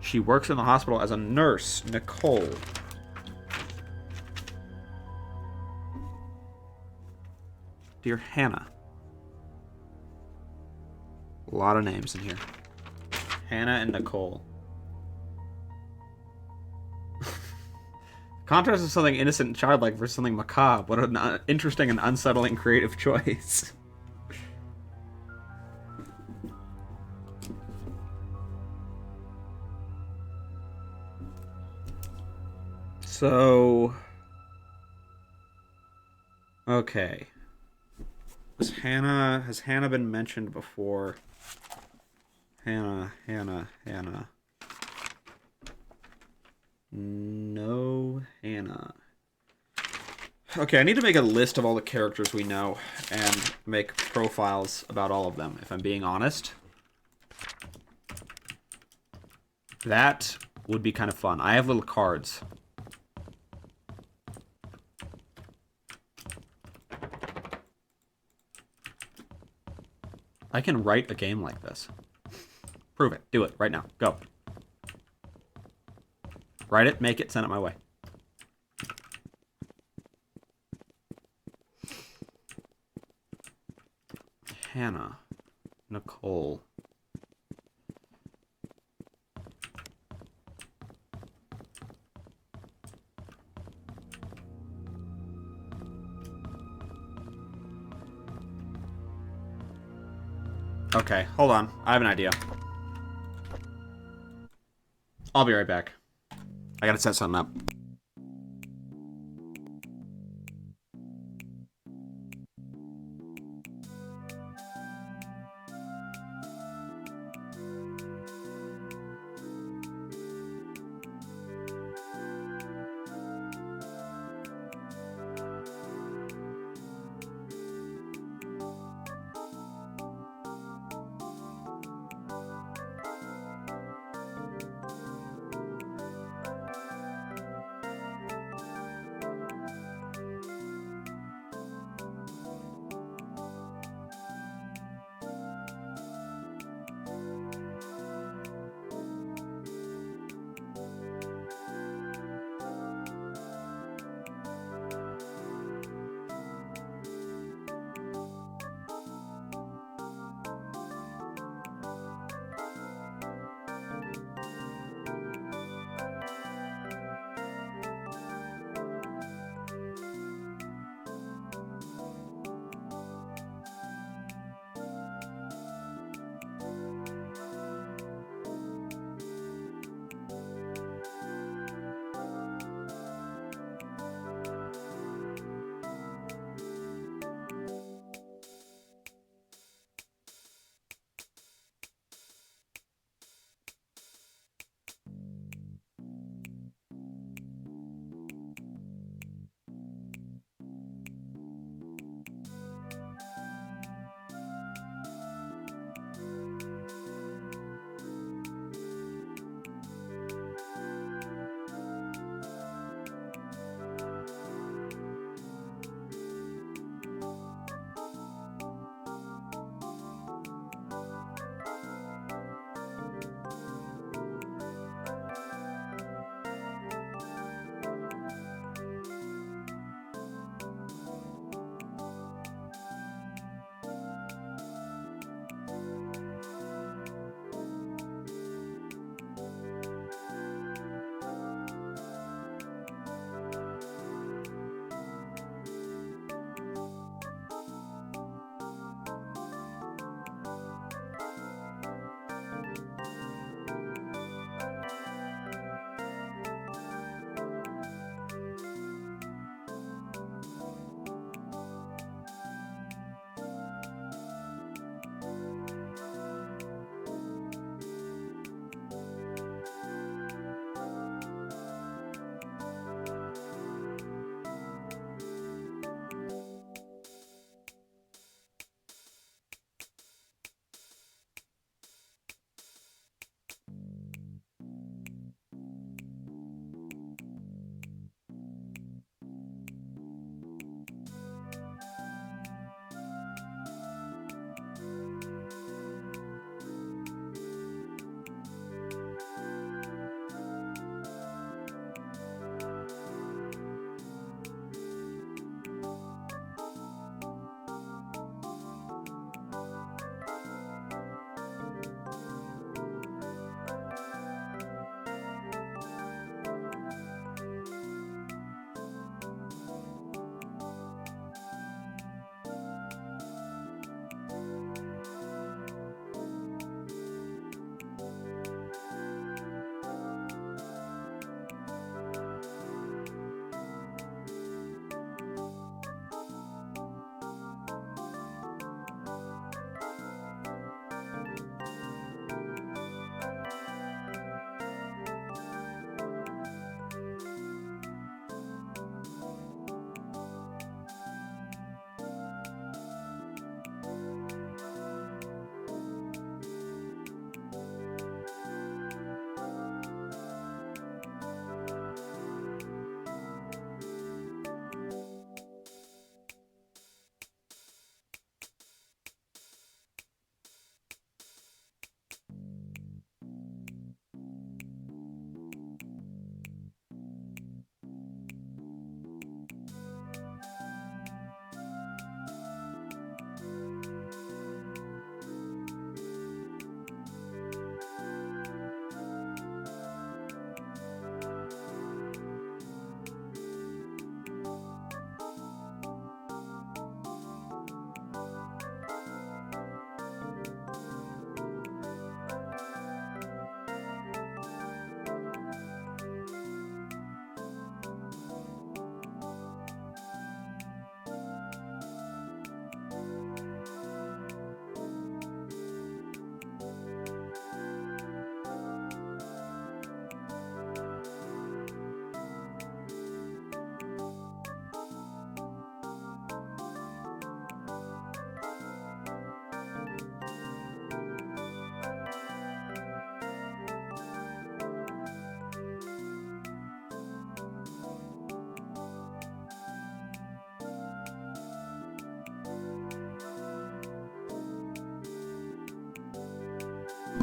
She works in the hospital as a nurse, Nicole. Dear Hannah. A lot of names in here. Hannah and Nicole. Contrast is something innocent and childlike versus something macabre. What an interesting and unsettling creative choice. So... Okay. Has Hannah been mentioned before? Hannah. No Hannah. Okay, I need to make a list of all the characters we know and make profiles about all of them, if I'm being honest. That would be kind of fun. I have little cards. I can write a game like this. Prove it. Do it right now. Go. Write it, make it, send it my way. Hannah. Nicole. Okay, hold on. I have an idea. I'll be right back. I gotta set something up.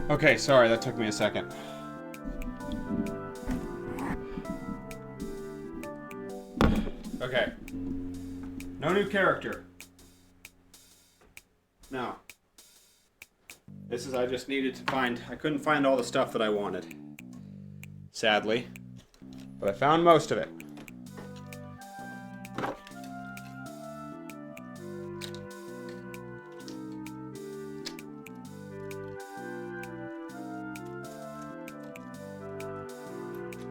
Okay, sorry, that took me a second. Okay. No new character. No. This is, I just needed to find, I couldn't find all the stuff that I wanted. Sadly. But I found most of it.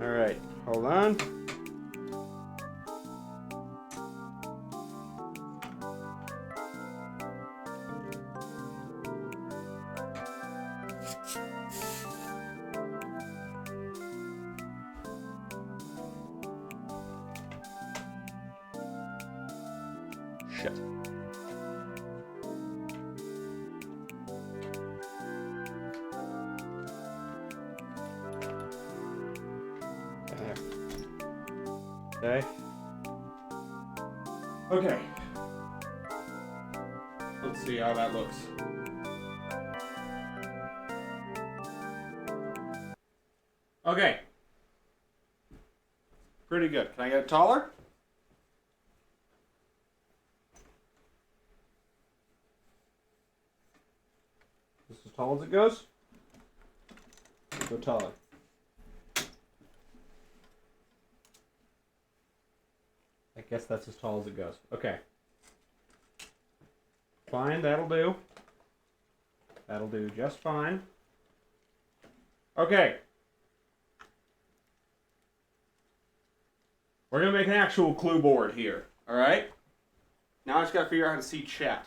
Alright, hold on. Shit. Okay. Okay. Let's see how that looks. Okay. Pretty good. Can I get it taller? This is as tall as it goes? Go taller. I guess that's as tall as it goes. Okay. Fine, that'll do. That'll do just fine. Okay. We're going to make an actual clue board here. Alright? Now I just got to figure out how to see chat.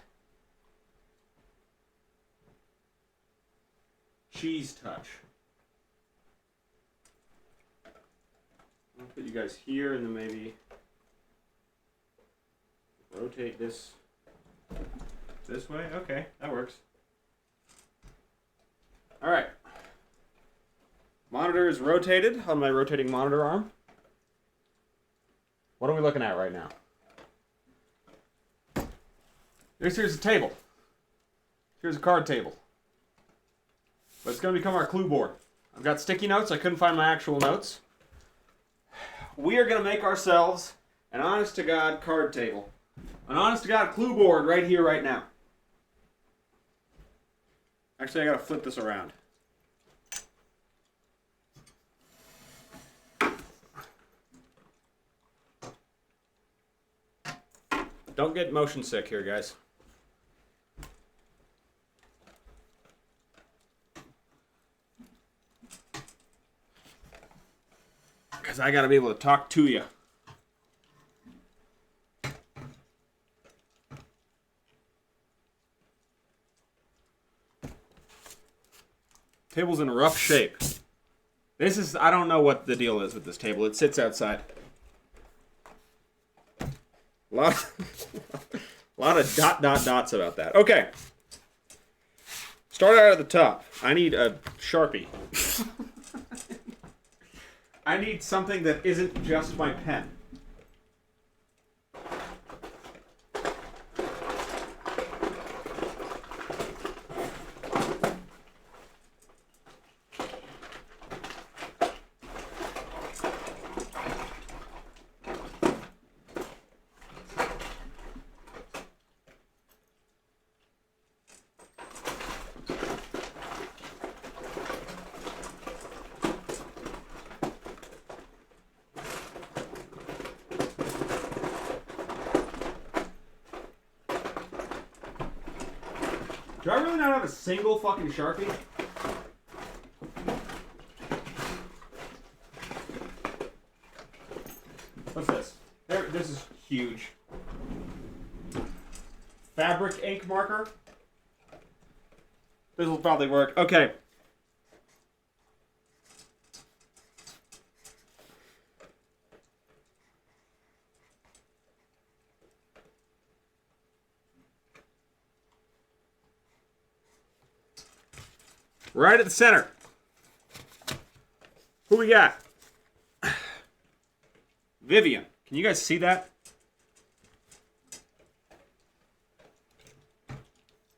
Cheese touch. I'll put you guys here and then maybe rotate this way. Okay, that works. Alright. Monitor is rotated on my rotating monitor arm. What are we looking at right now? Here's a table. Here's a card table. But it's going to become our clue board. I've got sticky notes. I couldn't find my actual notes. We are going to make ourselves an honest-to-God card table. An honest-to-God clue board right here, right now. Actually, I got to flip this around. Don't get motion sick here, guys. Because I got to be able to talk to you. Table's in rough shape. This is, I don't know what the deal is with this table. It sits outside. A lot of dots about that. Okay. Start out at the top. I need a Sharpie. I need something that isn't just my pen. Do I really not have a single fucking Sharpie? What's this? This is huge. Fabric ink marker. This will probably work. Okay. Right at the center. Who we got? Vivian. Can you guys see that?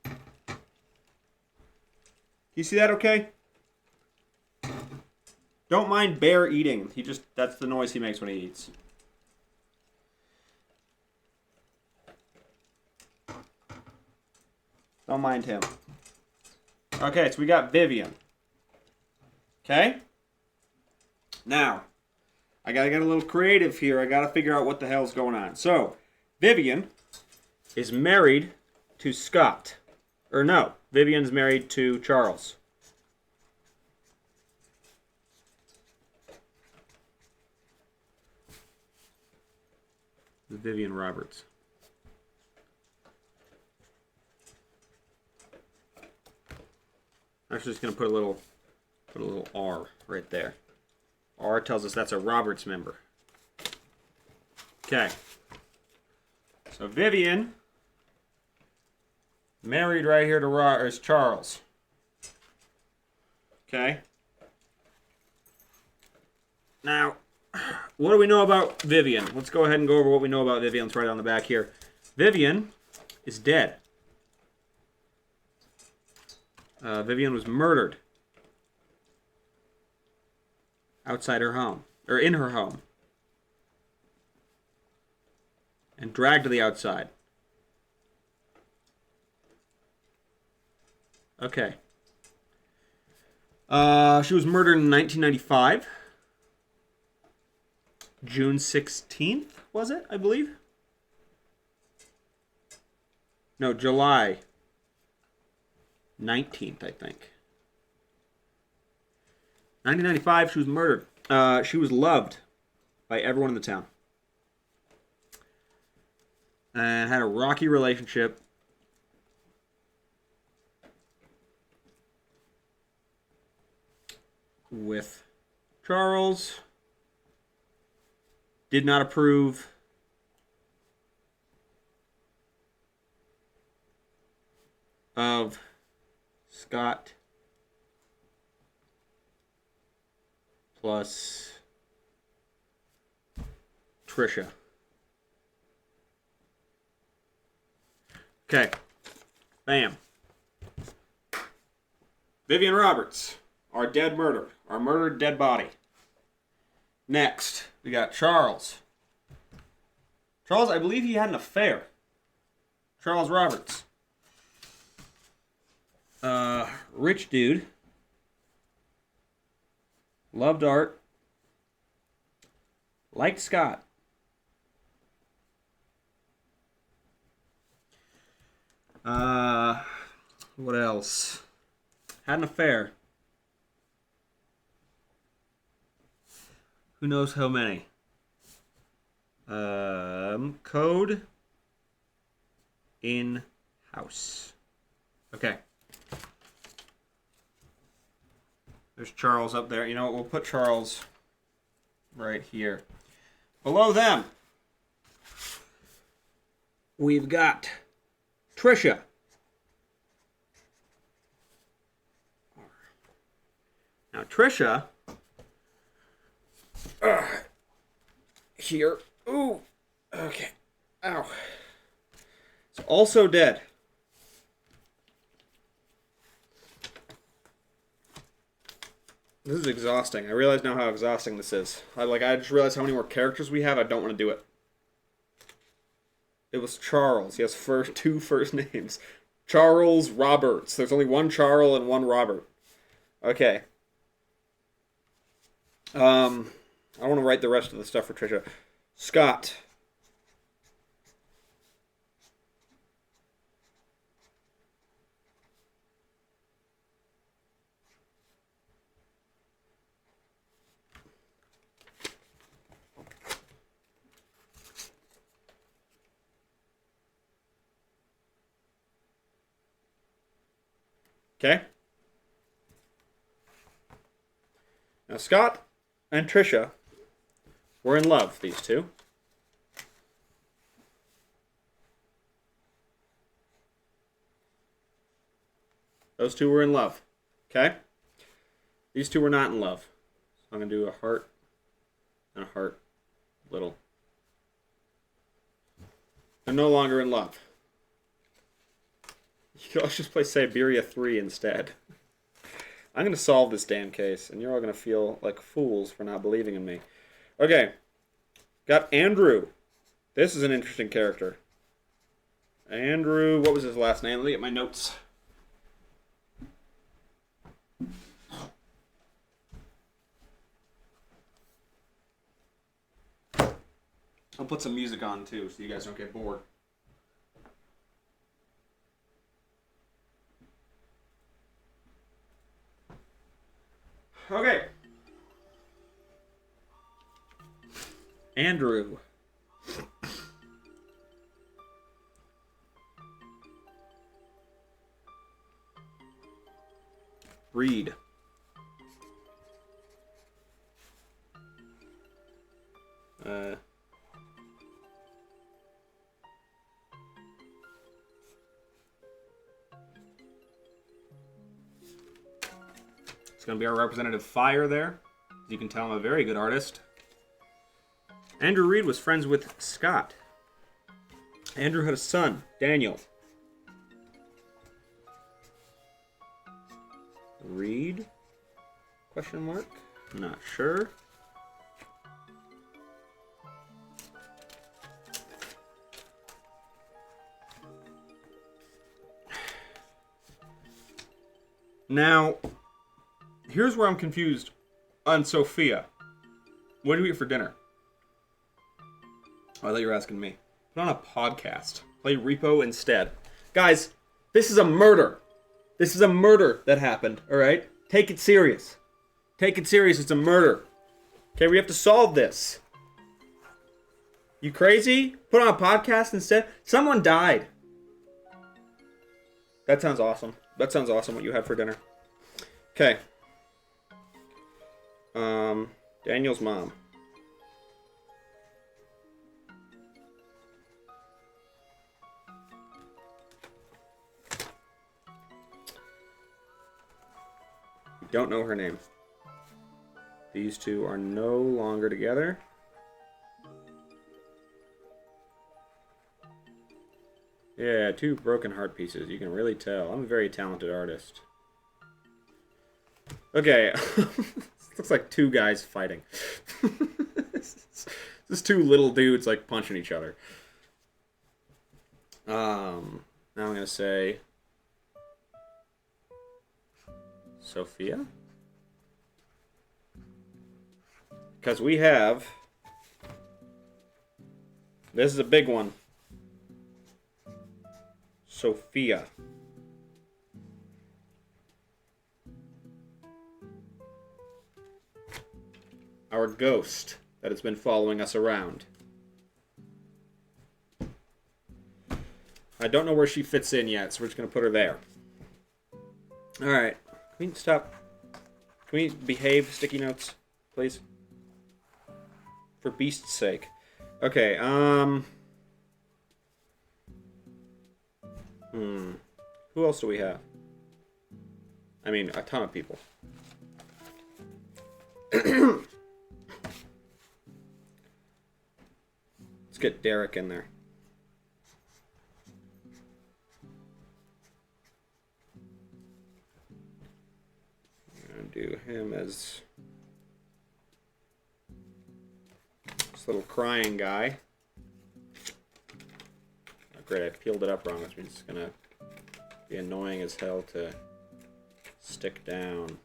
Can you see that okay? Don't mind Bear eating. That's the noise he makes when he eats. Don't mind him. Okay, so we got Vivian. Okay? Now, I gotta get a little creative here. I gotta figure out what the hell's going on. So, Vivian is married to Scott. Or no, Vivian's married to Charles. Vivian Roberts. I'm actually just gonna put a little R right there. R tells us that's a Roberts member. Okay. So Vivian married right here to Charles. Okay. Now, what do we know about Vivian? Let's go ahead and go over what we know about Vivian. Let's write it on the back here. Vivian is dead. Vivian was murdered outside her home, or in her home, and dragged to the outside. Okay. She was murdered in 1995. June 16th, was it, I believe? No, July 19th, I think. 1995, she was murdered. She was loved by everyone in the town. And had a rocky relationship with Charles. Did not approve of Scott plus Trisha. Okay. Bam. Vivian Roberts, our dead murder, our murdered dead body. Next, we got Charles. Charles, I believe he had an affair. Charles Roberts. Rich dude. Loved art. Liked Scott. What else? Had an affair. Who knows how many? Code in house. Okay. There's Charles up there. You know what? We'll put Charles right here. Below them, we've got Trisha. Now, Trisha, here. Ooh. Okay. Ow. It's also dead. This is exhausting. I realize now how exhausting this is. I just realized how many more characters we have. I don't want to do it. It was Charles. He has two first names. Charles Roberts. There's only one Charles and one Robert. Okay. I want to write the rest of the stuff for Trisha. Scott. Okay. Now Scott and Trisha were in love, these two. Those two were in love. Okay? These two were not in love. So I'm going to do a heart and a heart. Little. They're no longer in love. You could just play Siberia 3 instead. I'm going to solve this damn case, and you're all going to feel like fools for not believing in me. Okay. Got Andrew. This is an interesting character. Andrew, what was his last name? Let me get my notes. I'll put some music on, too, so you guys don't get bored. Okay. Andrew. Reed. It's going to be our representative Fire there. As you can tell, I'm a very good artist. Andrew Reed was friends with Scott. Andrew had a son, Daniel. Reed? Question mark? Not sure. Now, here's where I'm confused on Sophia. What do you eat for dinner? Oh, I thought you were asking me. Put on a podcast. Play Repo instead. Guys, this is a murder. This is a murder that happened, alright? Take it serious. Take it serious, it's a murder. Okay, we have to solve this. You crazy? Put on a podcast instead? Someone died. That sounds awesome. That sounds awesome what you had for dinner. Okay. Daniel's mom. We don't know her name. These two are no longer together. Yeah, two broken heart pieces. You can really tell. I'm a very talented artist. Okay. Looks like two guys fighting. Just two little dudes like punching each other. Now I'm gonna say Sophia, because we have, this is a big one. Sophia. Our ghost that has been following us around. I don't know where she fits in yet, so we're just going to put her there. Alright. Can we stop? Can we behave, Sticky Notes, please? For Beast's sake. Okay, Who else do we have? I mean, a ton of people. Let's get Derek in there. I'm gonna do him as this little crying guy. Oh, great, I peeled it up wrong, which means it's gonna be annoying as hell to stick down.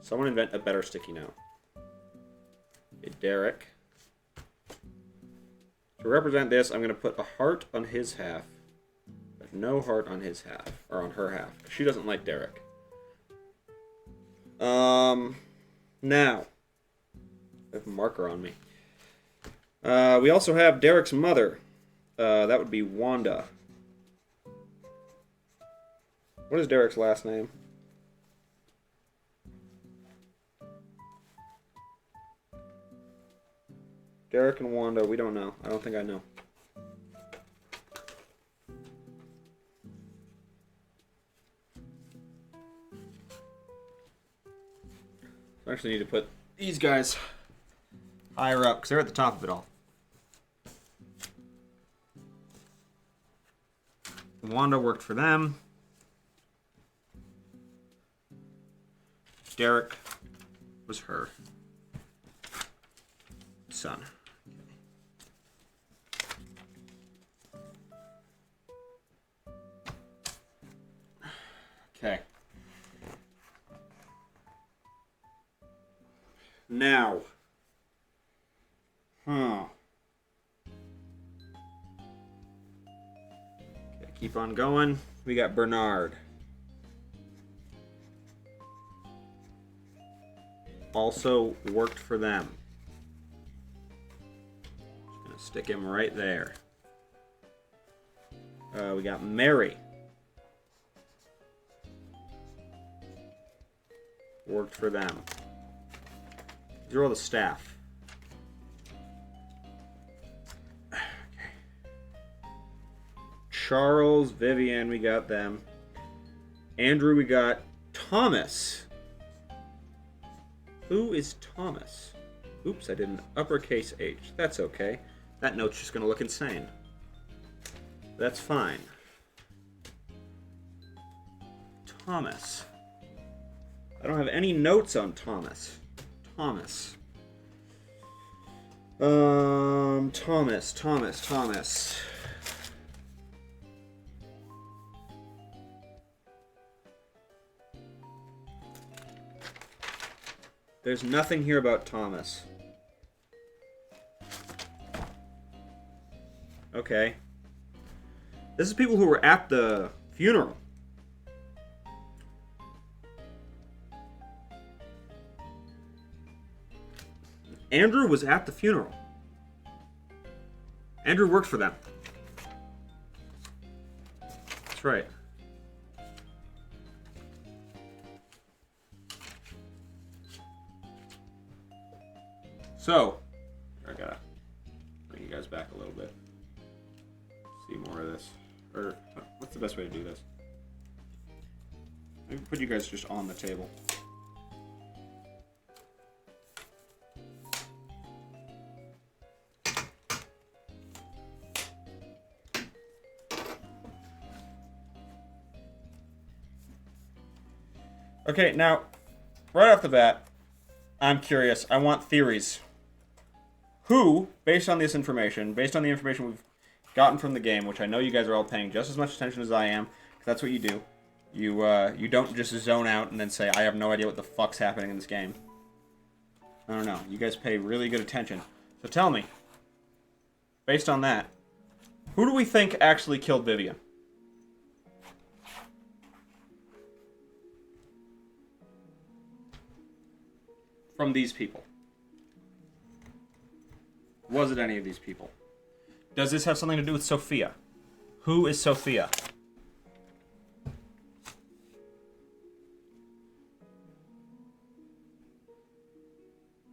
Someone invent a better sticky note. Okay, Derek. To represent this, I'm going to put a heart on his half, but no heart on his half, or on her half. She doesn't like Derek. Now. I have a marker on me. We also have Derek's mother. That would be Wanda. What is Derek's last name? Derek and Wanda, we don't know. I don't think I know. I actually need to put these guys higher up, because they're at the top of it all. Wanda worked for them. Derek was her son. Okay. Now. Okay, keep on going. We got Bernard. Also worked for them. Just gonna stick him right there. We got Mary. Worked for them. These are all the staff. Okay. Charles, Vivian, we got them. Andrew, we got Thomas. Who is Thomas? Oops, I did an uppercase H. That's okay. That note's just going to look insane. That's fine. Thomas. I don't have any notes on Thomas. Thomas. Thomas. There's nothing here about Thomas. Okay. This is people who were at the funeral. Andrew was at the funeral. Andrew worked for them. That's right. So, I gotta bring you guys back a little bit. See more of this. Or, what's the best way to do this? Maybe put you guys just on the table. Okay, now, right off the bat, I'm curious. I want theories. Who, based on this information, based on the information we've gotten from the game, which I know you guys are all paying just as much attention as I am, because that's what you do. You don't just zone out and then say, I have no idea what the fuck's happening in this game. I don't know. You guys pay really good attention. So tell me, based on that, who do we think actually killed Vivian? From these people. Was it any of these people? Does this have something to do with Sophia? Who is Sophia?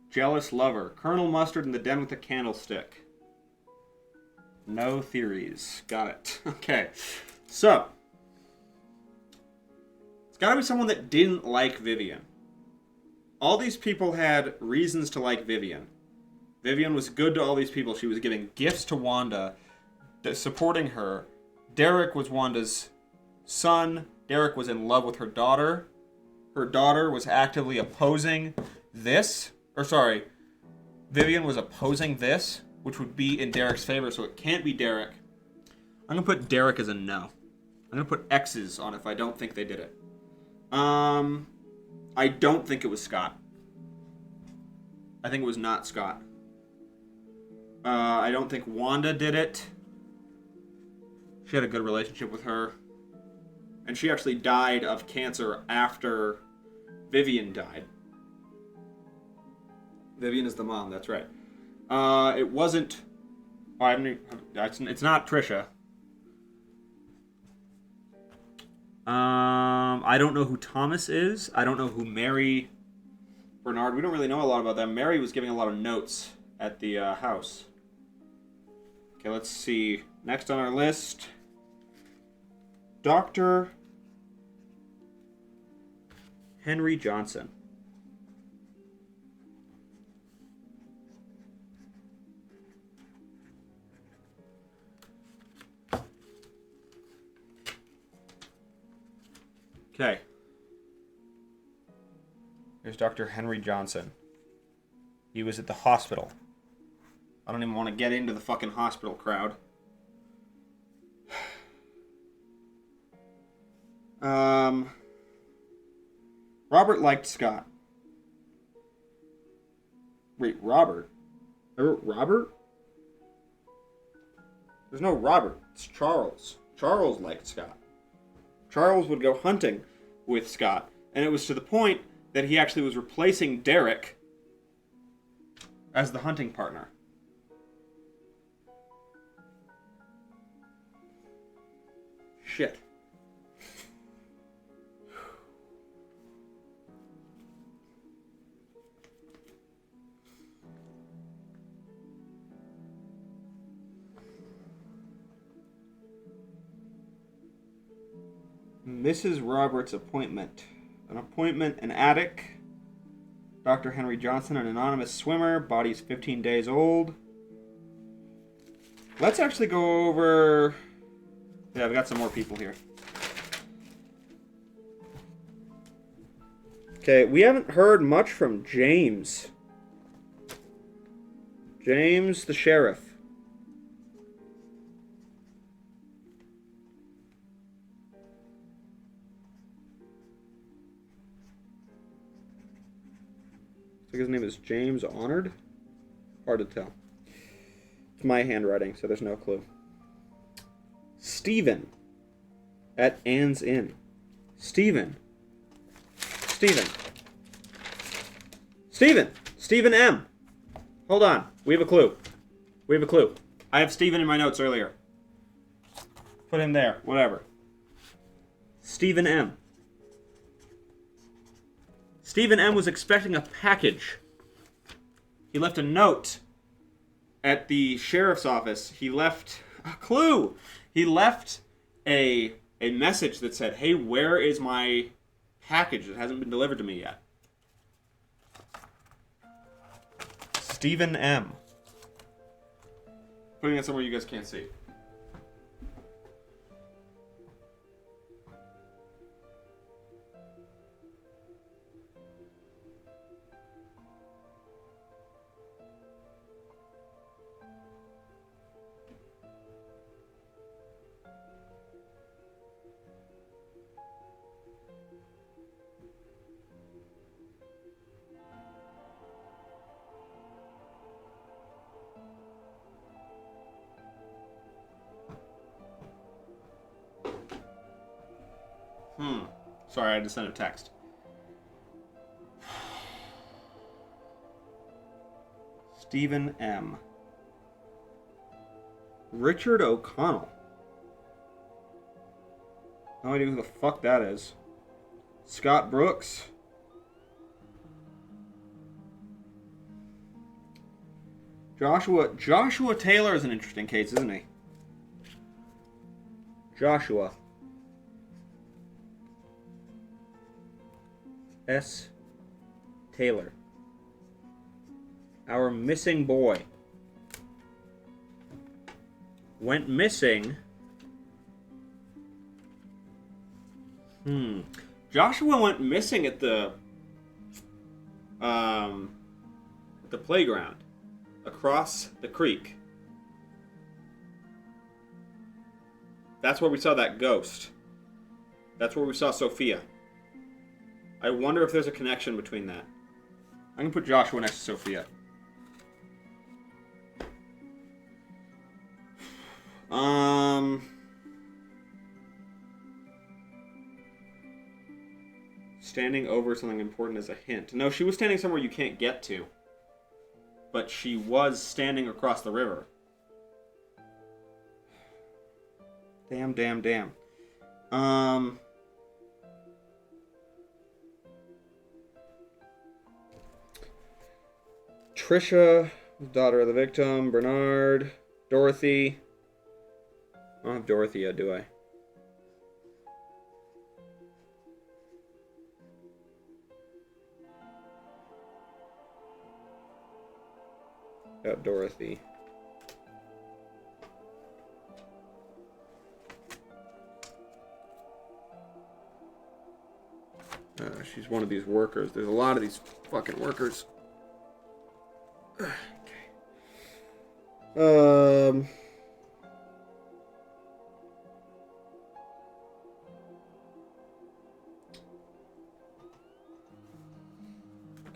Jealous lover. Colonel Mustard in the den with the candlestick. No theories. Got it. Okay. So. It's gotta be someone that didn't like Vivian. All these people had reasons to like Vivian. Vivian was good to all these people. She was giving gifts to Wanda, supporting her. Derek was Wanda's son. Derek was in love with her daughter. Her daughter was actively opposing this. Vivian was opposing this, which would be in Derek's favor, so it can't be Derek. I'm going to put Derek as a no. I'm going to put X's on if I don't think they did it. I don't think it was Scott. I think it was not Scott. I don't think Wanda did it. She had a good relationship with her. And she actually died of cancer after Vivian died. Vivian is the mom, that's right. It wasn't... it's not Trisha. I don't know who Thomas is. I don't know who Mary... Bernard, we don't really know a lot about them. Mary was giving a lot of notes at the house. Okay, let's see. Next on our list... Dr. Henry Johnson. Okay. There's Dr. Henry Johnson. He was at the hospital. I don't even want to get into the fucking hospital crowd. Robert liked Scott. Wait, Robert? Robert? There's no Robert. It's Charles. Charles liked Scott. Charles would go hunting with Scott, and it was to the point that he actually was replacing Derek as the hunting partner. Shit. Mrs. Roberts' appointment. An appointment, an attic. Dr. Henry Johnson, an anonymous swimmer. Body's 15 days old. Let's actually go over... Yeah, we got some more people here. Okay, we haven't heard much from James. James the sheriff. I think his name is James Honored. Hard to tell. It's my handwriting, so there's no clue. Stephen at Ann's Inn. Stephen. Stephen M. Hold on. We have a clue. I have Stephen in my notes earlier. Put him there. Whatever. Stephen M. Stephen M. was expecting a package. He left a note at the sheriff's office. He left a clue. He left a message that said, "Hey, where is my package? It hasn't been delivered to me yet." Stephen M. Putting it somewhere you guys can't see. Sorry, I had to send a text. Stephen M. Richard O'Connell. No idea who the fuck that is. Scott Brooks. Joshua Taylor is an interesting case, isn't he? Joshua. S. Taylor. Our missing boy. Went missing. Joshua went missing at the playground across the creek. That's where we saw that ghost. That's where we saw Sophia. I wonder if there's a connection between that. I'm going to put Joshua next to Sophia. Standing over something important as a hint. No, she was standing somewhere you can't get to. But she was standing across the river. Damn. Trisha, daughter of the victim, Bernard, Dorothy. I don't have Dorothy yet, do I? Got Dorothy. She's one of these workers. There's a lot of these fucking workers. Okay.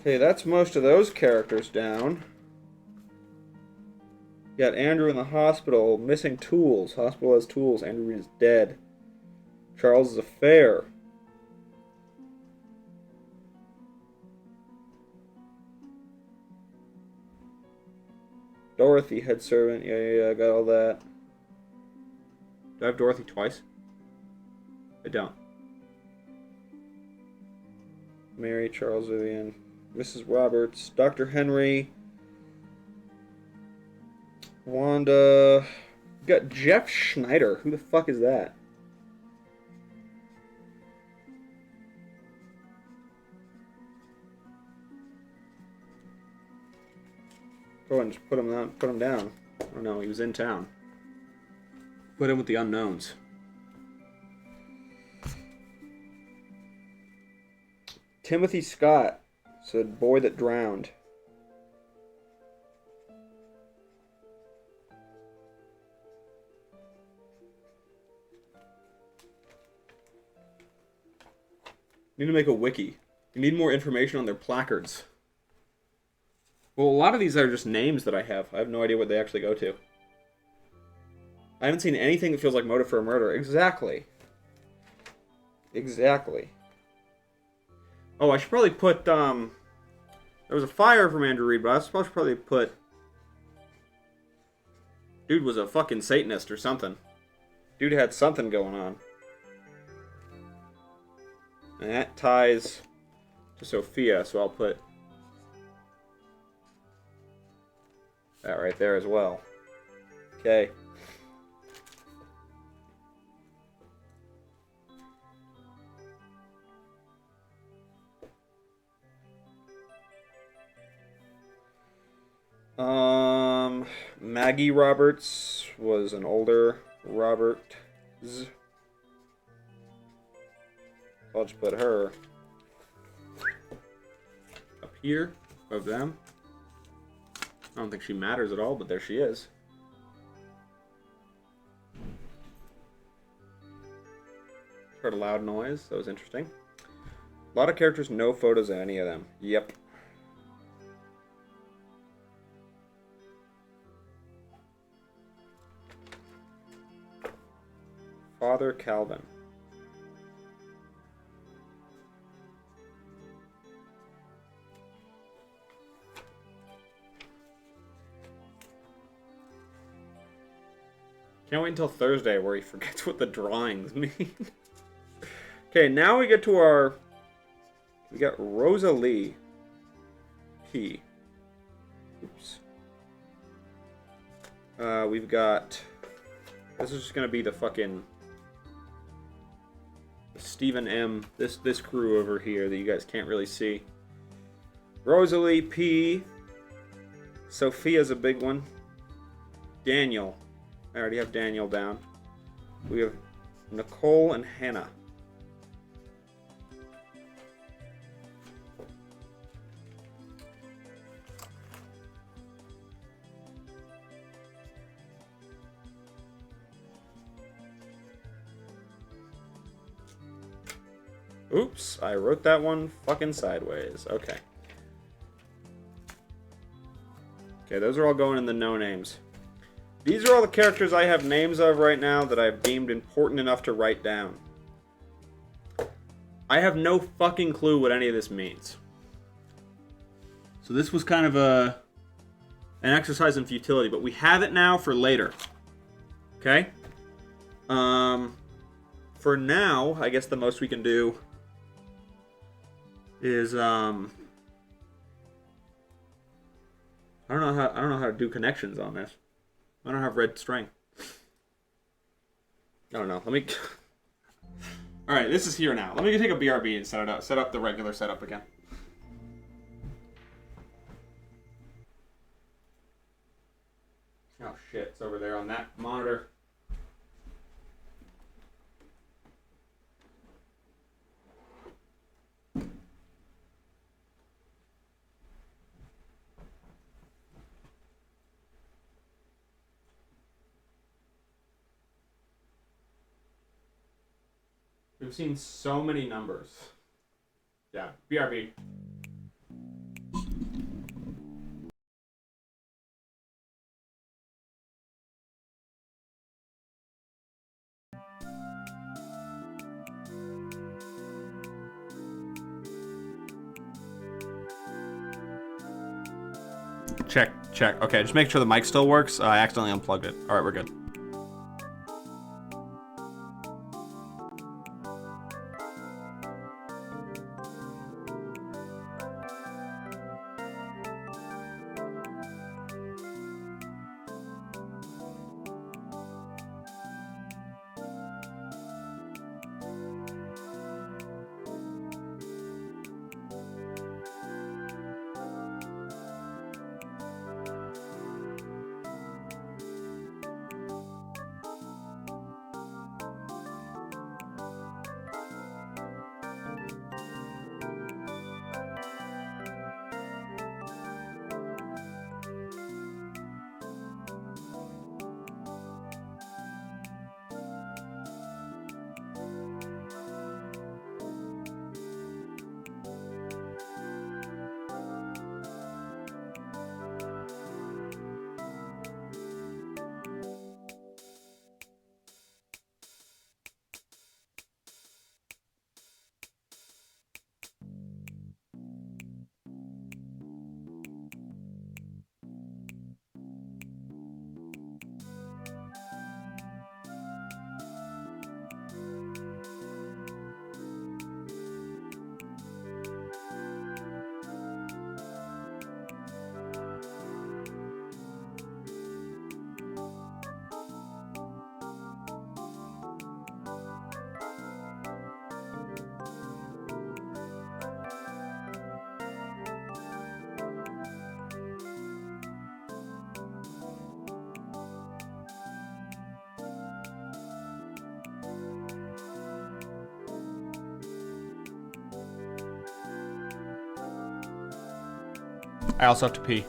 Okay, that's most of those characters down. Got Andrew in the hospital, missing tools. Hospital has tools. Andrew is dead. Charles' affair. Dorothy, head servant. Yeah, I got all that. Do I have Dorothy twice? I don't. Mary, Charles, Vivian, Mrs. Roberts, Dr. Henry, Wanda. Got Jeff Schneider. Who the fuck is that? Go ahead and just put him down. Oh no, he was in town. Put him with the unknowns. Timothy Scott said, "Boy that drowned." You need to make a wiki. You need more information on their placards. Well, a lot of these are just names that I have. I have no idea what they actually go to. I haven't seen anything that feels like motive for a murder. Exactly. Exactly. Oh, I should probably put, there was a fire from Andrew Reid, but I should probably put... Dude was a fucking Satanist or something. Dude had something going on. And that ties to Sophia, so I'll put that right there as well. Okay. Maggie Roberts was an older Roberts. I'll just put her up here above them. I don't think she matters at all, but there she is. Heard a loud noise. That was interesting. A lot of characters, no photos of any of them. Yep. Father Calvin. Can't wait until Thursday where he forgets what the drawings mean. Okay, now we get to our... We got Rosalie P. Oops. We've got... This is just gonna be the fucking... Stephen M. This crew over here that you guys can't really see. Rosalie P. Sophia's a big one. Daniel. I already have Daniel down. We have Nicole and Hannah. Oops, I wrote that one fucking sideways. Okay. Okay, those are all going in the no names. These are all the characters I have names of right now that I've deemed important enough to write down. I have no fucking clue what any of this means. So this was kind of an exercise in futility, but we have it now for later. Okay? For now, I guess the most we can do is I don't know how to do connections on this. I don't have red string. I don't know. Let me. All right, this is here now. Let me take a BRB and set it up. Set up the regular setup again. Oh shit! It's over there on that monitor. We've seen so many numbers. Yeah, BRB. Check, check. Okay, just make sure the mic still works. I accidentally unplugged it. All right, we're good. I also have to pee.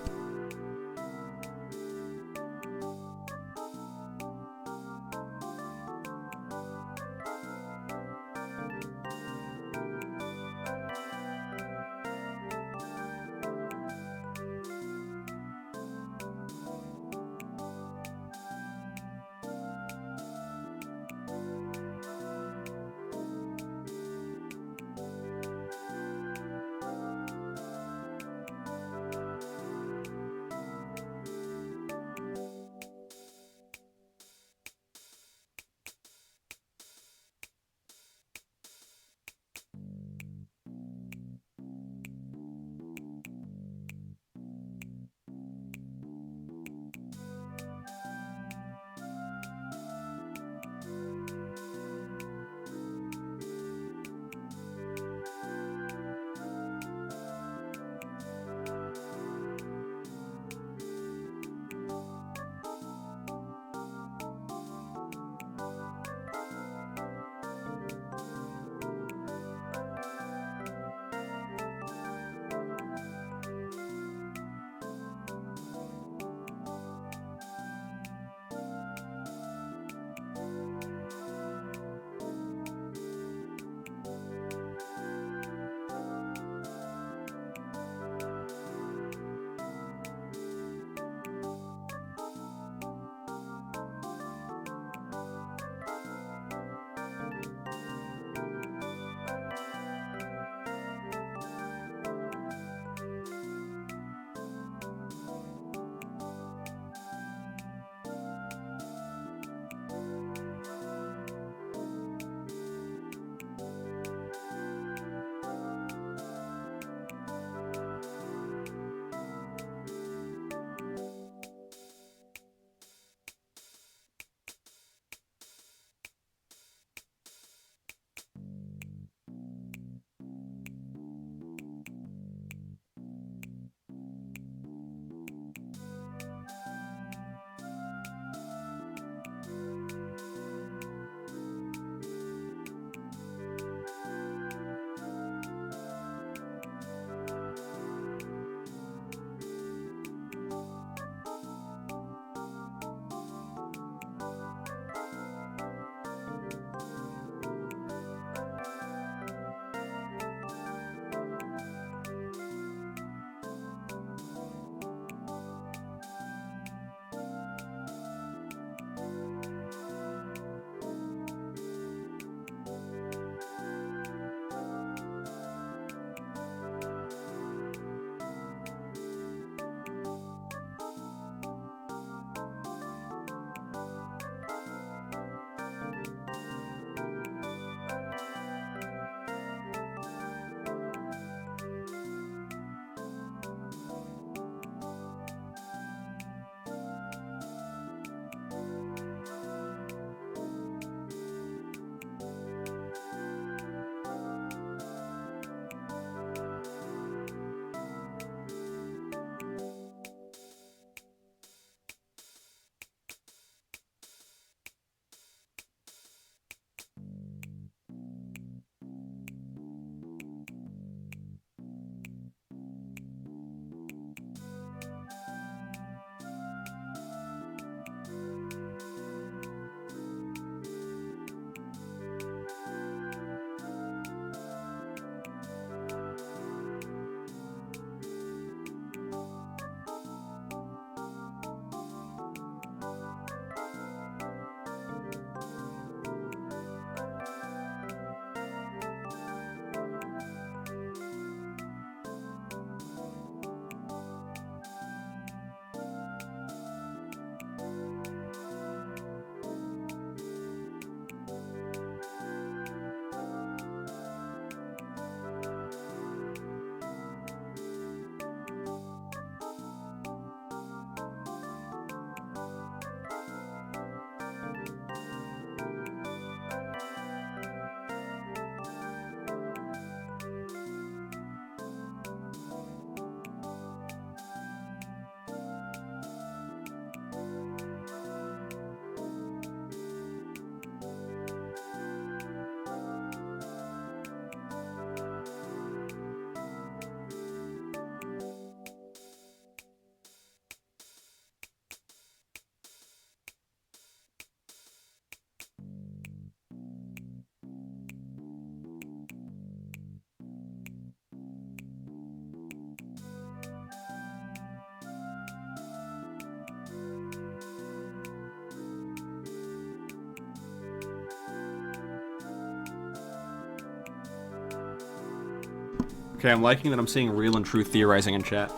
Okay, I'm liking that I'm seeing real and true theorizing in chat.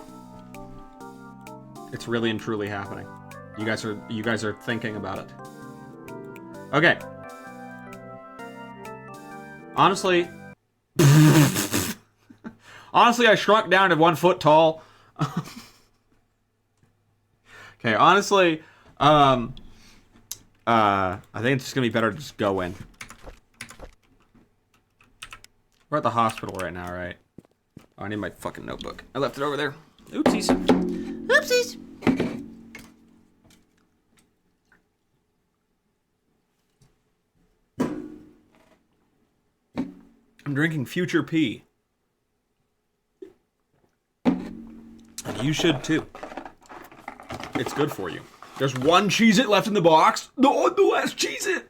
It's really and truly happening. You guys are thinking about it. Okay. Honestly, I shrunk down to 1 foot tall. Okay, honestly, I think it's just gonna be better to just go in. We're at the hospital right now, right? Oh, I need my fucking notebook. I left it over there. Oopsies. Oopsies. I'm drinking Future Pea. And you should too. It's good for you. There's one Cheez-It left in the box. The last Cheez-It.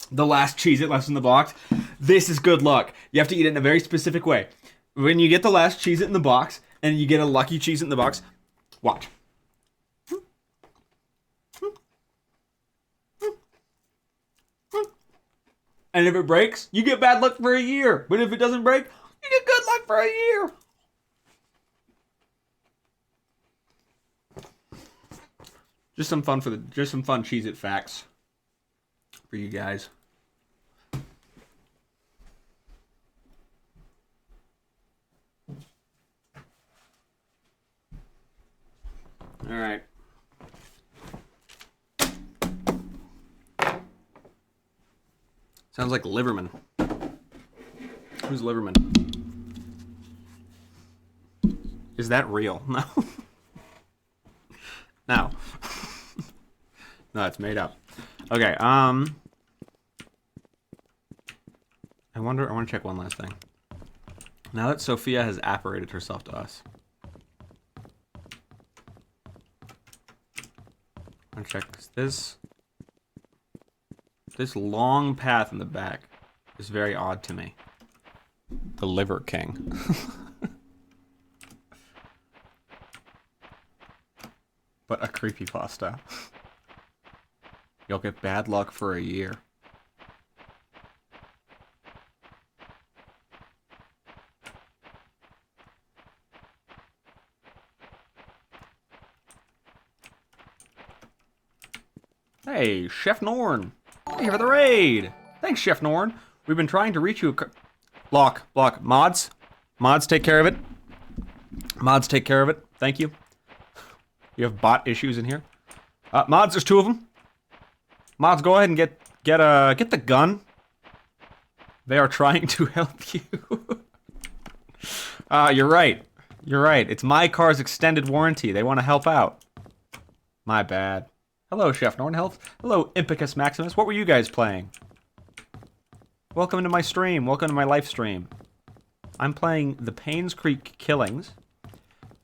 The last Cheez-It left in the box. This is good luck. You have to eat it in a very specific way. When you get the last Cheez-It in the box, and you get a lucky Cheez-It in the box, watch. And if it breaks, you get bad luck for a year. But if it doesn't break, you get good luck for a year. Just some fun Cheez-It facts for you guys. All right. Sounds like Liverman. Who's Liverman? Is that real? No. No. No, it's made up. Okay, I want to check one last thing. Now that Sophia has apparated herself to us. I want to check this. This long path in the back is very odd to me. The Liver King. But a creepypasta. You'll get bad luck for a year. Hey, Chef Norn. Thank you for the raid. Thanks, Chef Norn. We've been trying to reach you. Block. Mods. Mods, take care of it. Mods, take care of it. Thank you. You have bot issues in here. Mods, there's 2 of them. Mods, go ahead and get the gun. They are trying to help you. You're right. You're right. It's my car's extended warranty. They want to help out. My bad. Hello, Chef Norn Health. Hello, Impicus Maximus. What were you guys playing? Welcome to my stream. Welcome to my live stream. I'm playing the Paynes Creek Killings.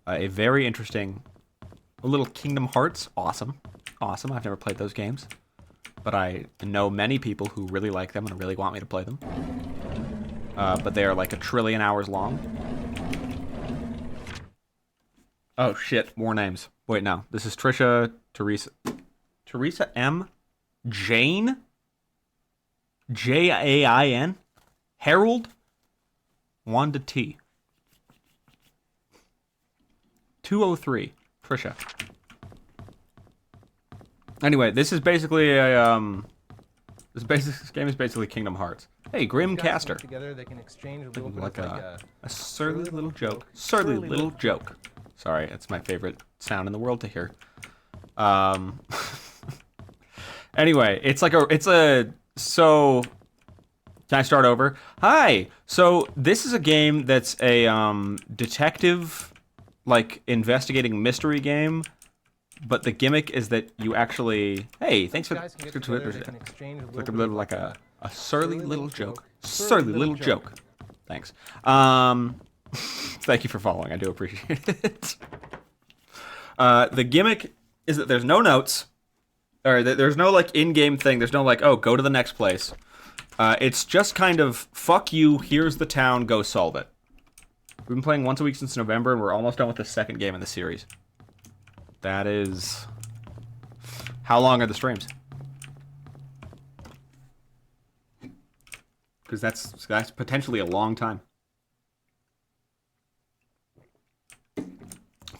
A very interesting little Kingdom Hearts. Awesome. Awesome. I've never played those games. But I know many people who really like them and really want me to play them. But they are like 1 trillion hours long. Oh, shit. More names. Wait, no. This is Trisha, Teresa M. Jane? Jain? Harold? Wanda T. 203. Trisha. Anyway, this is basically a this game is basically Kingdom Hearts. Hey, Grimcaster. Together, they can exchange a little bit Like of a surly little joke. Surly little joke. Sorry, it's my favorite sound in the world to hear. Anyway, so can I start over? Hi. So this is a game that's a detective, like, investigating mystery game, but the gimmick is that you actually. Hey, thanks for Twitter. Like a surly little joke. Surly little joke. Thanks. Thank you for following. I do appreciate it. The gimmick is that there's no notes, or there's no like in-game thing. There's no like, oh, go to the next place. It's just kind of fuck you. Here's the town. Go solve it. We've been playing once a week since November, and we're almost done with the second game in the series. That is. How long are the streams? Because that's potentially a long time.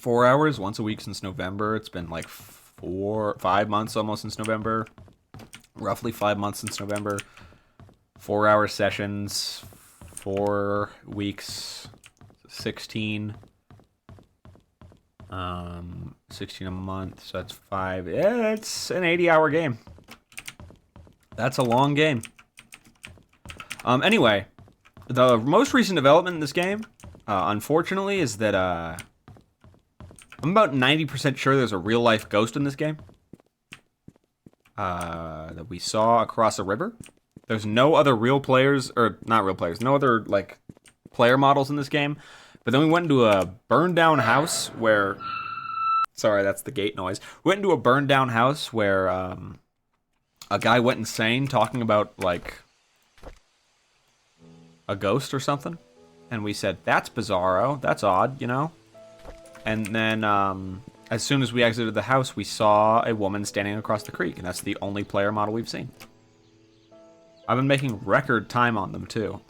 4 hours once a week since November. It's been like 5 months almost since November. Roughly 5 months since November. 4-hour sessions, 4 weeks, 16. 16 a month, so that's 5. Yeah, it's an 80-hour game. That's a long game. Anyway, the most recent development in this game, unfortunately, is that I'm about 90% sure there's a real-life ghost in this game. That we saw across a river. There's no other real players, or not real players, no other, like, player models in this game. But then we went into a burned-down house where... Sorry, that's the gate noise. We went into a burned-down house where a guy went insane talking about, like, a ghost or something. And we said, that's bizarro. That's odd, you know? And then, as soon as we exited the house, we saw a woman standing across the creek. And that's the only player model we've seen. I've been making record time on them, too.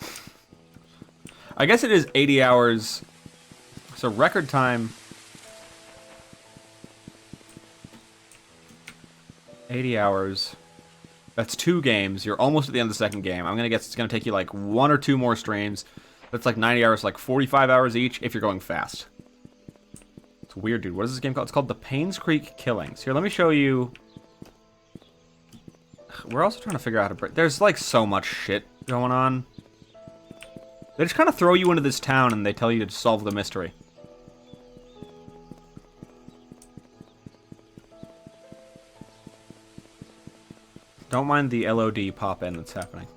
I guess it is 80 hours. So record time. 80 hours. That's 2 games. You're almost at the end of the second game. I'm gonna guess it's gonna take you like 1 or 2 more streams. That's like 90 hours, like 45 hours each if you're going fast. It's weird, dude. What is this game called? It's called the Paynes Creek Killings. Here, let me show you. We're also trying to figure out how to break. There's like so much shit going on. They just kind of throw you into this town and they tell you to solve the mystery. Don't mind the LOD pop-in that's happening.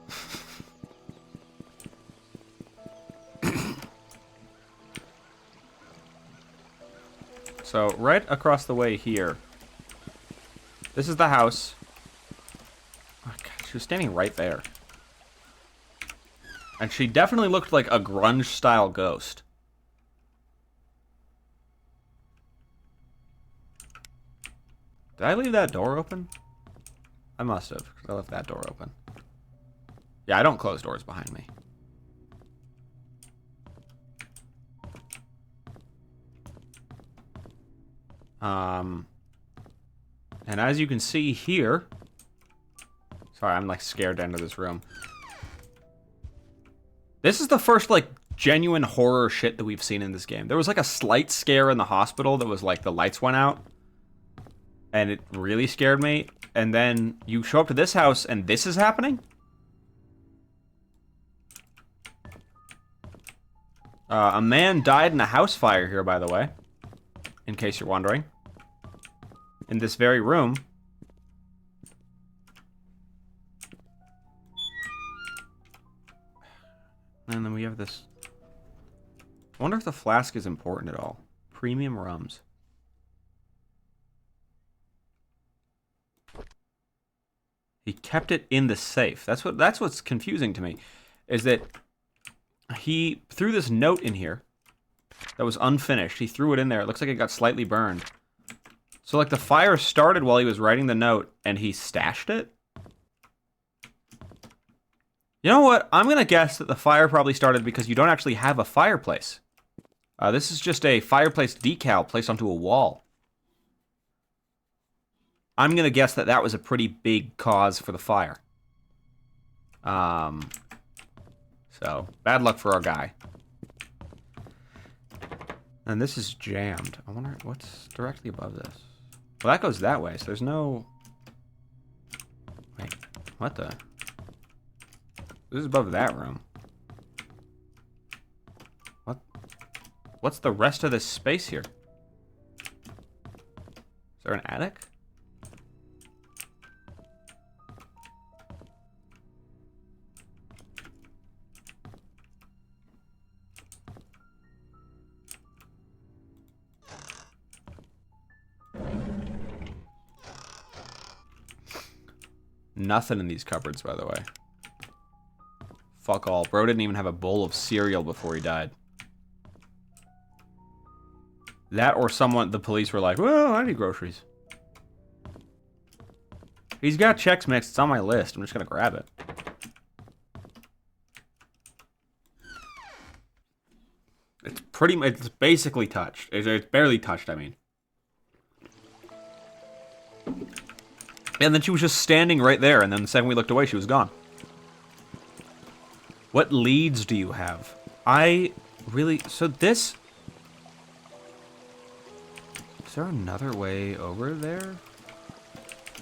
So, right across the way here. This is the house. Oh, God, she was standing right there. And she definitely looked like a grunge-style ghost. Did I leave that door open? I must have, because I left that door open. Yeah, I don't close doors behind me. And as you can see here... Sorry, I'm like scared to enter this room. This is the first, like, genuine horror shit that we've seen in this game. There was, like, a slight scare in the hospital that was, like, the lights went out. And it really scared me. And then you show up to this house, and this is happening? A man died in a house fire here, by the way. In case you're wondering. In this very room. And then we have this... I wonder if the flask is important at all. Premium rums. He kept it in the safe. That's what's confusing to me. Is that he threw this note in here that was unfinished. He threw it in there. It looks like it got slightly burned. So like the fire started while he was writing the note and he stashed it? You know what? I'm going to guess that the fire probably started because you don't actually have a fireplace. This is just a fireplace decal placed onto a wall. I'm going to guess that that was a pretty big cause for the fire. So, bad luck for our guy. And this is jammed. I wonder what's directly above this. Well, that goes that way, so there's no... Wait, what the... This is above that room. What? What's the rest of this space here? Is there an attic? Nothing in these cupboards, by the way. Fuck all. Bro didn't even have a bowl of cereal before he died. That or someone, the police were like, well, I need groceries. He's got Chex Mix. It's on my list. I'm just going to grab it. It's pretty much, it's basically touched. It's barely touched, I mean. And then she was just standing right there, and then the second we looked away, she was gone. What leads do you have? So this... Is there another way over there?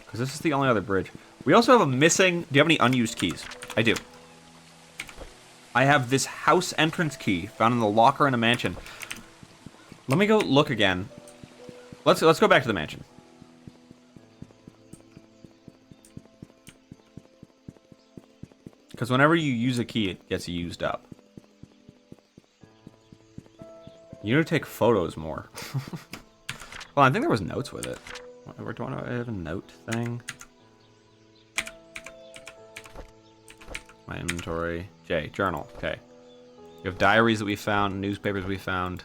Because this is the only other bridge. We also have a missing... Do you have any unused keys? I do. I have this house entrance key found in the locker in a mansion. Let me go look again. Let's go back to the mansion. Because whenever you use a key, it gets used up. You need to take photos more. Well, I think there was notes with it. Do I have a note thing? My inventory. J, journal. Okay. We have diaries that we found, newspapers we found.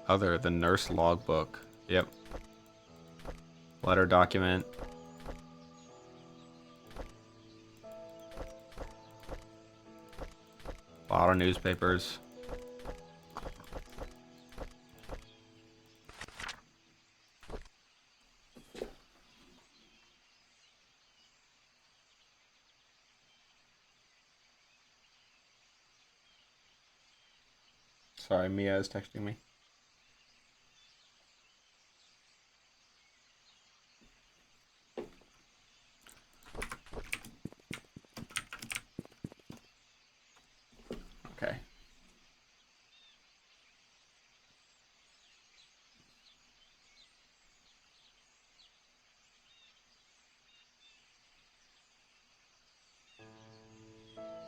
Other, the nurse logbook. Yep. Letter document. A lot of newspapers. Sorry, Mia is texting me. Okay.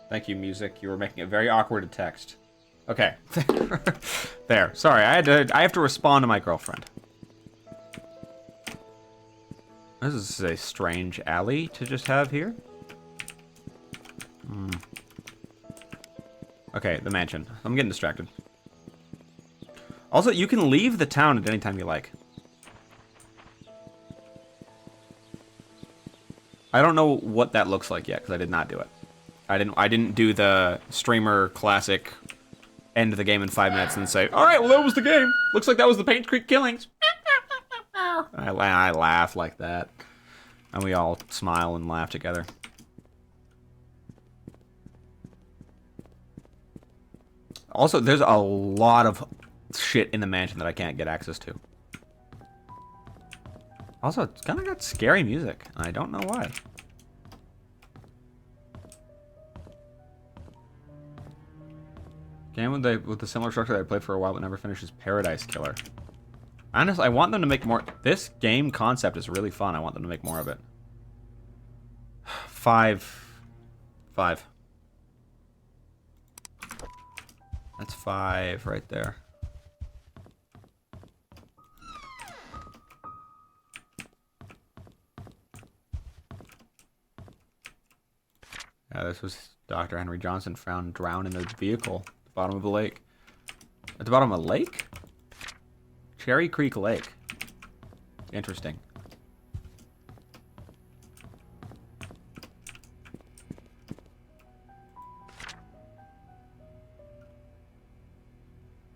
Thank you, music. You were making it very awkward to text. Okay. There. Sorry, I have to respond to my girlfriend. This is a strange alley to just have here. Okay, the mansion. I'm getting distracted. Also, you can leave the town at any time you like. I don't know what that looks like yet, because I did not do it. I didn't do the streamer classic end the game in 5 minutes and say, all right, well, that was the game. Looks like that was the Paint Creek Killings. I laugh like that. And we all smile and laugh together. Also, there's a lot of shit in the mansion that I can't get access to. Also, it's kind of got scary music, and I don't know why. Game with the similar structure that I played for a while but never finished is Paradise Killer. Honestly, I want them to make more. This game concept is really fun. I want them to make more of it. 5. That's 5 right there. Yeah, this was Dr. Henry Johnson found drowned in a vehicle. Bottom of a lake. At the bottom of a lake? Cherry Creek Lake. Interesting.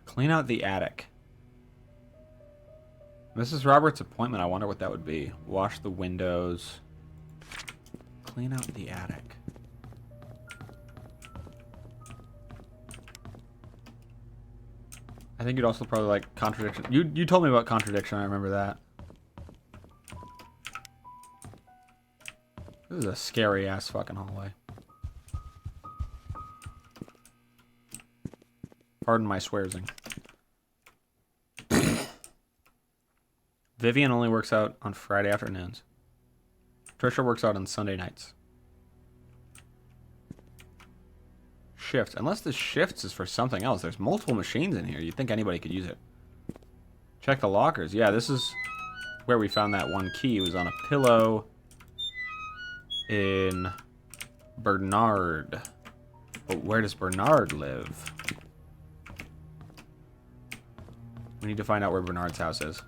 Clean out the attic. Mrs. Roberts' appointment, I wonder what that would be. Wash the windows. Clean out the attic. I think you'd also probably like contradiction. You told me about contradiction, I remember that. This is a scary ass fucking hallway. Pardon my swearsing. Vivian only works out on Friday afternoons. Trisha works out on Sunday nights. Shifts. Unless the shifts is for something else. There's multiple machines in here. You'd think anybody could use it. Check the lockers. Yeah, this is where we found that one key. It was on a pillow in Bernard. But where does Bernard live? We need to find out where Bernard's house is.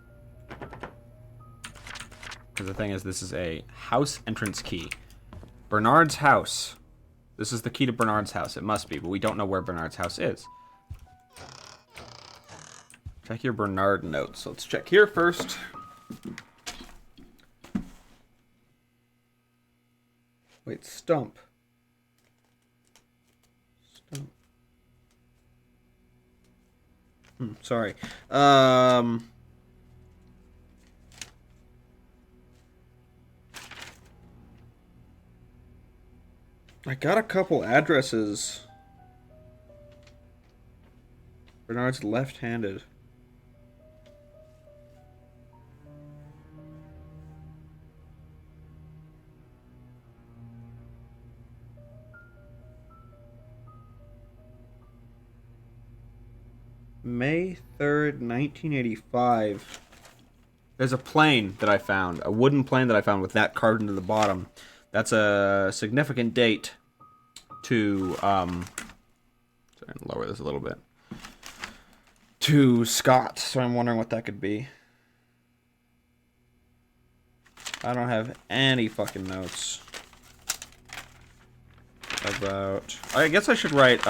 Because the thing is, this is a house entrance key. Bernard's house. This is the key to Bernard's house. It must be, but we don't know where Bernard's house is. Check your Bernard notes. Let's check here first. Wait, Stump. Sorry. I got a couple addresses. Bernard's left-handed. May 3rd, 1985. There's a plane that I found. A wooden plane that I found with that carved into the bottom. That's a significant date to, sorry, lower this a little bit. To Scott, so I'm wondering what that could be. I don't have any fucking notes about... I guess I should write,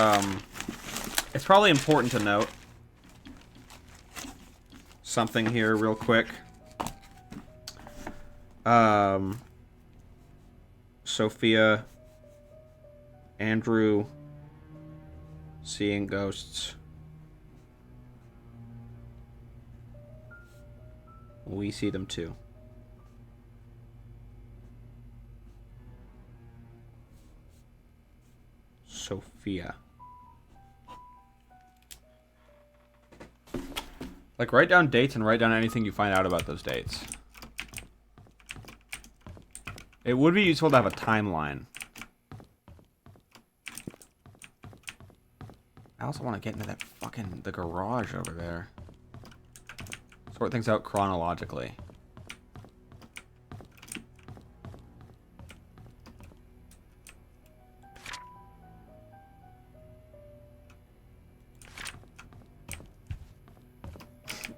it's probably important to note something here real quick. Sophia, Andrew, seeing ghosts. We see them too. Sophia. Like, write down dates and write down anything you find out about those dates. It would be useful to have a timeline. I also want to get into that fucking, the garage over there. Sort things out chronologically.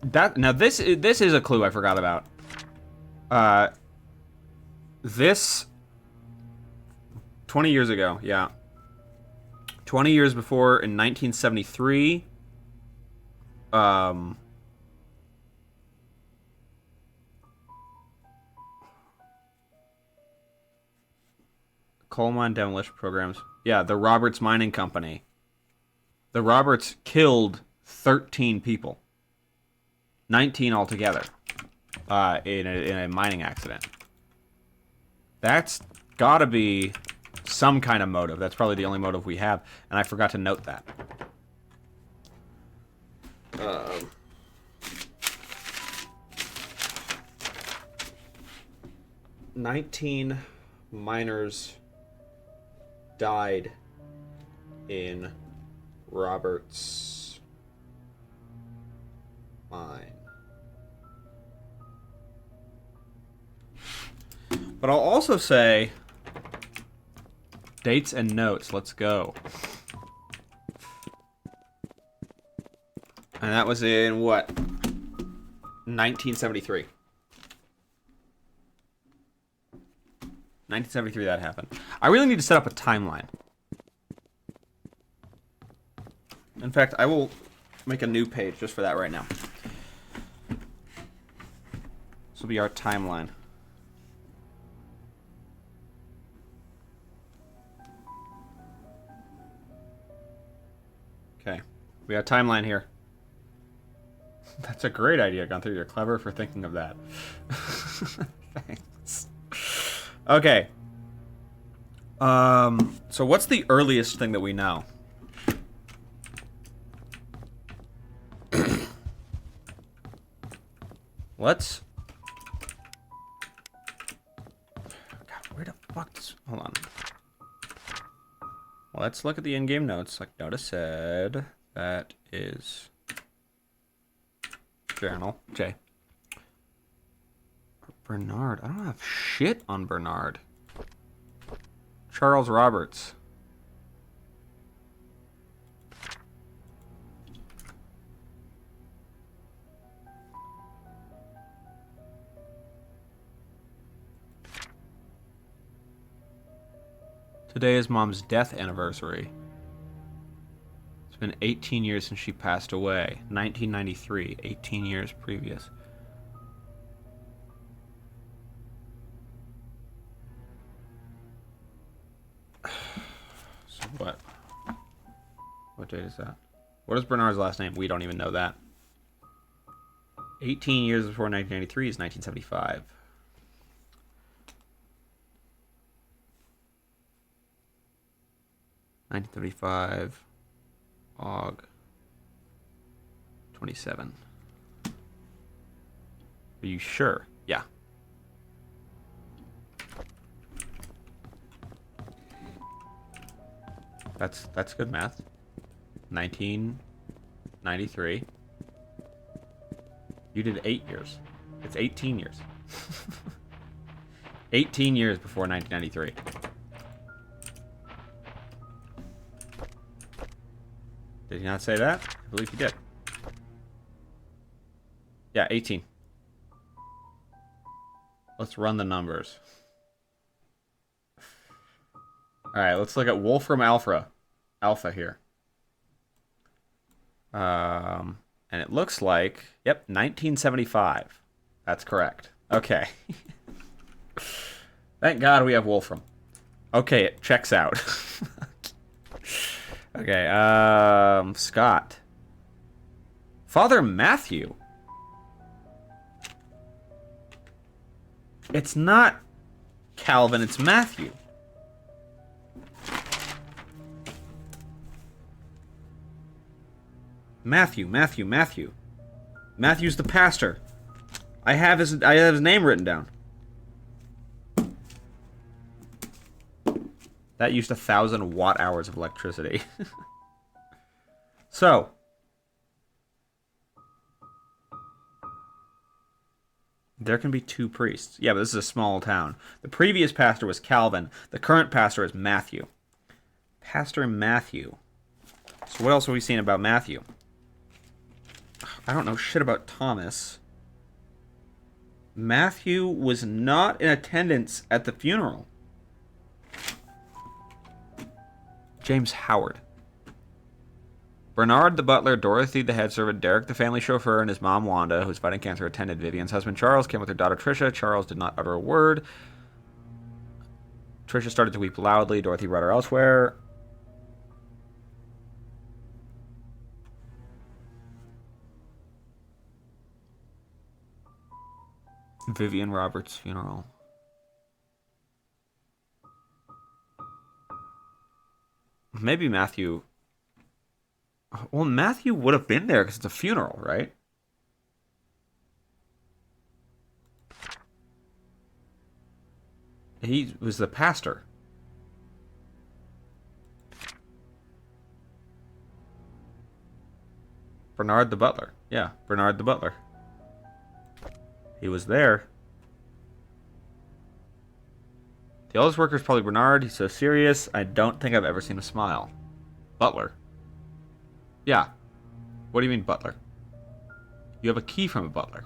This is a clue I forgot about. This 20 years ago, yeah. 20 years before, in 1973, coal mine demolition programs. Yeah, the Roberts Mining Company. The Roberts killed 13 people. 19 altogether. In a mining accident. That's gotta be some kind of motive. That's probably the only motive we have, and I forgot to note that. 19 miners died in Roberts mine. But I'll also say dates and notes. Let's go. And that was in what? 1973. 1973 that happened. I really need to set up a timeline. In fact, I will make a new page just for that right now. This will be our timeline. Okay, we got a timeline here. That's a great idea, Gunther. You're clever for thinking of that. Thanks. Okay. So what's the earliest thing that we know? Let's... God, where the fuck does... Hold on. Let's look at the in-game notes. Like Noda said, that is... Journal. J. Bernard. I don't have shit on Bernard. Charles Roberts. Today is Mom's death anniversary. It's been 18 years since she passed away. 1993, 18 years previous. So what? What date is that? What is Bernard's last name? We don't even know that. 18 years before 1993 is 1975. $1935, Aug. 27. Are you sure? Yeah. That's good math. 1993. You did 8 years. It's 18 years. 18 years before 1993. Did he not say that? I believe he did. Yeah, 18. Let's run the numbers. Alright, let's look at Wolfram Alpha. Alpha here. And it looks like, yep, 1975. That's correct. Okay. Thank God we have Wolfram. Okay, it checks out. Okay, Scott. Father Matthew. It's not Calvin, it's Matthew. Matthew. Matthew's the pastor. I have his name written down. That used 1,000 watt-hours of electricity. So. There can be 2 priests. Yeah, but this is a small town. The previous pastor was Calvin. The current pastor is Matthew. Pastor Matthew. So what else have we seen about Matthew? I don't know shit about Thomas. Matthew was not in attendance at the funeral. James Howard. Bernard the butler, Dorothy the head servant, Derek the family chauffeur, and his mom Wanda, who's fighting cancer, attended. Vivian's husband Charles came with her daughter Tricia. Charles did not utter a word. Tricia started to weep loudly. Dorothy brought her elsewhere. Vivian Roberts' funeral. Maybe Matthew... Well, Matthew would have been there because it's a funeral, right? He was the pastor. Bernard the butler. Yeah, Bernard the butler. He was there. The oldest worker is probably Bernard. He's so serious. I don't think I've ever seen him smile. Butler. Yeah. What do you mean, butler? You have a key from a butler.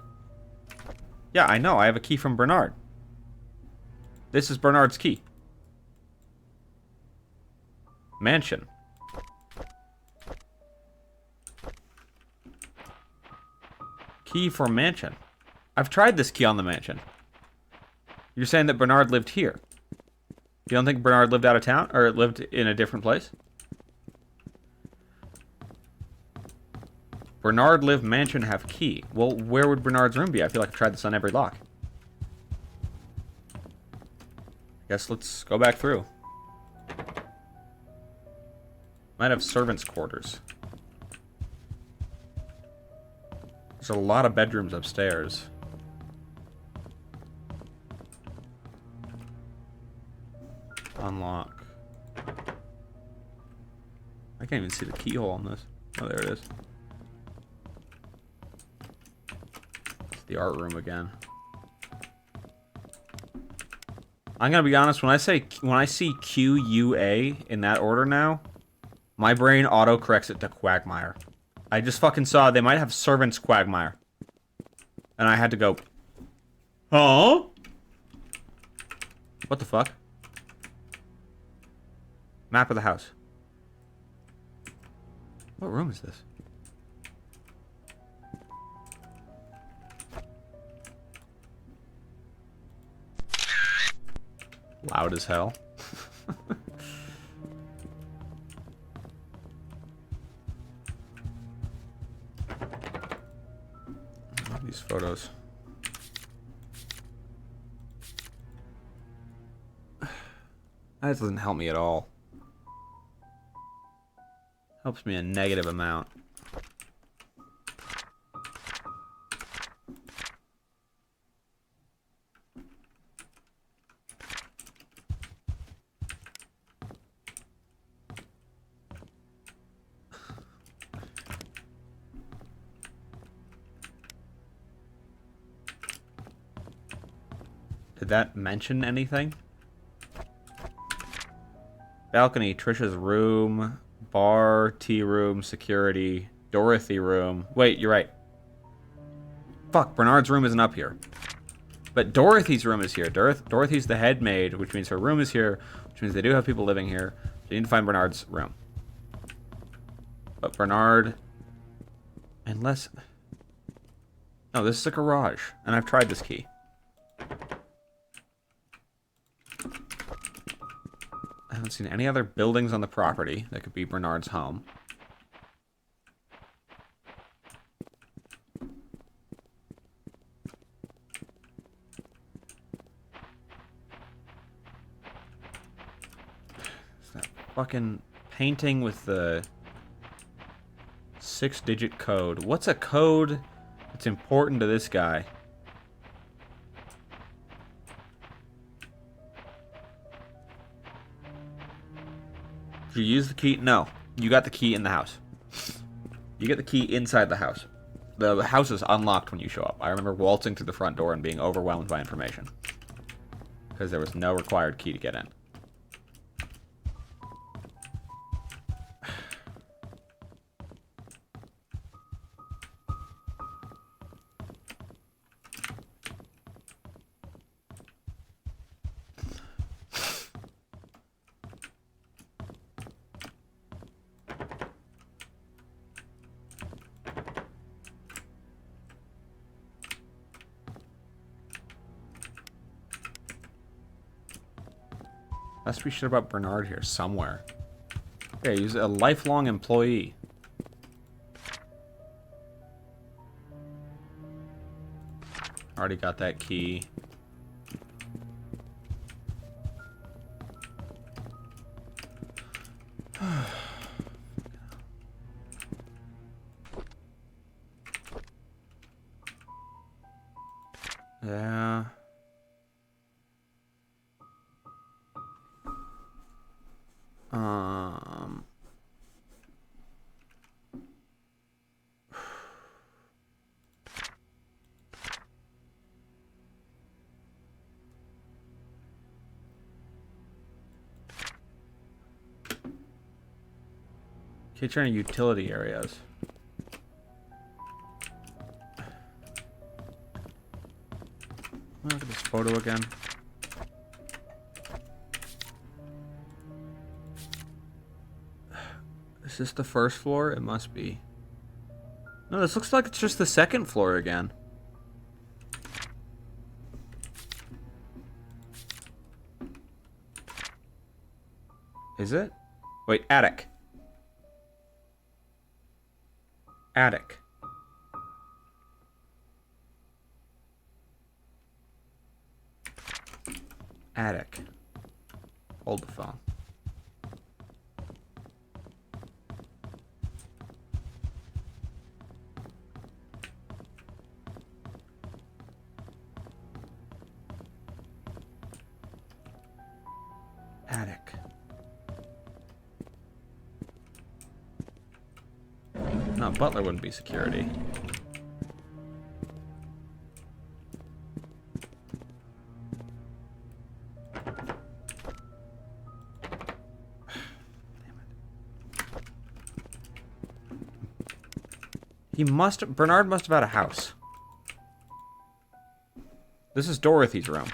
Yeah, I know. I have a key from Bernard. This is Bernard's key. Mansion. Key for mansion. I've tried this key on the mansion. You're saying that Bernard lived here. You don't think Bernard lived out of town? Or lived in a different place? Bernard lived mansion have key. Well, where would Bernard's room be? I feel like I've tried this on every lock. Guess let's go back through. Might have servants' quarters. There's a lot of bedrooms upstairs. Unlock. I can't even see the keyhole on this. Oh, there it is. It's the art room again. I'm gonna be honest, when I see QUA in that order now, my brain auto-corrects it to Quagmire. I just fucking saw they might have servants Quagmire. And I had to go, huh? What the fuck? Map of the house. What room is this? Loud as hell. These photos. That doesn't help me at all. Helps me a negative amount. Did that mention anything? Balcony, Trisha's room, bar, tea room, security, Dorothy room. Wait, you're right. Fuck, Bernard's room isn't up here. But Dorothy's room is here. Dorothy's the head maid, which means her room is here, which means they do have people living here. So you need to find Bernard's room. But Bernard... Unless... No, this is a garage, and I've tried this key. I haven't seen any other buildings on the property that could be Bernard's home. It's that fucking painting with the 6-digit code. What's a code that's important to this guy? Did you use the key? No. You got the key in the house. You get the key inside the house. The house is unlocked when you show up. I remember waltzing to the front door and being overwhelmed by information. Because there was no required key to get in. Must be shit about Bernard here somewhere. Okay, he's a lifelong employee. Already got that key. Yeah. Okay, turn to utility areas. Look at this photo again. Is this the first floor? It must be. No, this looks like it's just the second floor again. Is it? Wait, attic. Attic. Attic. Hold the phone. Attic. No, Butler wouldn't be security. Bernard must have had a house. This is Dorothy's room.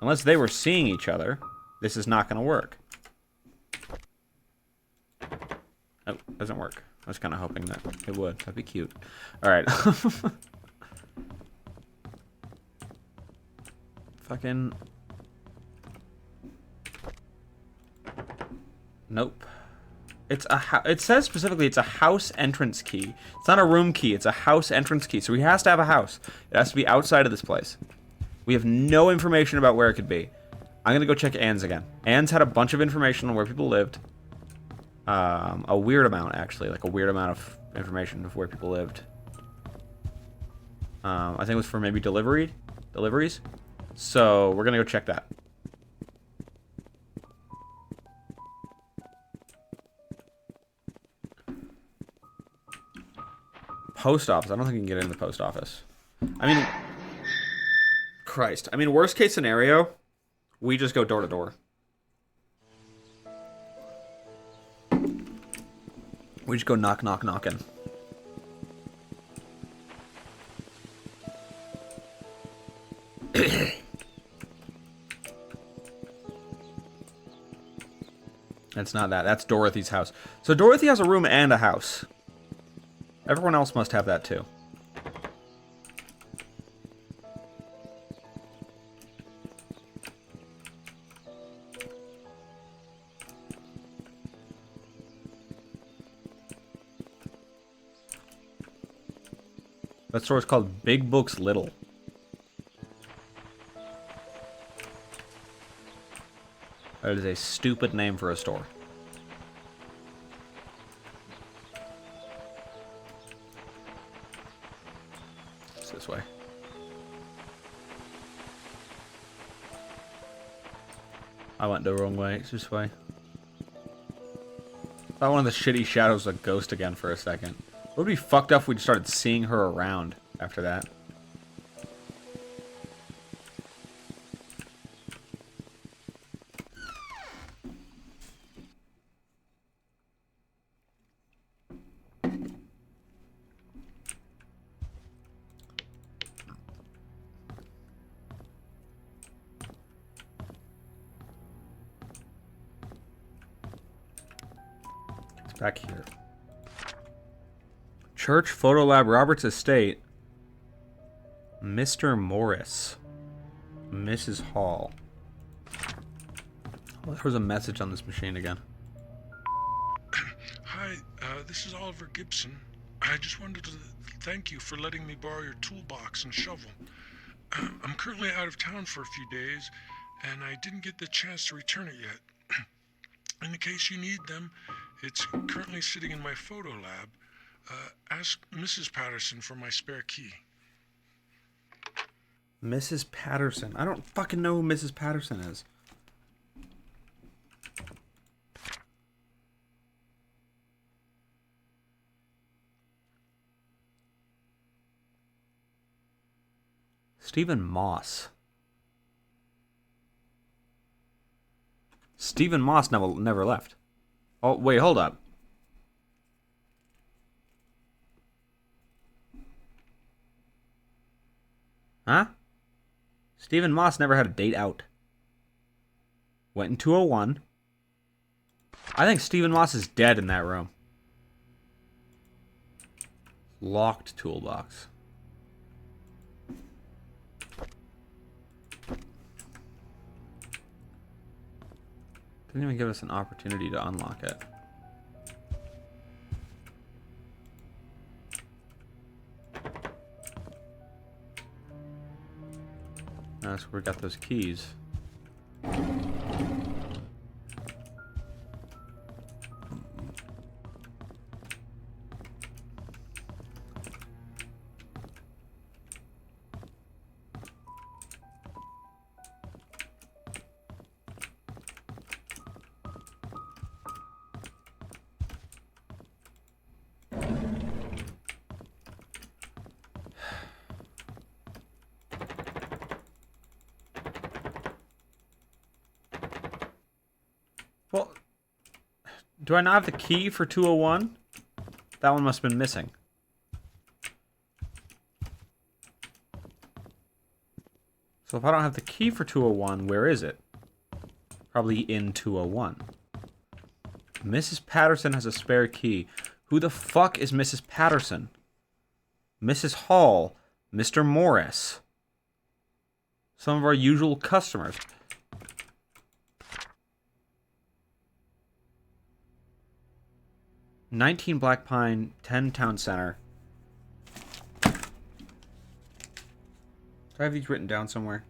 Unless they were seeing each other, this is not going to work. Oh, doesn't work. I was kind of hoping that it would. That'd be cute. All right. Fucking. Nope. It's a. It says specifically it's a house entrance key. It's not a room key. It's a house entrance key. So he has to have a house. It has to be outside of this place. We have no information about where it could be. I'm gonna go check Anne's again. Anne's had a bunch of information on where people lived. A weird amount, actually, like a weird amount of information of where people lived. I think it was for maybe deliveries. So we're gonna go check that. Post office. I don't think you can get in the post office. I mean, Christ. I mean, worst case scenario, we just go door to door. We just go knock, knock, knocking. That's not that. That's Dorothy's house. So Dorothy has a room and a house. Everyone else must have that too. That store is called Big Books Little. That is a stupid name for a store. It's this way. I went the wrong way. It's this way. I thought one of the shitty shadows was a ghost again for a second. It would be fucked up if we just started seeing her around after that. It's back here. Church Photo Lab, Roberts Estate. Mr. Morris. Mrs. Hall. Oh, there was a message on this machine again. Hi, this is Oliver Gibson. I just wanted to thank you for letting me borrow your toolbox and shovel. I'm currently out of town for a few days, and I didn't get the chance to return it yet. In the case you need them, it's currently sitting in my photo lab. Ask Mrs. Patterson for my spare key. Mrs. Patterson. I don't fucking know who Mrs. Patterson is. Stephen Moss. Stephen Moss never left. Oh, wait, hold up. Huh? Stephen Moss never had a date out. Went in 201. I think Stephen Moss is dead in that room. Locked toolbox. Didn't even give us an opportunity to unlock it. That's where we got those keys. Well, do I not have the key for 201? That one must have been missing. So if I don't have the key for 201, where is it? Probably in 201. Mrs. Patterson has a spare key. Who the fuck is Mrs. Patterson? Mrs. Hall. Mr. Morris. Some of our usual customers. $19 Black Pine, 10 Town Center. Do I have these written down somewhere?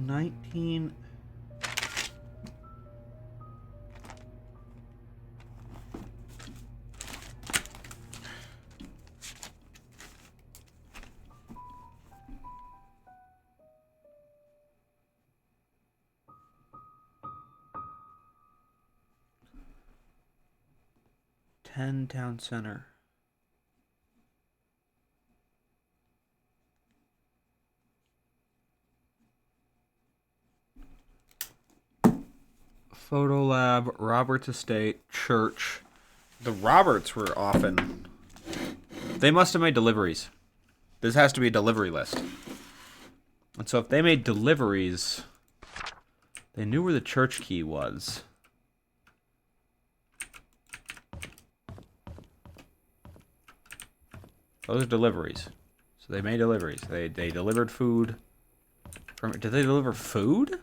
$19. Town Center. Photo Lab, Roberts Estate, Church. The Roberts were often... They must have made deliveries. This has to be a delivery list. And so if they made deliveries, they knew where the church key was. Those are deliveries. So they made deliveries. They delivered food. Did they deliver food?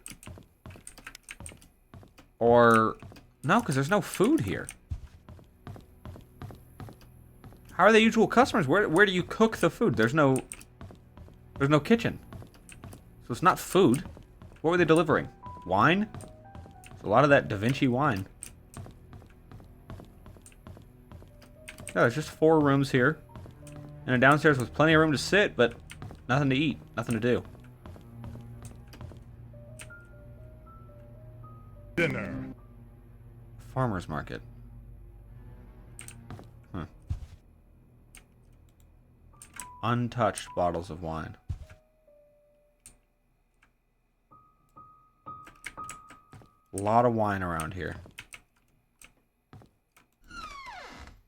Or... No, because there's no food here. How are they usual customers? Where do you cook the food? There's no kitchen. So it's not food. What were they delivering? Wine? There's a lot of that Da Vinci wine. No, there's just 4 rooms here. And a downstairs with plenty of room to sit, but nothing to eat. Nothing to do. Dinner. Farmer's market. Untouched bottles of wine. A lot of wine around here.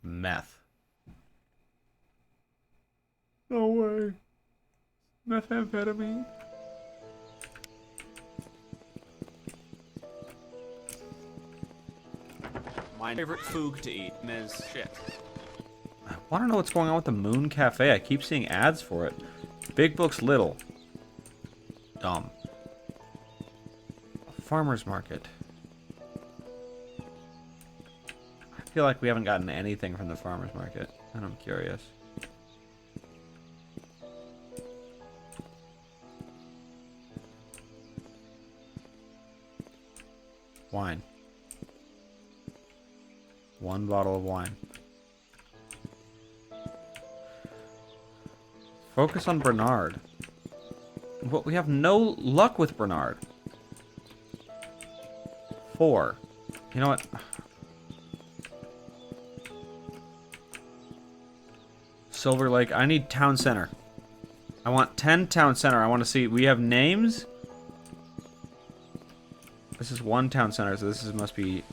Meth. No way. Methamphetamine. My favorite food to eat is shit. I want to know what's going on with the Moon Cafe. I keep seeing ads for it. Big Books Little. Dumb. Farmer's market. I feel like we haven't gotten anything from the farmer's market, and I'm curious. Wine. 1 bottle of wine. Focus on Bernard. Well, we have no luck with Bernard. 4. You know what? Silver Lake. I need Town Center. I want 10 Town Center. I want to see. We have names. This is 1 Town Center, so this must be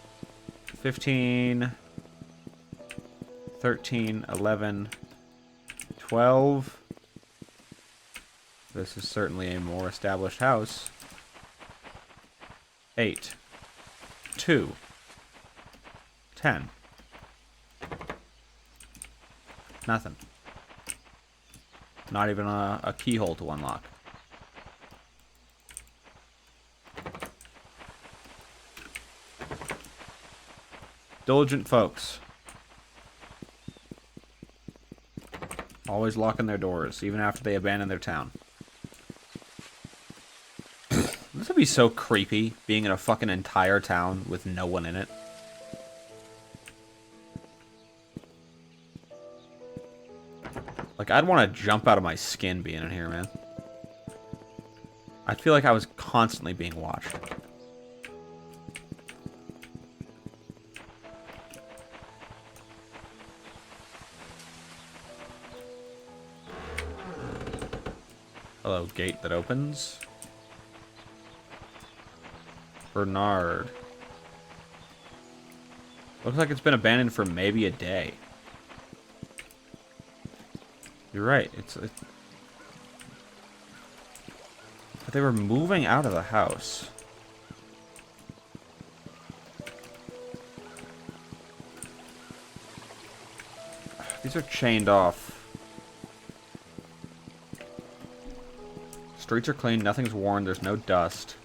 15, 13, 11, 12. This is certainly a more established house. 8, 2, 10. Nothing. Not even a keyhole to unlock. Diligent folks. Always locking their doors, even after they abandon their town. This would be so creepy, being in a fucking entire town with no one in it. Like, I'd want to jump out of my skin being in here, man. I feel like I was constantly being watched. Hello, gate that opens. Bernard. Looks like it's been abandoned for maybe a day. You're right. But they were moving out of the house. These are chained off. Streets are clean, nothing's worn, there's no dust.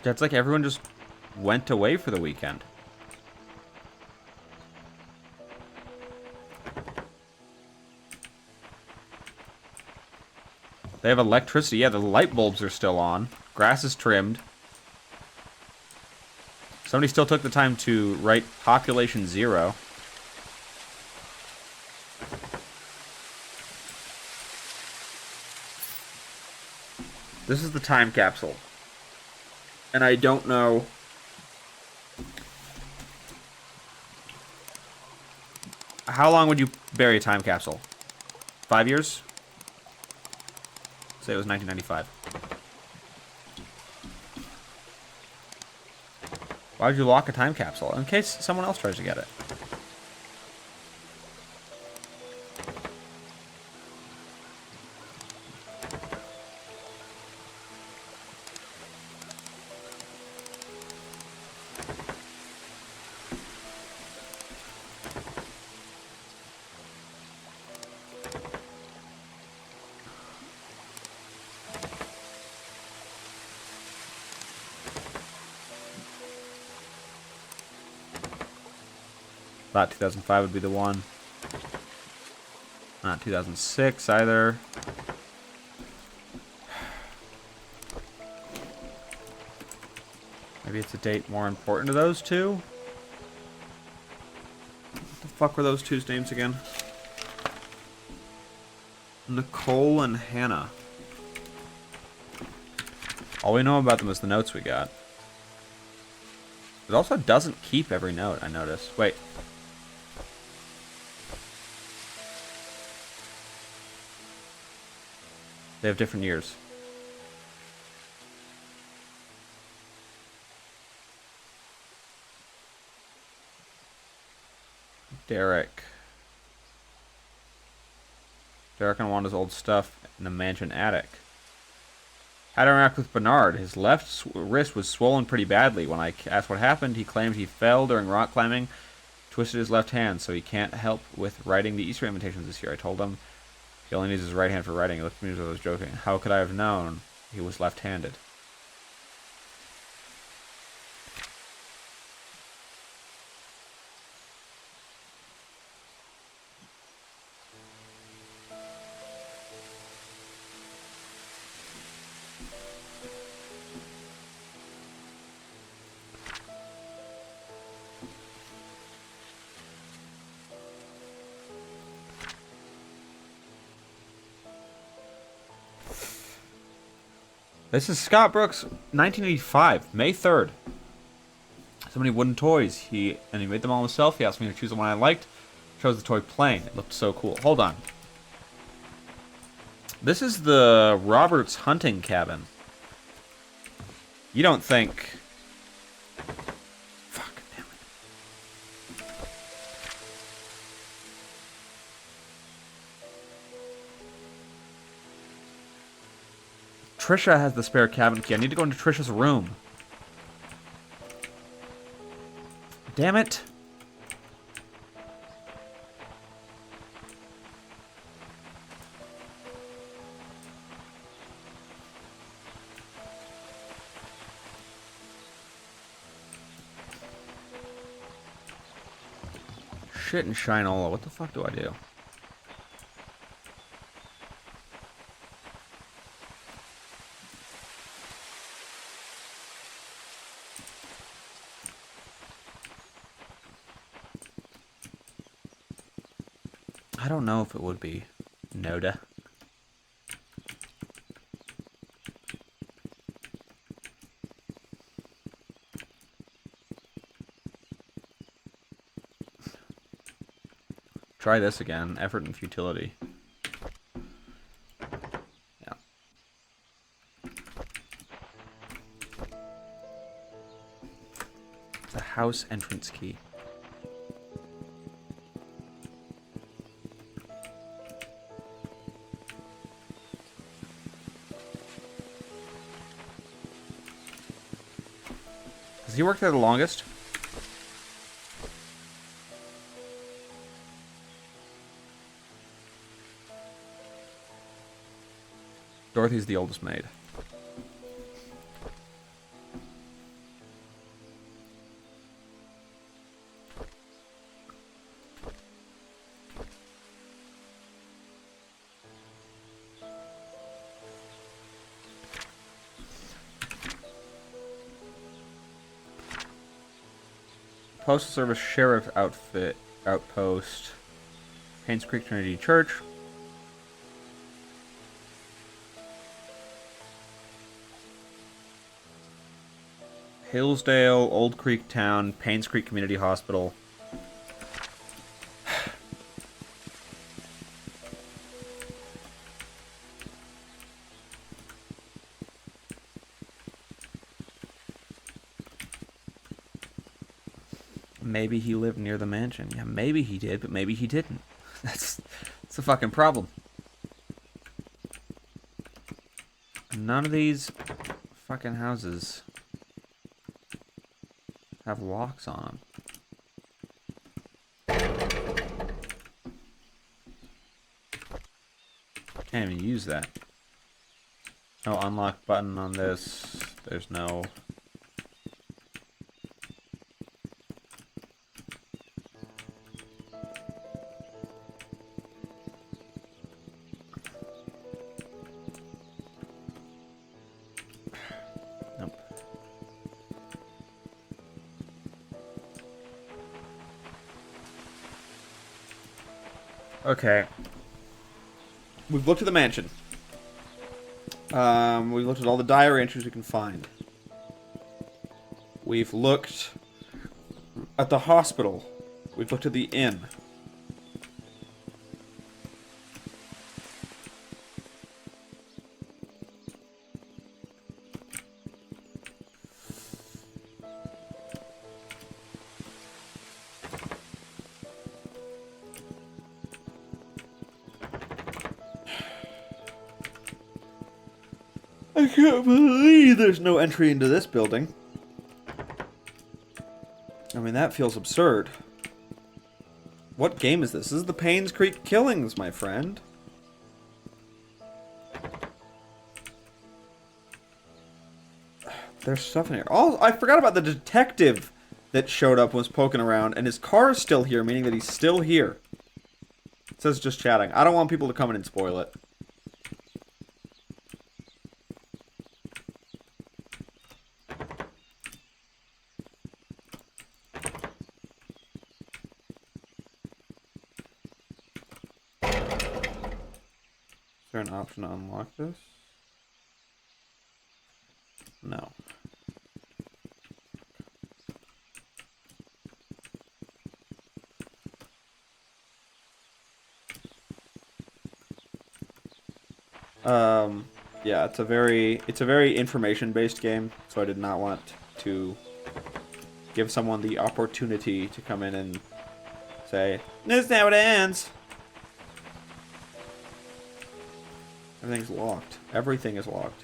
It's like everyone just went away for the weekend. They have electricity. Yeah, the light bulbs are still on. Grass is trimmed. Somebody still took the time to write population 0. This is the time capsule. And I don't know. How long would you bury a time capsule? 5 years? Say it was 1995. Why would you lock a time capsule? In case someone else tries to get it. Thought 2005 would be the one. Not 2006 either. Maybe it's a date more important to those two? What the fuck were those two's names again? Nicole and Hannah. All we know about them is the notes we got. It also doesn't keep every note, I noticed. Wait. They have different years. Derek and Wanda's old stuff in the mansion attic. How to interact with Bernard. His left wrist was swollen pretty badly. When I asked what happened, he claimed he fell during rock climbing, twisted his left hand, so he can't help with writing the Easter invitations this year. I told him he only needs his right hand for writing. He looked at me as though I was joking. How could I have known he was left-handed? This is Scott Brooks, 1985, May 3rd. So many wooden toys. He made them all himself. He asked me to choose the one I liked. Chose the toy plane. It looked so cool. Hold on. This is the Roberts hunting cabin. You don't think... Fuck, damn it. Trisha has the spare cabin key. I need to go into Trisha's room. Damn it. Shit and Shinola. What the fuck do I do? I don't know if it would be Noda. Try this again. Effort and futility. Yeah. The house entrance key. Has he worked there the longest? Dorothy's the oldest maid. Postal Service Sheriff Outpost. Haynes Creek Trinity Church. Hillsdale, Old Creek Town, Paynes Creek Community Hospital. Maybe he lived near the mansion. Yeah, maybe he did, but maybe he didn't. That's a fucking problem. None of these fucking houses have locks on them. Can't even use that. No unlock button on this. There's no... Okay. We've looked at the mansion. We've looked at all the diary entries we can find. We've looked at the hospital. We've looked at the inn. I can't believe there's no entry into this building. I mean, that feels absurd. What game is this? This is the Paynes Creek Killings, my friend. There's stuff in here. Oh, I forgot about the detective that showed up and was poking around, and his car is still here, meaning that he's still here. It says just chatting. I don't want people to come in and spoil it. Is there an option to unlock this? No. Yeah, it's a very information-based game, so I did not want to give someone the opportunity to come in and say, "This is how it ends." Everything's locked. Everything is locked.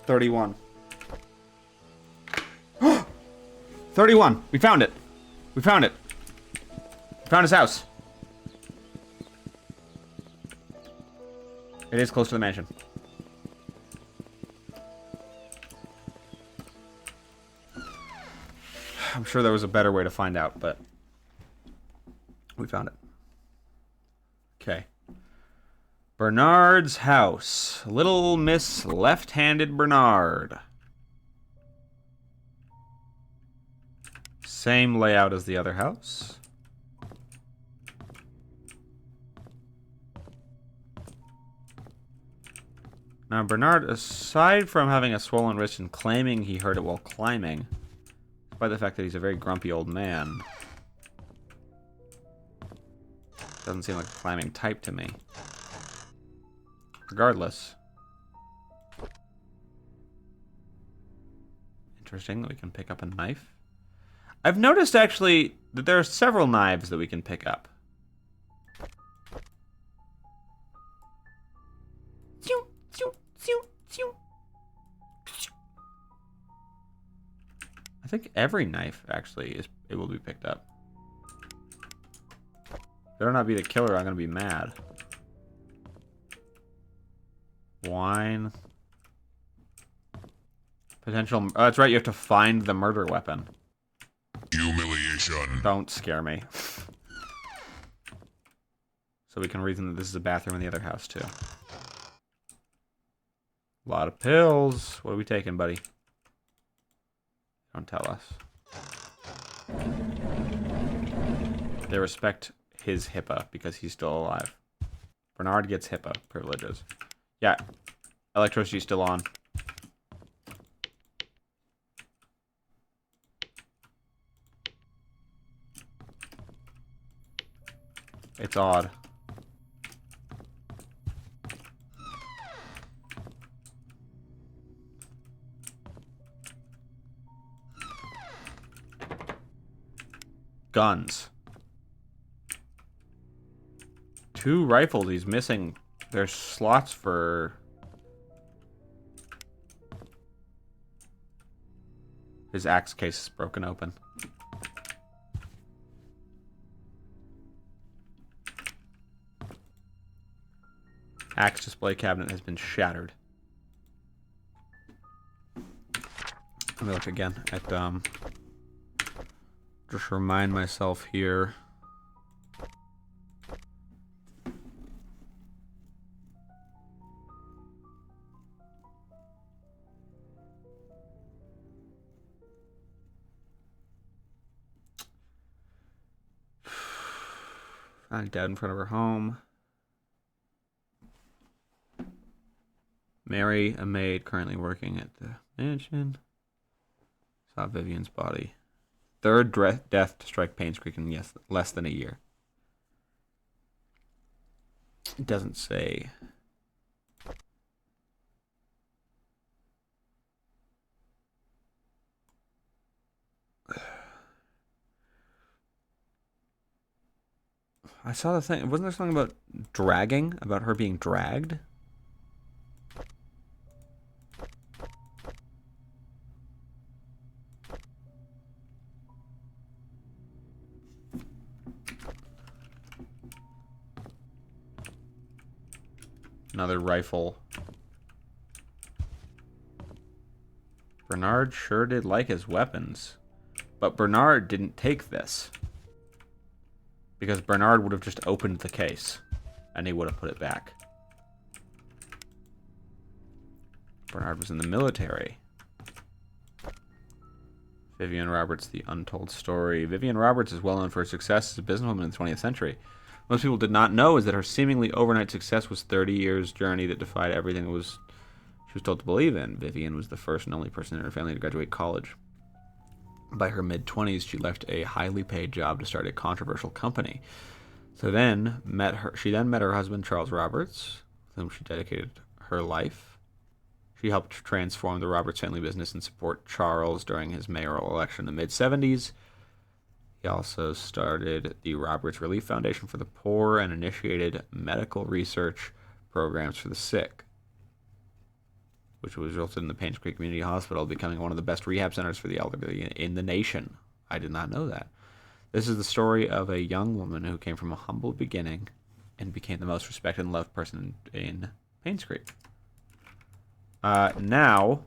$31. 31. We found it. We found it. We found his house. It is close to the mansion. I'm sure there was a better way to find out, but we found it. Okay. Bernard's house. Little Miss Left-Handed Bernard. Same layout as the other house. Now, Bernard, aside from having a swollen wrist and claiming he heard it while climbing, despite the fact that he's a very grumpy old man, doesn't seem like a climbing type to me. Regardless. Interesting that we can pick up a knife. I've noticed, actually, that there are several knives that we can pick up. I think every knife, actually, is able to be picked up. Better not be the killer, I'm gonna be mad. Wine. Potential... Oh, that's right, you have to find the murder weapon. Humiliation. Don't scare me. So we can reason that this is a bathroom in the other house, too. A lot of pills. What are we taking, buddy? Don't tell us. They respect his HIPAA because he's still alive. Bernard gets HIPAA privileges. Yeah. Electricity's still on. It's odd. Guns. 2 rifles. He's missing. There's slots for... His axe case is broken open. Axe display cabinet has been shattered. Let me look again at just remind myself here. Found dead in front of her home. Mary, a maid currently working at the mansion, saw Vivian's body. 3rd death to strike Paynes Creek in less than a year. It doesn't say. I saw the thing. Wasn't there something about dragging? About her being dragged? Another rifle. Bernard sure did like his weapons. But Bernard didn't take this. Because Bernard would have just opened the case. And he would have put it back. Bernard was in the military. Vivian Roberts, The Untold Story. Vivian Roberts is well known for her success as a businesswoman in the 20th century. Most people did not know is that her seemingly overnight success was 30 years' journey that defied everything she was told to believe in. Vivian was the first and only person in her family to graduate college. By her mid-20s, she left a highly paid job to start a controversial company. She then met her husband, Charles Roberts, with whom she dedicated her life. She helped transform the Roberts family business and support Charles during his mayoral election in the mid-70s. He also started the Roberts Relief Foundation for the Poor and initiated medical research programs for the sick, which resulted in the Paynes Creek Community Hospital becoming one of the best rehab centers for the elderly in the nation. I did not know that. This is the story of a young woman who came from a humble beginning and became the most respected and loved person in Paynes Creek. Now,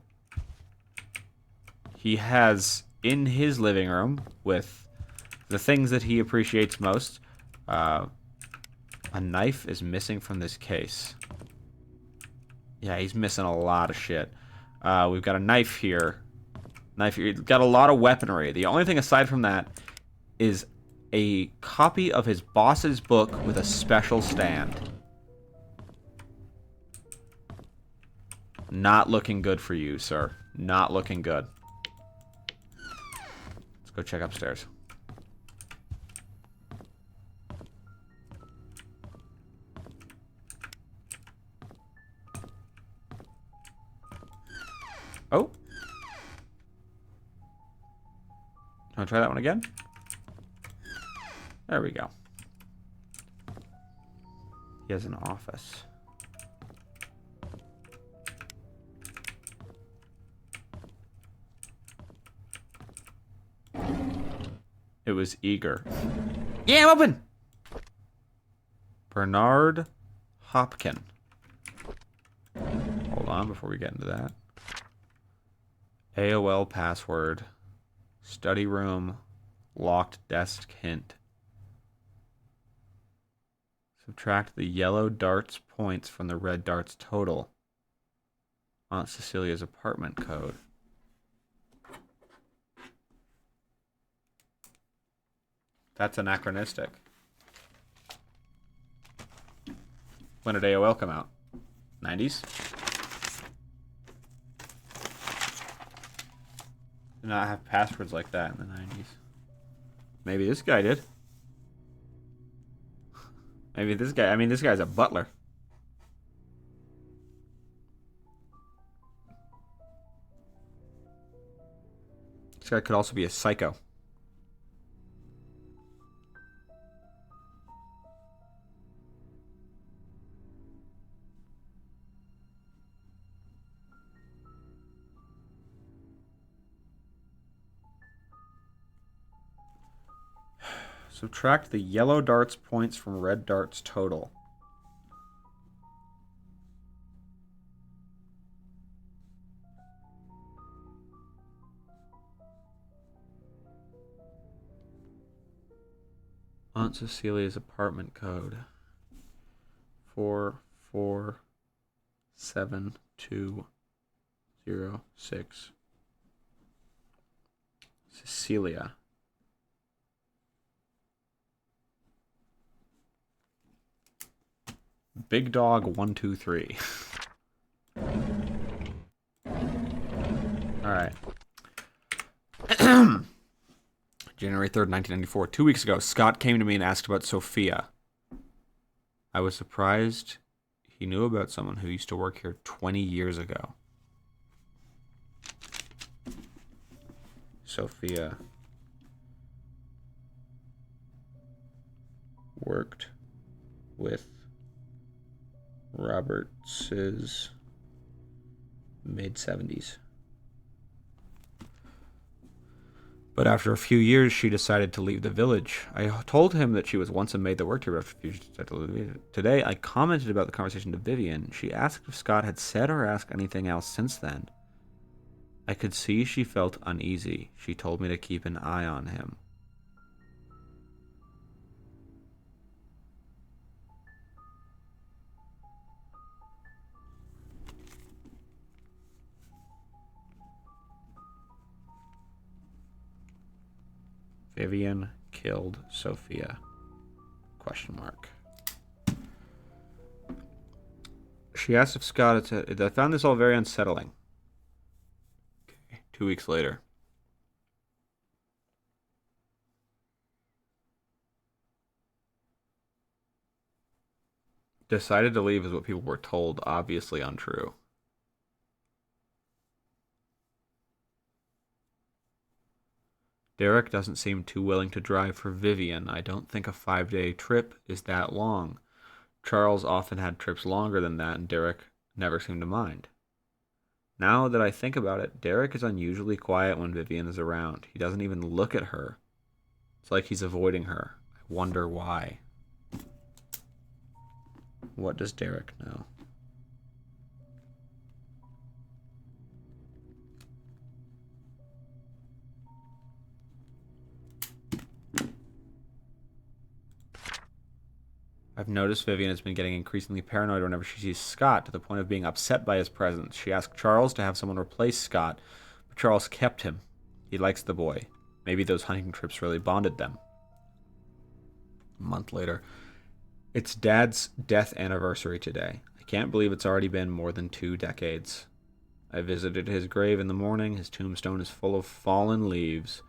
he has in his living room with the things that he appreciates most. A knife is missing from this case. Yeah, he's missing a lot of shit. We've got a knife here. Knife. You've got a lot of weaponry. The only thing aside from that is a copy of his boss's book with a special stand. Not looking good for you, sir. Not looking good. Let's go check upstairs. Oh. Want to try that one again? There we go. He has an office. It was eager. Yeah, I'm open! Bernard Hopkin. Hold on before we get into that. AOL password. Study room. Locked desk hint. Subtract the yellow darts points from the red darts total. Aunt Cecilia's apartment code. That's anachronistic. When did AOL come out? 90s? Did not have passwords like that in the 90s. Maybe this guy did. Maybe this guy, I mean, this guy's a butler. This guy could also be a psycho. Subtract the yellow darts points from red darts total. Aunt Cecilia's apartment code. 447206. Cecilia. Big Dog 123. Alright. January 3rd, 1994. 2 weeks ago, Scott came to me and asked about Sophia. I was surprised he knew about someone who used to work here 20 years ago. Sophia worked with Roberts's mid-70s. But after a few years, she decided to leave the village. I told him that she was once a maid that worked here, but after a few years, she decided to leave. Today, I commented about the conversation to Vivian. She asked if Scott had said or asked anything else since then. I could see she felt uneasy. She told me to keep an eye on him. Vivian killed Sophia? Question mark. She asked if Scott had... I found this all very unsettling. Okay, 2 weeks later. Decided to leave is what people were told. Obviously untrue. Derek doesn't seem too willing to drive for Vivian. I don't think a 5-day trip is that long. Charles often had trips longer than that, and Derek never seemed to mind. Now that I think about it, Derek is unusually quiet when Vivian is around. He doesn't even look at her. It's like he's avoiding her. I wonder why. What does Derek know? I've noticed Vivian has been getting increasingly paranoid whenever she sees Scott, to the point of being upset by his presence. She asked Charles to have someone replace Scott, but Charles kept him. He likes the boy. Maybe those hunting trips really bonded them. A month later. It's Dad's death anniversary today. I can't believe it's already been more than 2 decades. I visited his grave in the morning. His tombstone is full of fallen leaves.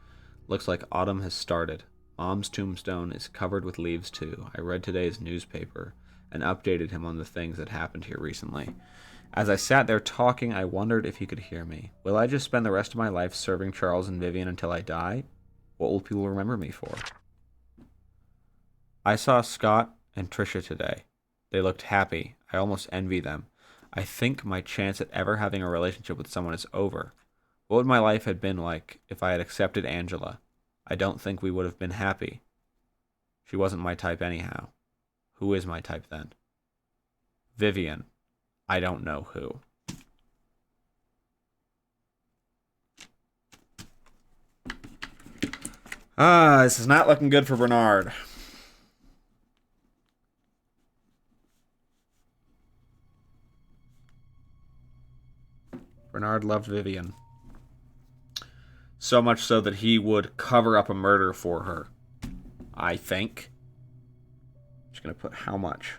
Looks like autumn has started. Mom's tombstone is covered with leaves too. I read today's newspaper and updated him on the things that happened here recently. As I sat there talking, I wondered if he could hear me. Will I just spend the rest of my life serving Charles and Vivian until I die? What will people remember me for? I saw Scott and Trisha today. They looked happy. I almost envy them. I think my chance at ever having a relationship with someone is over. What would my life have been like if I had accepted Angela? I don't think we would have been happy. She wasn't my type anyhow. Who is my type then? Vivian. I don't know who. This is not looking good for Bernard. Bernard loved Vivian. So much so that he would cover up a murder for her. I think. Just gonna put how much.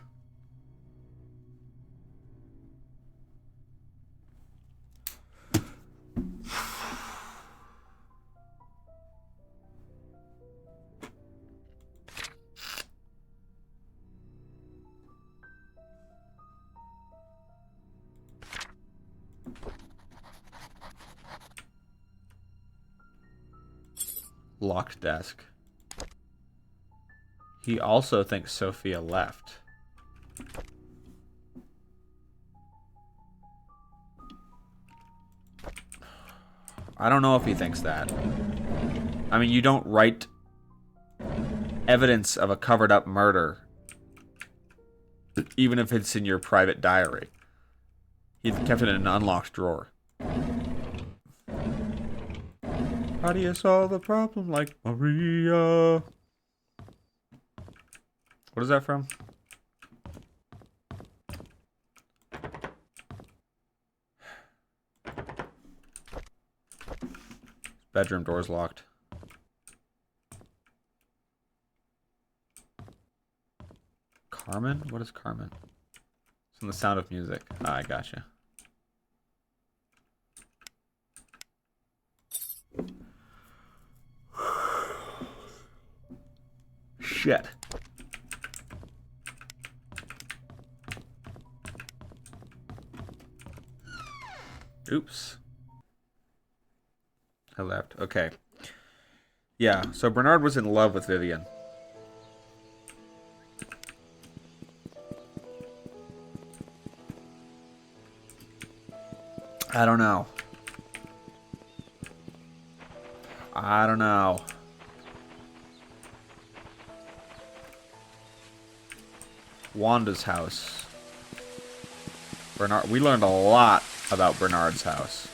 Locked desk. He also thinks Sophia left. I don't know if he thinks that. I mean, you don't write evidence of a covered up murder, even if it's in your private diary. He kept it in an unlocked drawer. How do you solve the problem like Maria? What is that from? Bedroom door's locked. Carmen? What is Carmen? It's in The Sound of Music. Ah, I gotcha. Shit. Oops. I left. Okay. Yeah, so Bernard was in love with Vivian. I don't know. I don't know. Wanda's house. Bernard. We learned a lot about Bernard's house.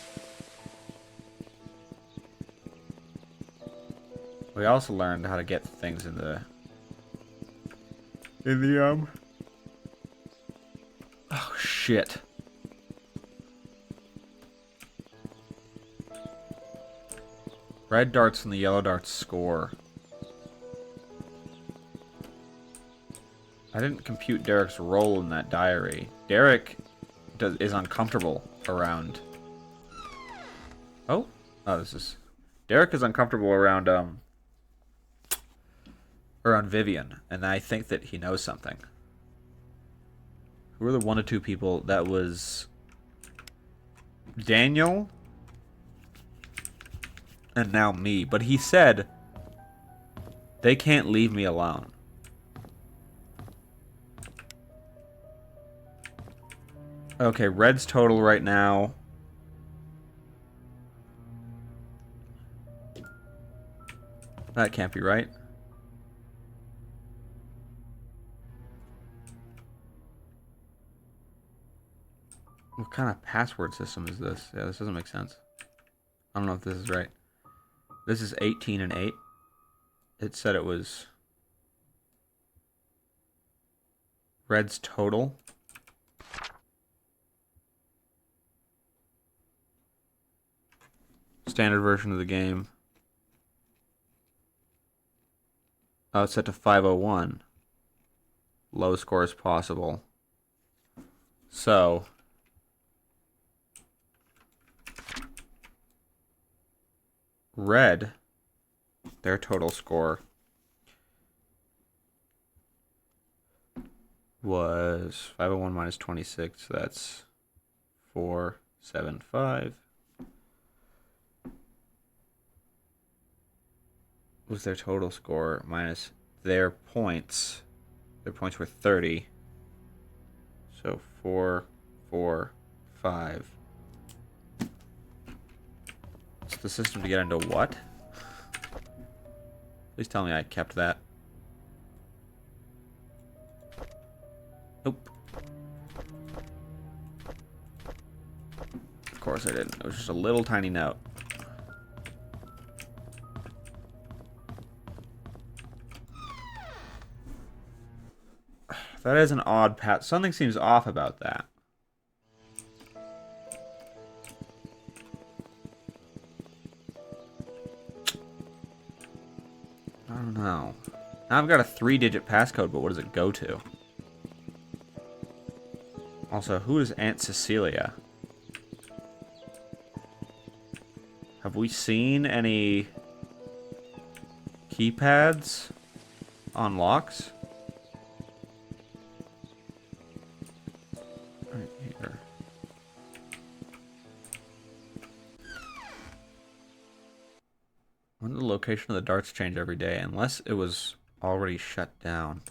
We also learned how to get things in the oh shit. Red darts and the yellow darts score. I didn't compute Derek's role in that diary. Derek is uncomfortable around... Oh, this is... Derek is uncomfortable around, around Vivian, and I think that he knows something. Who were the 1 to 2 people? That was... Daniel? And now me. But he said, they can't leave me alone. Okay, Red's total right now. That can't be right. What kind of password system is this? Yeah, this doesn't make sense. I don't know if this is right. This is 18 and 8. It said it was Red's total. Standard version of the game. Oh, it's set to 501. Low score as possible. So, red, their total score was 501 minus 26. So that's 475. Was their total score minus their points. Their points were 30. So 4, 4, 5. It's the system to get into what? Please tell me I kept that. Nope. Of course I didn't. It was just a little tiny note. That is an odd path. Something seems off about that. I don't know. Now I've got a 3-digit passcode, but what does it go to? Also, who is Aunt Cecilia? Have we seen any keypads on locks? Right here. When did the location of the darts change every day? Unless it was already shut down.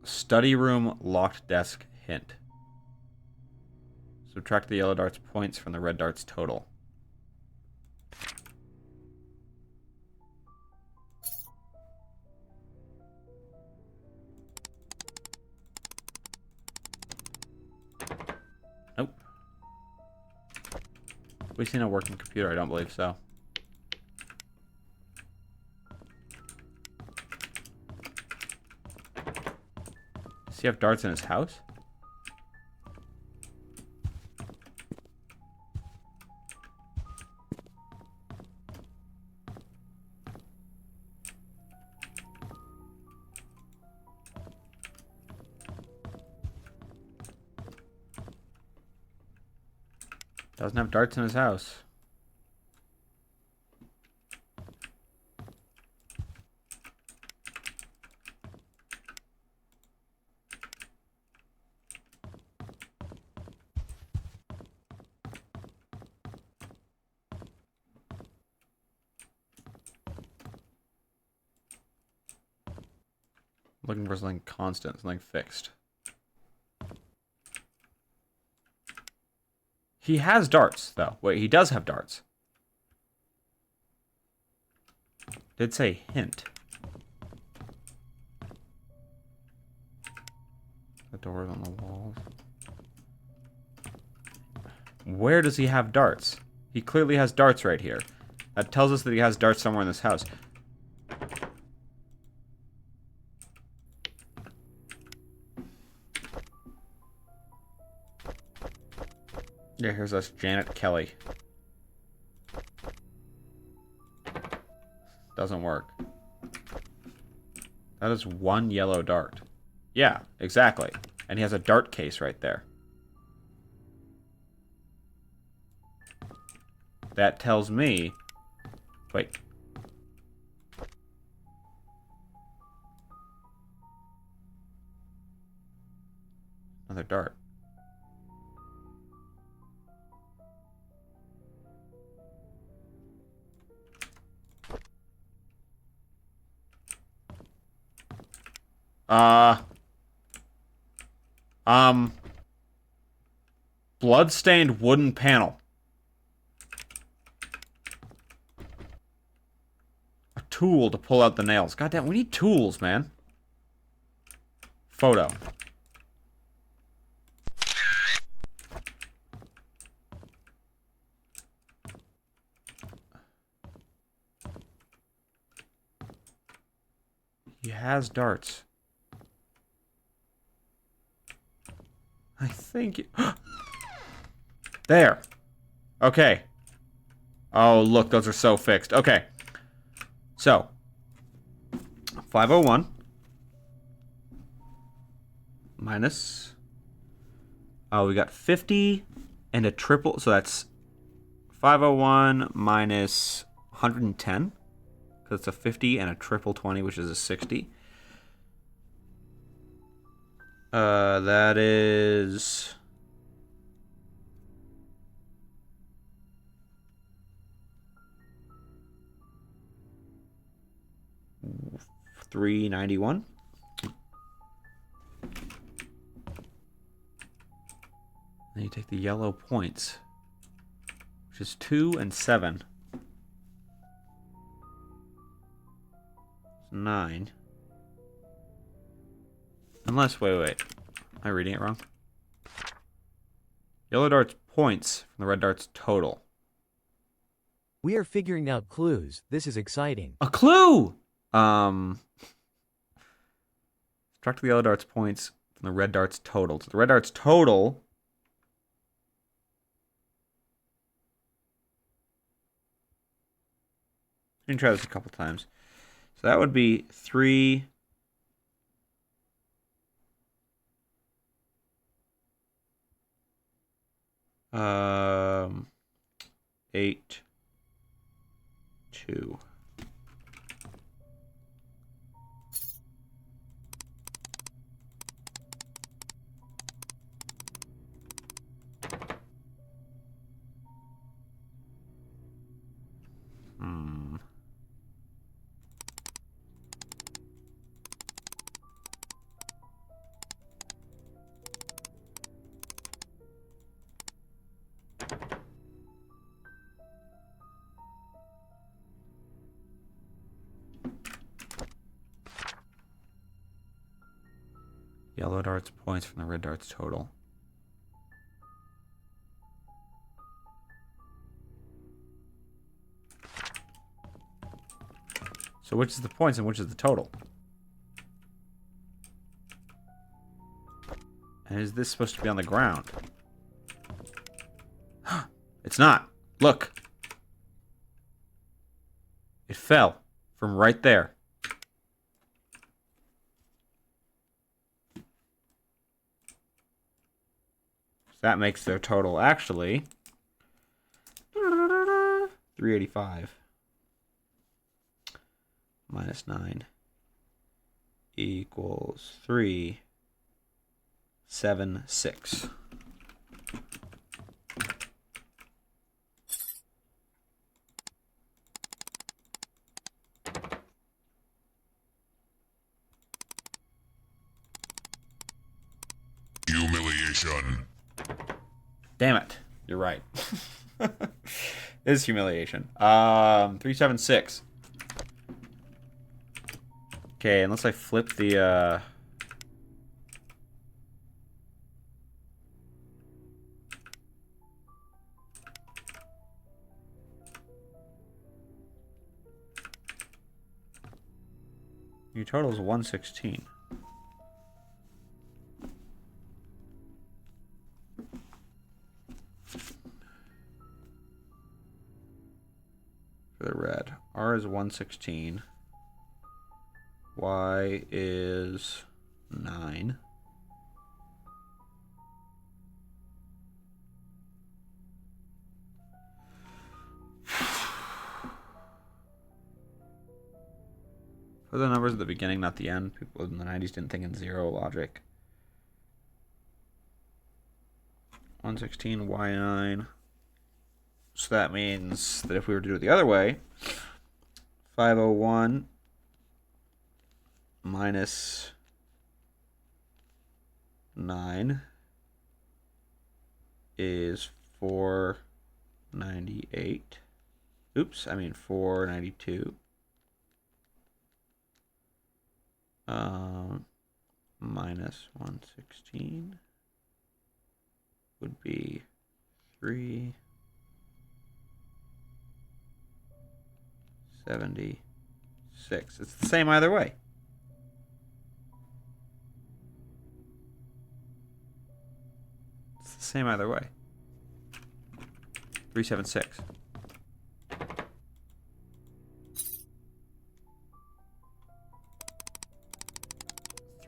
Study room locked desk hint. Subtract the yellow dart's points from the red dart's total. Nope. We've seen a working computer, I don't believe so. Does he have darts in his house? Doesn't have darts in his house. Looking for something constant, something fixed. He has darts, though. Wait, he does have darts. Did say hint. The doors on the walls. Where does he have darts? He clearly has darts right here. That tells us that he has darts somewhere in this house. Yeah, here's us, Janet Kelly. Doesn't work. That is one yellow dart. Yeah, exactly. And he has a dart case right there. That tells me... Wait. Another dart. Bloodstained wooden panel. A tool to pull out the nails. Goddamn, we need tools, man. Photo. He has darts. I think... There. Okay. Oh, look, those are so fixed. Okay. So, 501 minus... Oh, we got 50 and a triple, so that's 501 minus 110, because it's a 50 and a triple 20, which is a 60. That is... $391. Then you take the yellow points, which is 2 and 7. 9. Unless, wait. Am I reading it wrong? Yellow dart's points from the red dart's total. We are figuring out clues. This is exciting. A clue! Subtract the yellow dart's points from the red dart's total. So the red dart's total... We can try this a couple times. So that would be 3... 8, 2. Yellow dart's points from the red dart's total. So which is the points and which is the total? And is this supposed to be on the ground? It's not. Look. It fell from right there. That makes their total actually 385 minus 9 equals 376. Humiliation. Damn it. You're right. It is humiliation. 376. Okay, unless I flip the your total is 116. For the red. R is 116. Y is 9. Put the numbers at the beginning, not the end. People in the 90s didn't think in zero logic. 116, Y9. So that means that if we were to do it the other way, 501 minus 9 is 498. Oops, I mean 492. Minus 116 would be 376. It's the same either way. It's the same either way. 376.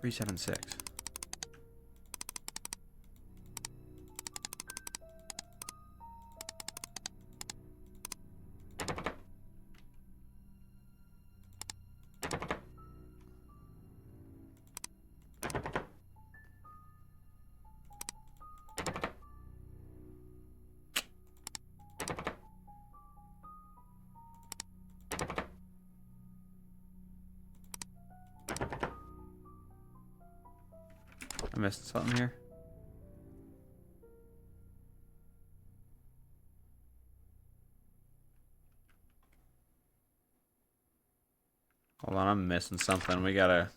$376. I missed something here. Hold on, I'm missing something. We gotta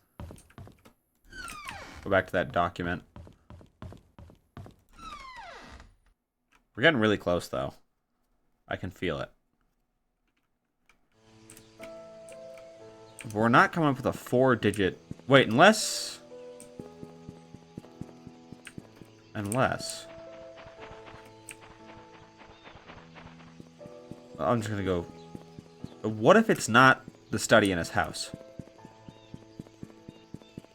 go back to that document. We're getting really close, though. I can feel it. But we're not coming up with a 4-digit... Wait, unless... Unless... I'm just gonna go... What if it's not the study in his house?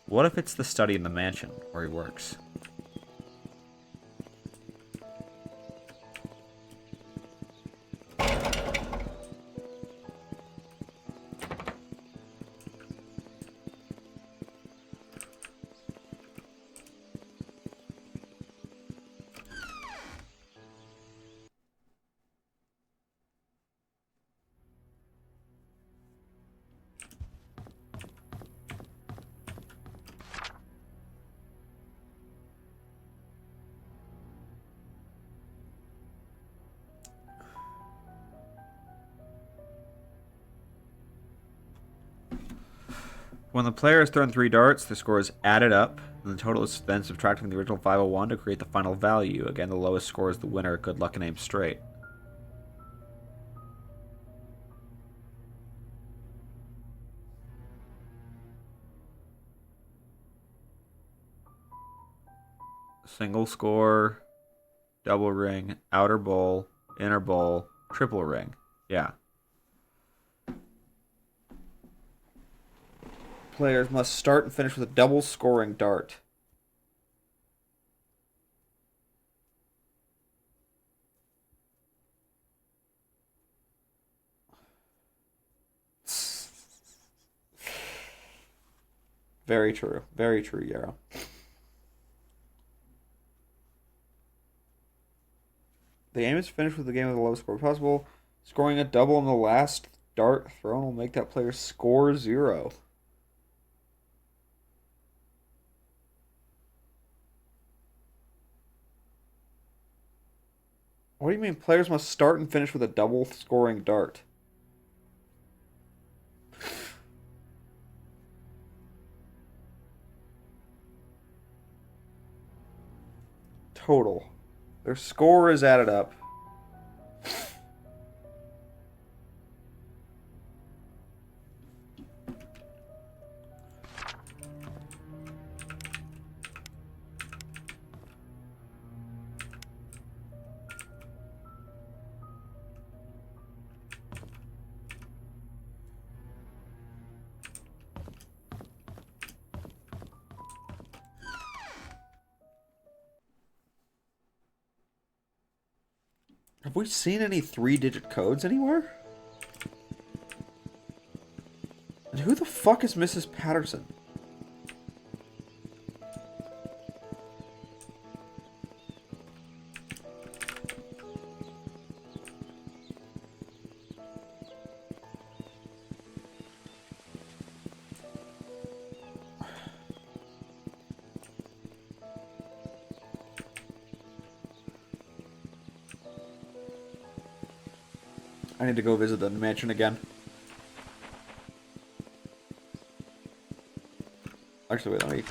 What if it's the study in the mansion where he works? When the player has thrown 3 darts, the score is added up, and the total is then subtracted from the original 501 to create the final value. Again, the lowest score is the winner. Good luck and aim straight. Single score, double ring, outer bowl, inner bowl, triple ring. Yeah. Players must start and finish with a double scoring dart. Very true. Very true, Yarrow. The aim is to finish with the game with the lowest score possible. Scoring a double on the last dart thrown will make that player score 0. What do you mean players must start and finish with a double scoring dart? Total. Their score is added up. Have we seen any 3-digit codes anywhere? And who the fuck is Mrs. Patterson? I need to go visit the mansion again. Actually, wait, let me...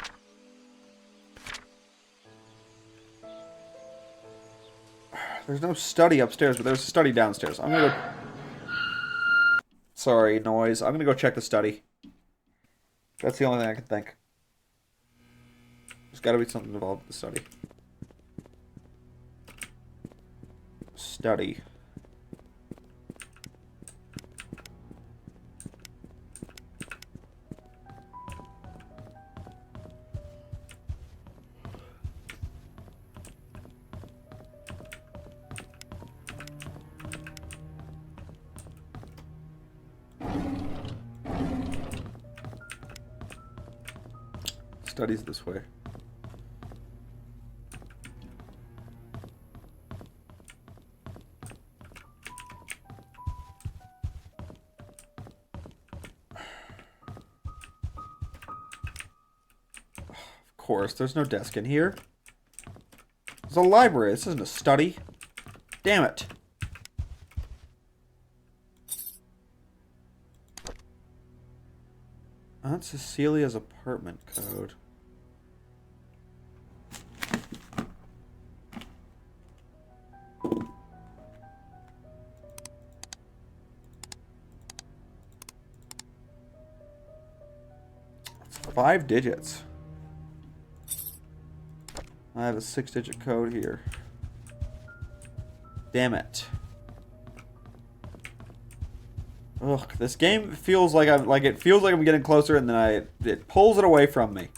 There's no study upstairs, but there's a study downstairs. I'm gonna go... Sorry, noise. I'm gonna go check the study. That's the only thing I can think. There's gotta be something involved with the study. Study. studies this way. Of course, there's no desk in here. It's a library. This isn't a study. Damn it. Aunt Cecilia's apartment code. It's 5 digits. I have a 6-digit code here. Damn it. Ugh, this game feels like I'm getting closer, and then it pulls it away from me.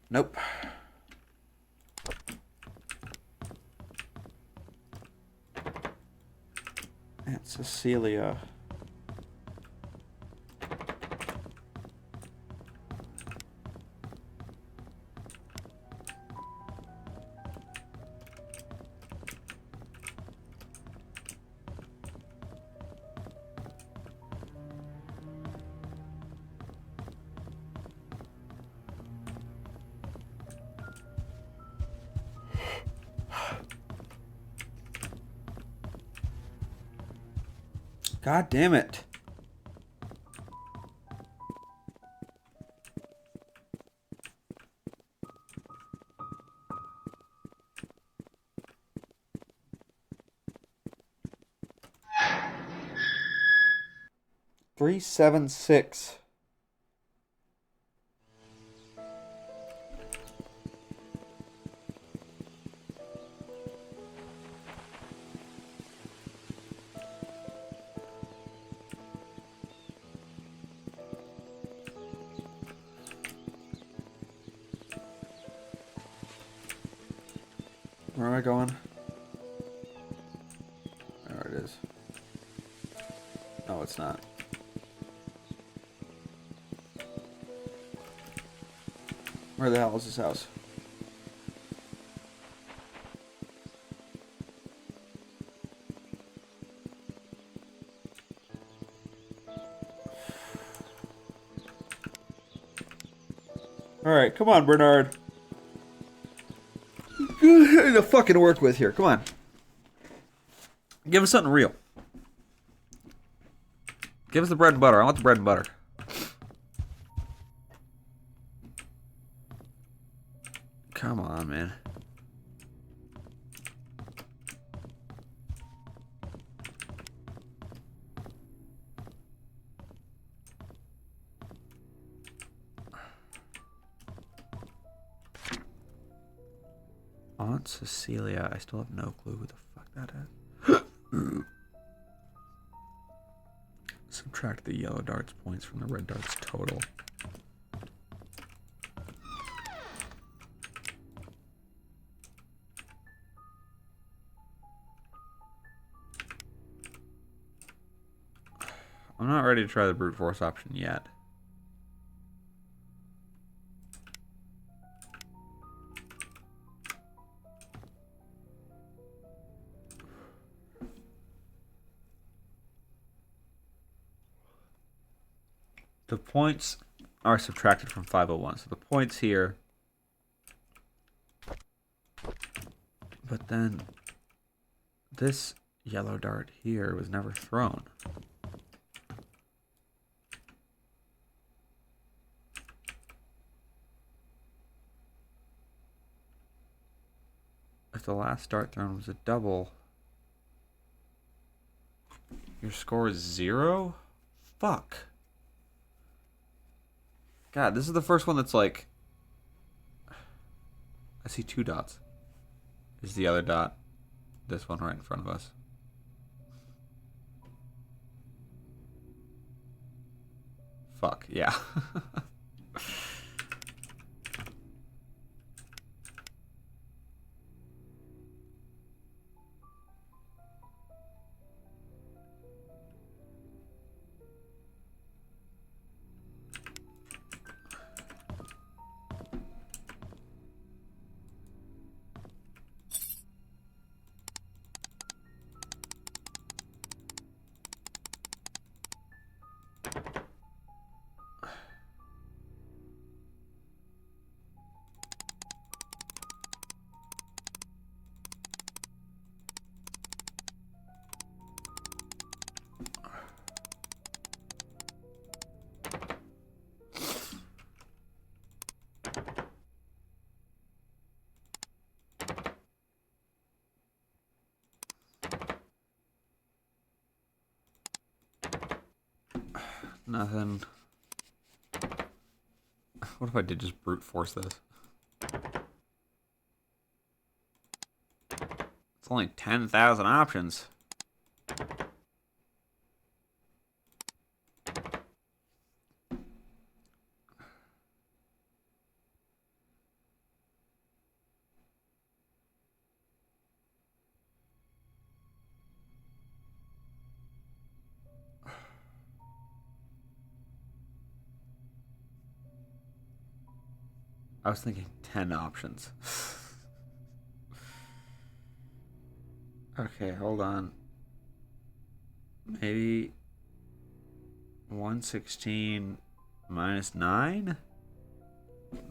Nope. Aunt Cecilia. God damn it. Three, 7, 6. Where am I going? There it is. No, it's not. Where the hell is this house? Alright, come on, Bernard. To fucking work with here. Come on. Give us something real. Give us the bread and butter. I want the bread and butter. Come on, man. Aunt Cecilia. I still have no clue who the fuck that is. Subtract the yellow dart's points from the red dart's total. I'm not ready to try the brute force option yet. The points are subtracted from 501. So the points here. But then this yellow dart here was never thrown. If the last dart thrown was a double, your score is 0? Fuck. God, this is the first one that's like... I see 2 dots. Is the other dot this one right in front of us? Fuck, yeah. Nothing. What if I did just brute force this? It's only 10,000 options. I was thinking 10 options. Okay, hold on. Maybe 116 minus 9?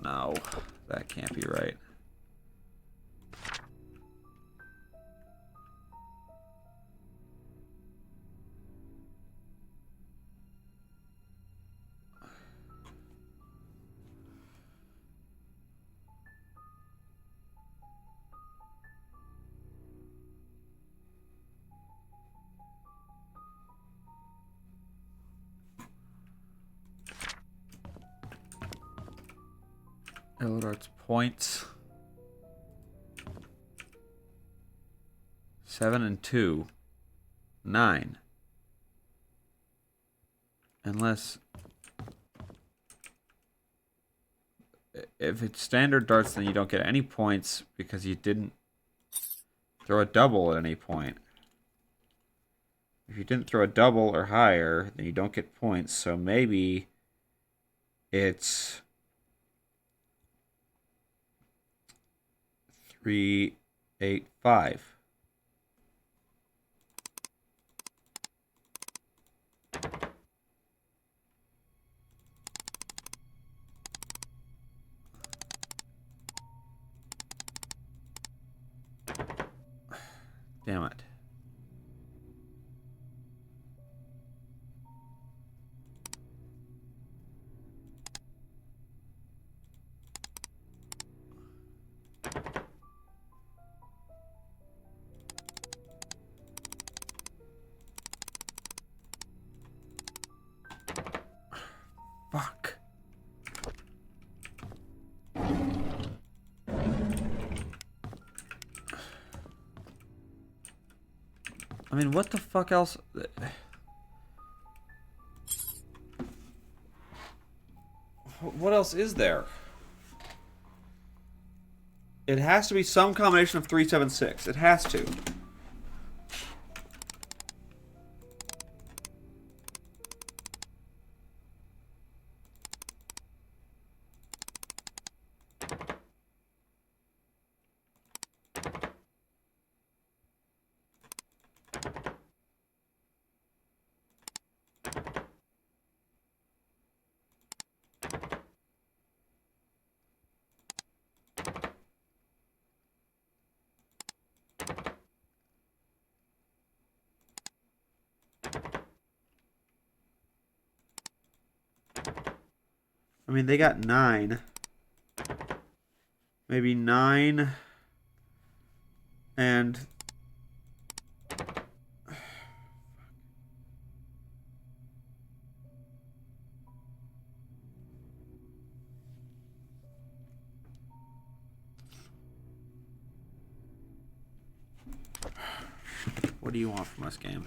No, that can't be right. Illidart's points. 7 and 2. 9. Unless... If it's standard darts, then you don't get any points because you didn't throw a double at any point. If you didn't throw a double or higher, then you don't get points. So maybe it's 3, 8, 5. Damn it. Fuck. I mean, what the fuck else? What else is there? It has to be some combination of 3, 7, 6. It has to. I mean, they got 9. Maybe 9 and... What do you want from us, game?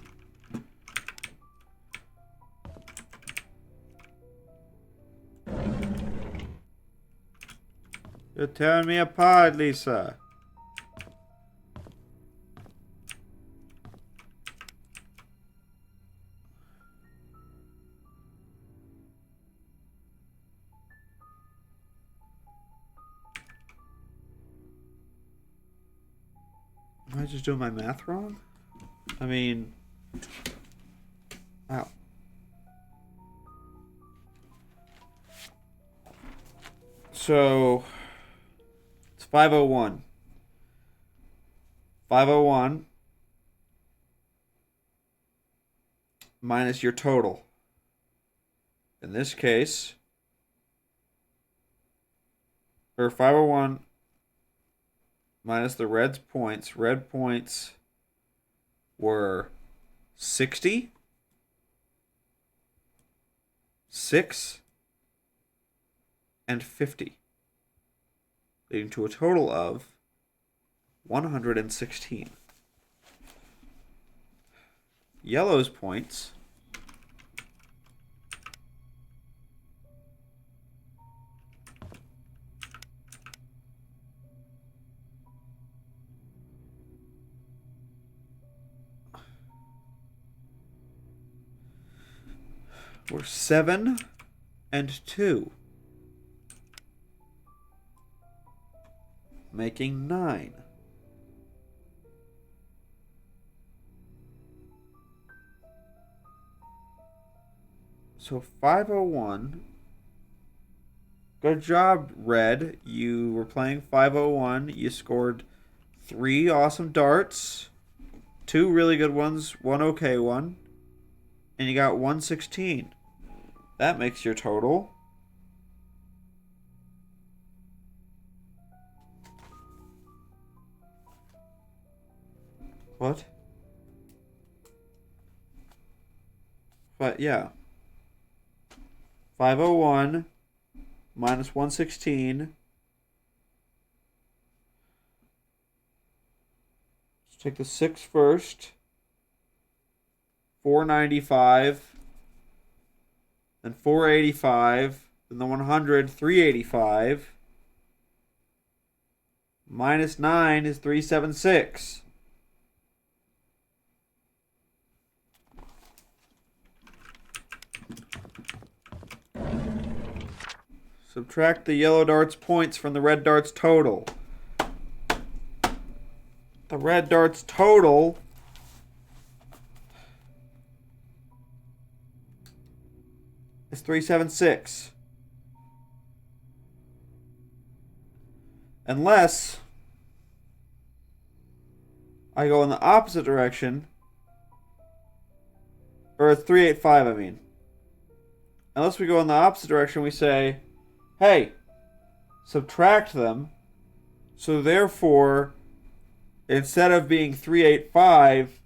You're tearing me apart, Lisa. Am I just doing my math wrong? I mean... Wow. So... It's 501. 501 minus your total. In this case... Or 501 minus the Reds' points. Red points were 60. 6, and 50, leading to a total of 116. Yellow's points were 7 and 2, making 9. So 501. Good job, Red. You were playing 501. You scored 3 awesome darts, 2 really good ones, 1 okay one, and you got 116. That makes your total what? But yeah. 501 minus 116. Let's take the 6 first. 495. Then 485. Then the 100, 385. Minus 9 is 376. Subtract the yellow dart's points from the red dart's total. The red dart's total is 376. Unless I go in the opposite direction, or it's 385, I mean. Unless we go in the opposite direction, we say, hey, subtract them. So therefore, instead of being 385,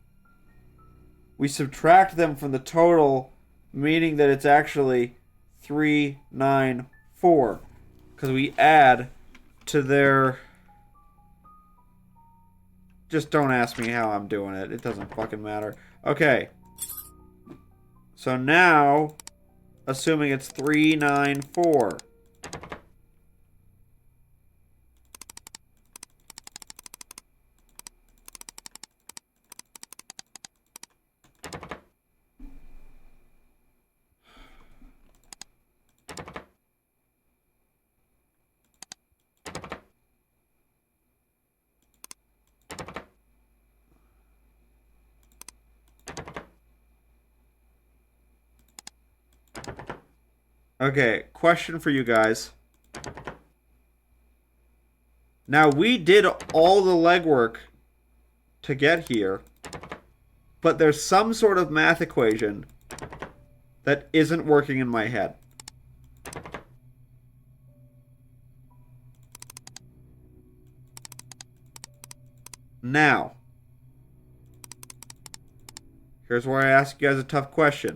we subtract them from the total, meaning that it's actually 394. Because we add to their... Just don't ask me how I'm doing it. It doesn't fucking matter. Okay. So now, assuming it's 394. Okay, question for you guys. Now, we did all the legwork to get here, but there's some sort of math equation that isn't working in my head. Now, here's where I ask you guys a tough question.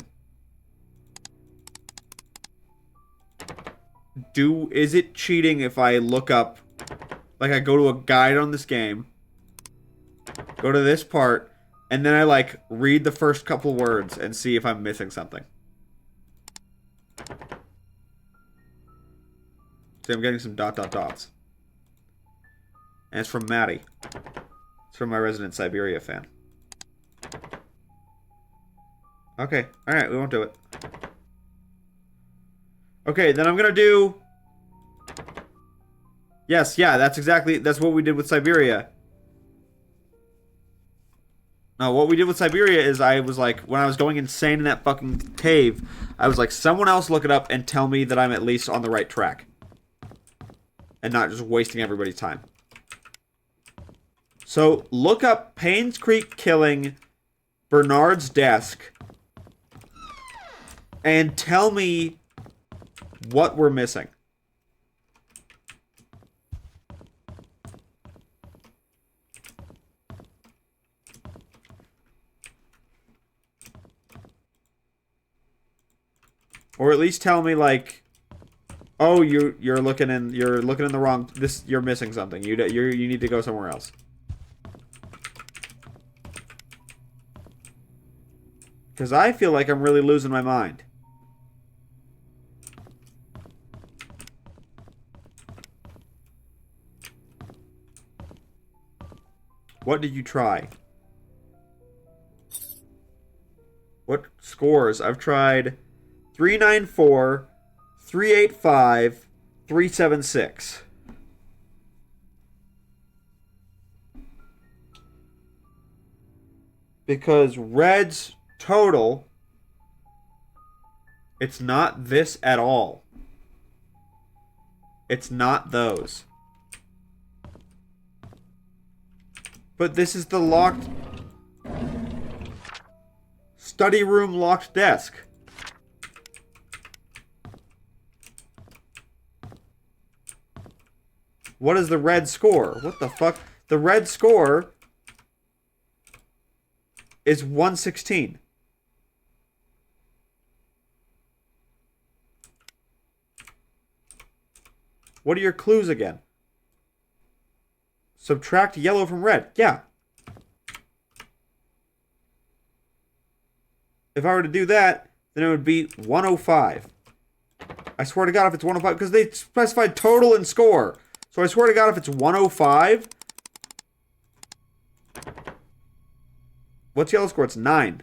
Is it cheating if I look up, like I go to a guide on this game, go to this part, and then I like read the first couple words and see if I'm missing something? See, I'm getting some dots. And it's from Maddie. It's from my resident Siberia fan. Okay, alright, we won't do it. Okay, then I'm gonna do... Yes, yeah, that's what we did with Siberia. No, what we did with Siberia is I was like, when I was going insane in that fucking cave, I was like, someone else look it up and tell me that I'm at least on the right track. And not just wasting everybody's time. So, look up Paynes Creek killing Bernard's desk. And tell me what we're missing. Or at least tell me like, oh, you're looking in the wrong. You're missing something. You need to go somewhere else. Because I feel like I'm really losing my mind. What did you try? What scores? I've tried 394, 385, 376. Because red's total, it's not this at all. It's not those. But this is the locked study room locked desk. What is the red score? What the fuck? The red score is 116. What are your clues again? Subtract yellow from red. Yeah. If I were to do that, then it would be 105. I swear to God if it's 105, because they specified total and score. So I swear to God if it's 105. What's yellow score? It's 9.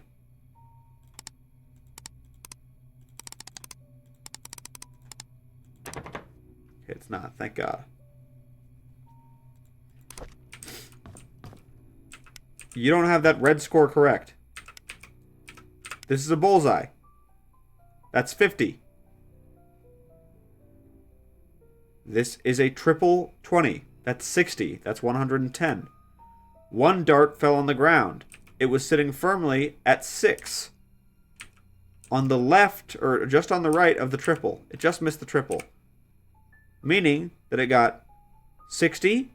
Okay, it's not. Thank God. You don't have that red score correct. This is a bullseye. That's 50. This is a triple 20. That's 60. That's 110. One dart fell on the ground. It was sitting firmly at 6. On the left, or just on the right of the triple. It just missed the triple. Meaning that it got 60,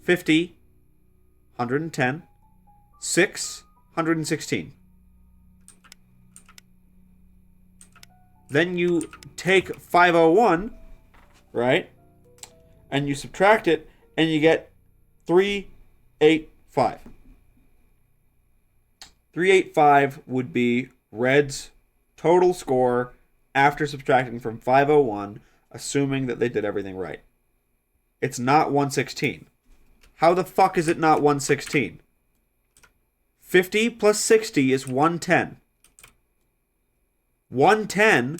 50, 110, 6, 116. Then you take 501, right? And you subtract it, and you get 385. 385 would be red's total score after subtracting from 501, assuming that they did everything right. It's not 116. How the fuck is it not 116? 50 plus 60 is 110. 110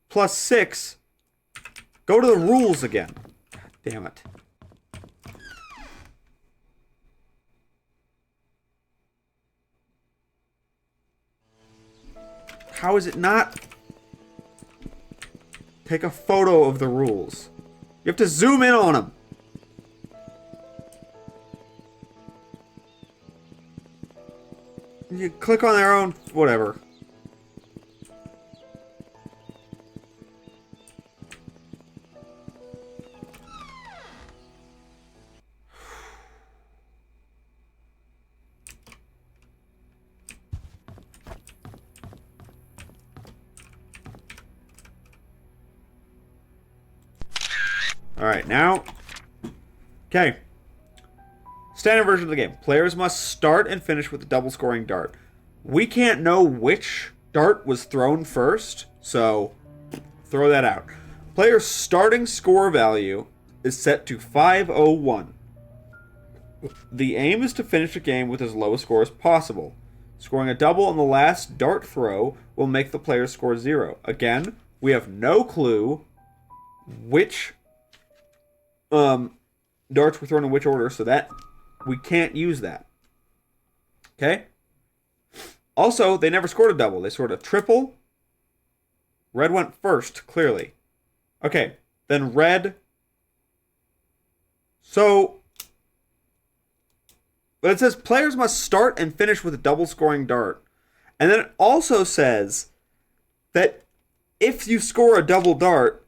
plus 6. Go to the rules again. God damn it. How is it not? Take a photo of the rules. You have to zoom in on them. You click on their own, whatever. Alright, now. Okay. Standard version of the game. Players must start and finish with a double scoring dart. We can't know which dart was thrown first, so throw that out. Player's starting score value is set to 501. The aim is to finish the game with as low a score as possible. Scoring a double on the last dart throw will make the player score 0. Again, we have no clue which darts were thrown in which order, so that we can't use that. Okay? Also, they never scored a double. They scored a triple. Red went first, clearly. Okay, then red. So, but it says players must start and finish with a double scoring dart. And then it also says that if you score a double dart,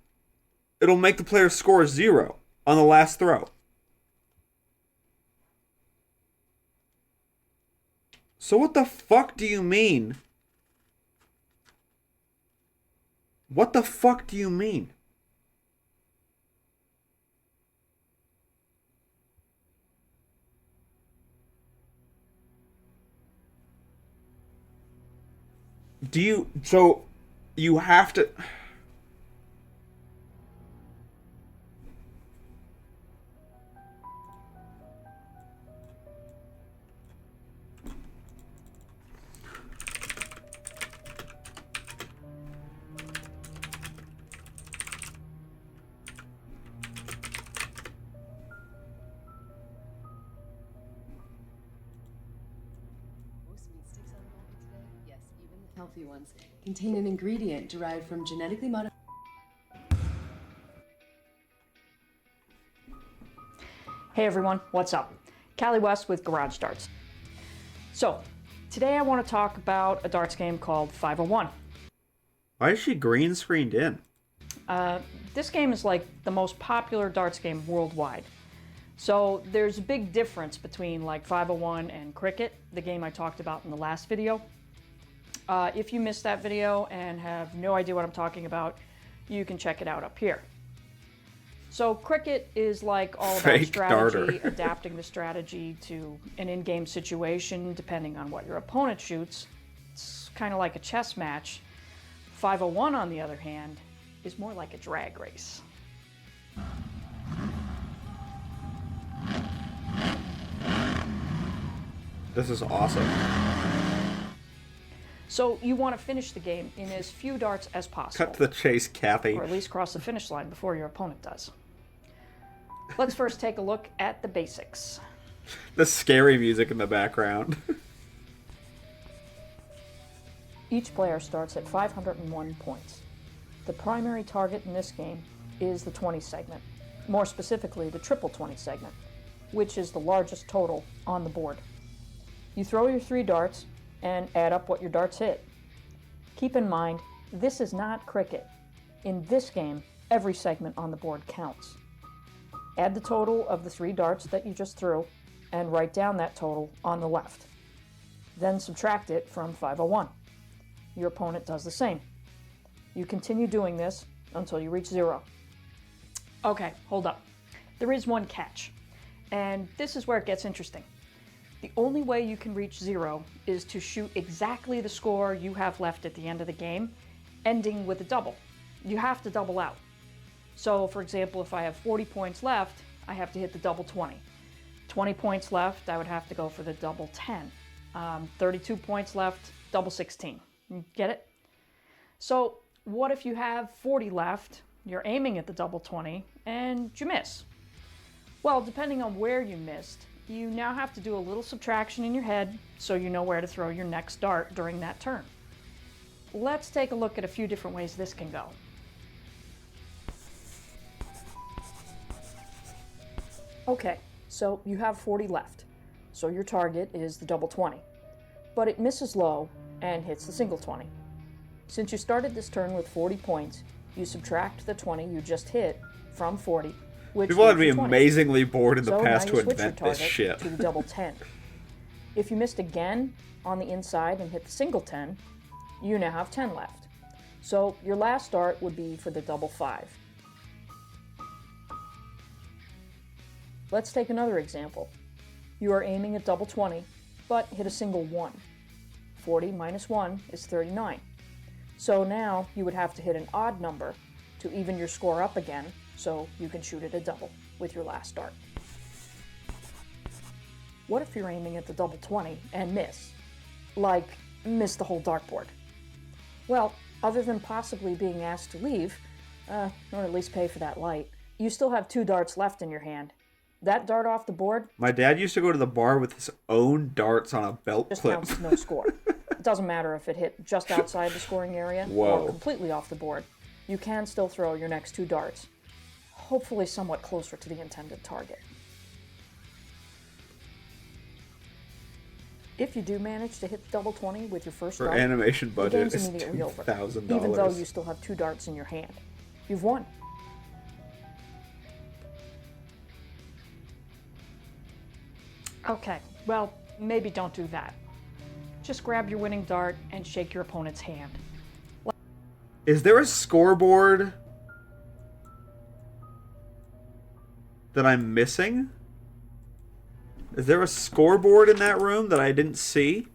it'll make the player score 0 on the last throw. So what the fuck do you mean? What the fuck do you mean? So you have to... Most meat sticks on the market today, yes, even the healthy ones, contain an ingredient derived from genetically modified. Hey everyone, what's up? Callie West with Garage Darts. So, today I want to talk about a darts game called 501. Why is she green screened in? This game is like the most popular darts game worldwide. So there's a big difference between like 501 and Cricket, the game I talked about in the last video. If you missed that video and have no idea what I'm talking about, you can check it out up here. So Cricket is like all about Fake strategy, darter. adapting the strategy to an in-game situation depending on what your opponent shoots. It's kind of like a chess match. 501, on the other hand, is more like a drag race. This is awesome. So you want to finish the game in as few darts as possible. Cut to the chase, Kathy. Or at least cross the finish line before your opponent does. Let's first take a look at the basics. The scary music in the background. Each player starts at 501 points. The primary target in this game is the 20 segment, more specifically the triple 20 segment, which is the largest total on the board. You throw your 3 darts and add up what your darts hit. Keep in mind, this is not Cricket. In this game, every segment on the board counts. Add the total of the 3 darts that you just threw and write down that total on the left. Then subtract it from 501. Your opponent does the same. You continue doing this until you reach 0. Okay, hold up. There is one catch, and this is where it gets interesting. The only way you can reach 0 is to shoot exactly the score you have left at the end of the game, ending with a double. You have to double out. So, for example, if I have 40 points left, I have to hit the double 20. 20 points left, I would have to go for the double 10. 32 points left, double 16. Get it? So, what if you have 40 left, you're aiming at the double 20, and you miss? Well, depending on where you missed, you now have to do a little subtraction in your head so you know where to throw your next dart during that turn. Let's take a look at a few different ways this can go. Okay, so you have 40 left, so your target is the double 20, but it misses low and hits the single 20. Since you started this turn with 40 points, you subtract the 20 you just hit from 40, which People would be leaves you 20. amazingly bored in the So past now to you switch your invent this target shit. to the double 10. If you missed again on the inside and hit the single 10, you now have 10 left. So your last dart would be for the double 5. Let's take another example. You are aiming at double 20, but hit a single 1. 40 minus 1 is 39. So now you would have to hit an odd number to even your score up again, so you can shoot at a double with your last dart. What if you're aiming at the double 20 and miss? Like, miss the whole dartboard? Well, other than possibly being asked to leave, or at least pay for that light, you still have 2 darts left in your hand. That dart off the board My dad used to go to the bar with his own darts on a belt just clip. counts no score. It doesn't matter if it hit just outside the scoring area Whoa. or completely off the board. You can still throw your next 2 darts, hopefully somewhat closer to the intended target. If you do manage to hit the double 20 with your first For dart, animation the budget game's is immediately over, $2,000. even though you still have 2 darts in your hand. You've won. Okay, well, maybe don't do that. Just grab your winning dart and shake your opponent's hand. Is there a scoreboard that I'm missing? Is there a scoreboard in that room that I didn't see?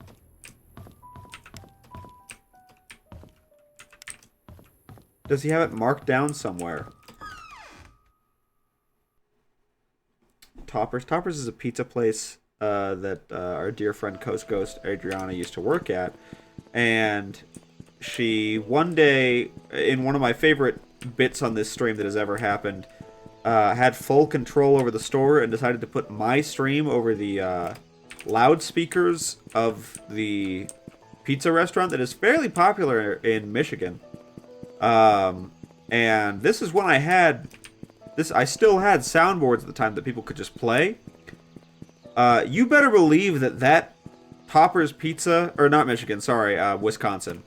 Does he have it marked down somewhere? Toppers. Toppers is a pizza place that our dear friend Coast Ghost Adriana used to work at. And she, one day, in one of my favorite bits on this stream that has ever happened, had full control over the store and decided to put my stream over the loudspeakers of the pizza restaurant that is fairly popular in Michigan. And this is when I had this. I still had soundboards at the time that people could just play. You better believe that Topper's Pizza, or not Michigan, sorry, Wisconsin.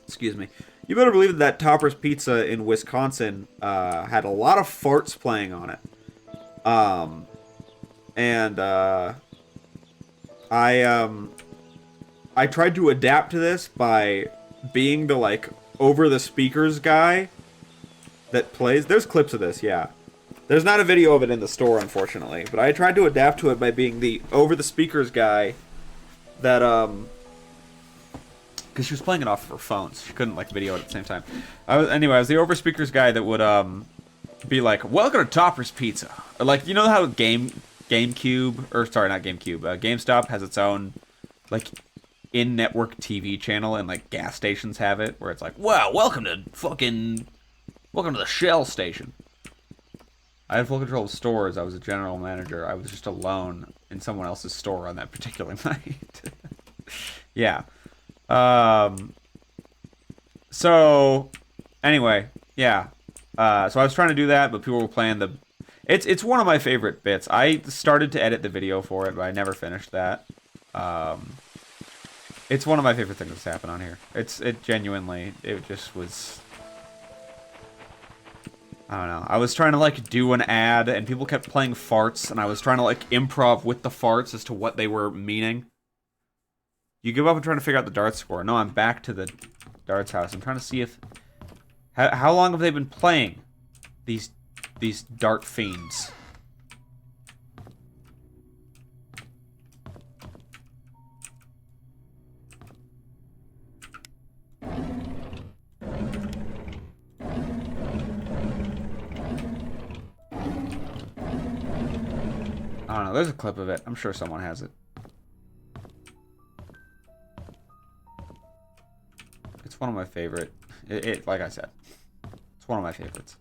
Excuse me. You better believe that Topper's Pizza in Wisconsin had a lot of farts playing on it. I tried to adapt to this by being the, like, over-the-speakers guy that plays. There's clips of this, yeah. There's not a video of it in the store, unfortunately. But I tried to adapt to it by being the over-the-speakers guy that, because she was playing it off of her phone, so she couldn't, like, video it at the same time. I was the over-speakers guy that would, be like, welcome to Topper's Pizza. Or, like, you know how GameCube, or, sorry, not GameCube, GameStop has its own, like, in-network TV channel, and, like, gas stations have it, where it's like, wow, welcome to the Shell station. I had full control of stores. I was a general manager. I was just alone in someone else's store on that particular night. Yeah. So, anyway, yeah. So I was trying to do that, but people were playing the... It's one of my favorite bits. I started to edit the video for it, but I never finished that. It's one of my favorite things that's happened on here. It genuinely, it just was... I don't know. I was trying to, like, do an ad, and people kept playing farts, and I was trying to, like, improv with the farts as to what they were meaning. You give up on trying to figure out the darts score. No, I'm back to the darts house. I'm trying to see if... How long have they been playing these dart fiends? I don't know. There's a clip of it. I'm sure someone has it. It's one of my favorite. Like I said, it's one of my favorites.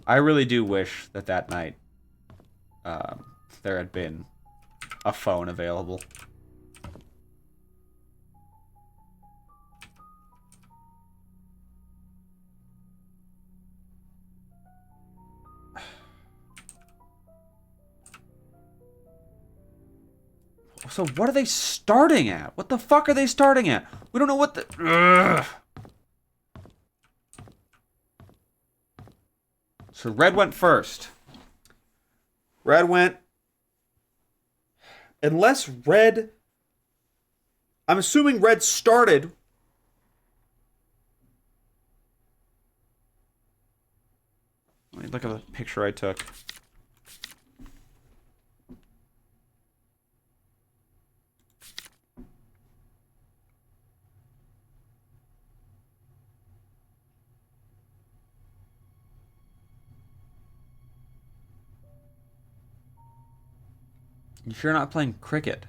I really do wish that night there had been a phone available. So what are they starting at? What the fuck are they starting at? We don't know what the... Ugh. So red went first. Red went... Unless red... I'm assuming red started... Let me look at the picture I took. You sure not playing cricket?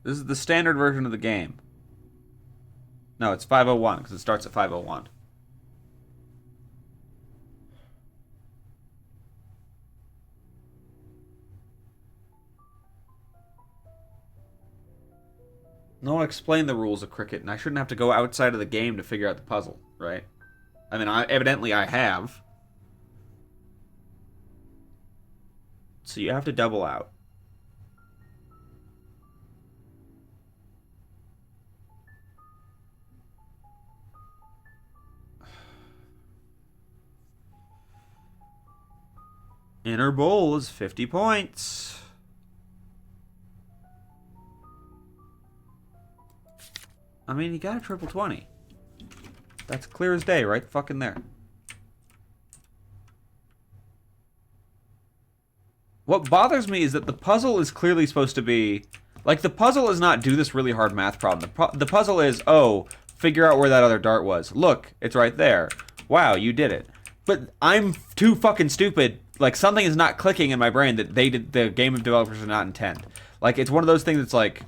This is the standard version of the game. No, it's 5:01 because it starts at 5:01. No one explained the rules of cricket, and I shouldn't have to go outside of the game to figure out the puzzle, right? I mean, evidently I have. So you have to double out. Inner bowl is 50 points. I mean, he got a triple 20. That's clear as day, right fucking there. What bothers me is that the puzzle is clearly supposed to be... Like, the puzzle is not do this really hard math problem. The puzzle is, oh, figure out where that other dart was. Look, it's right there. Wow, you did it. But I'm too fucking stupid. Like, something is not clicking in my brain that the game developers did not intend. Like, it's one of those things that's like,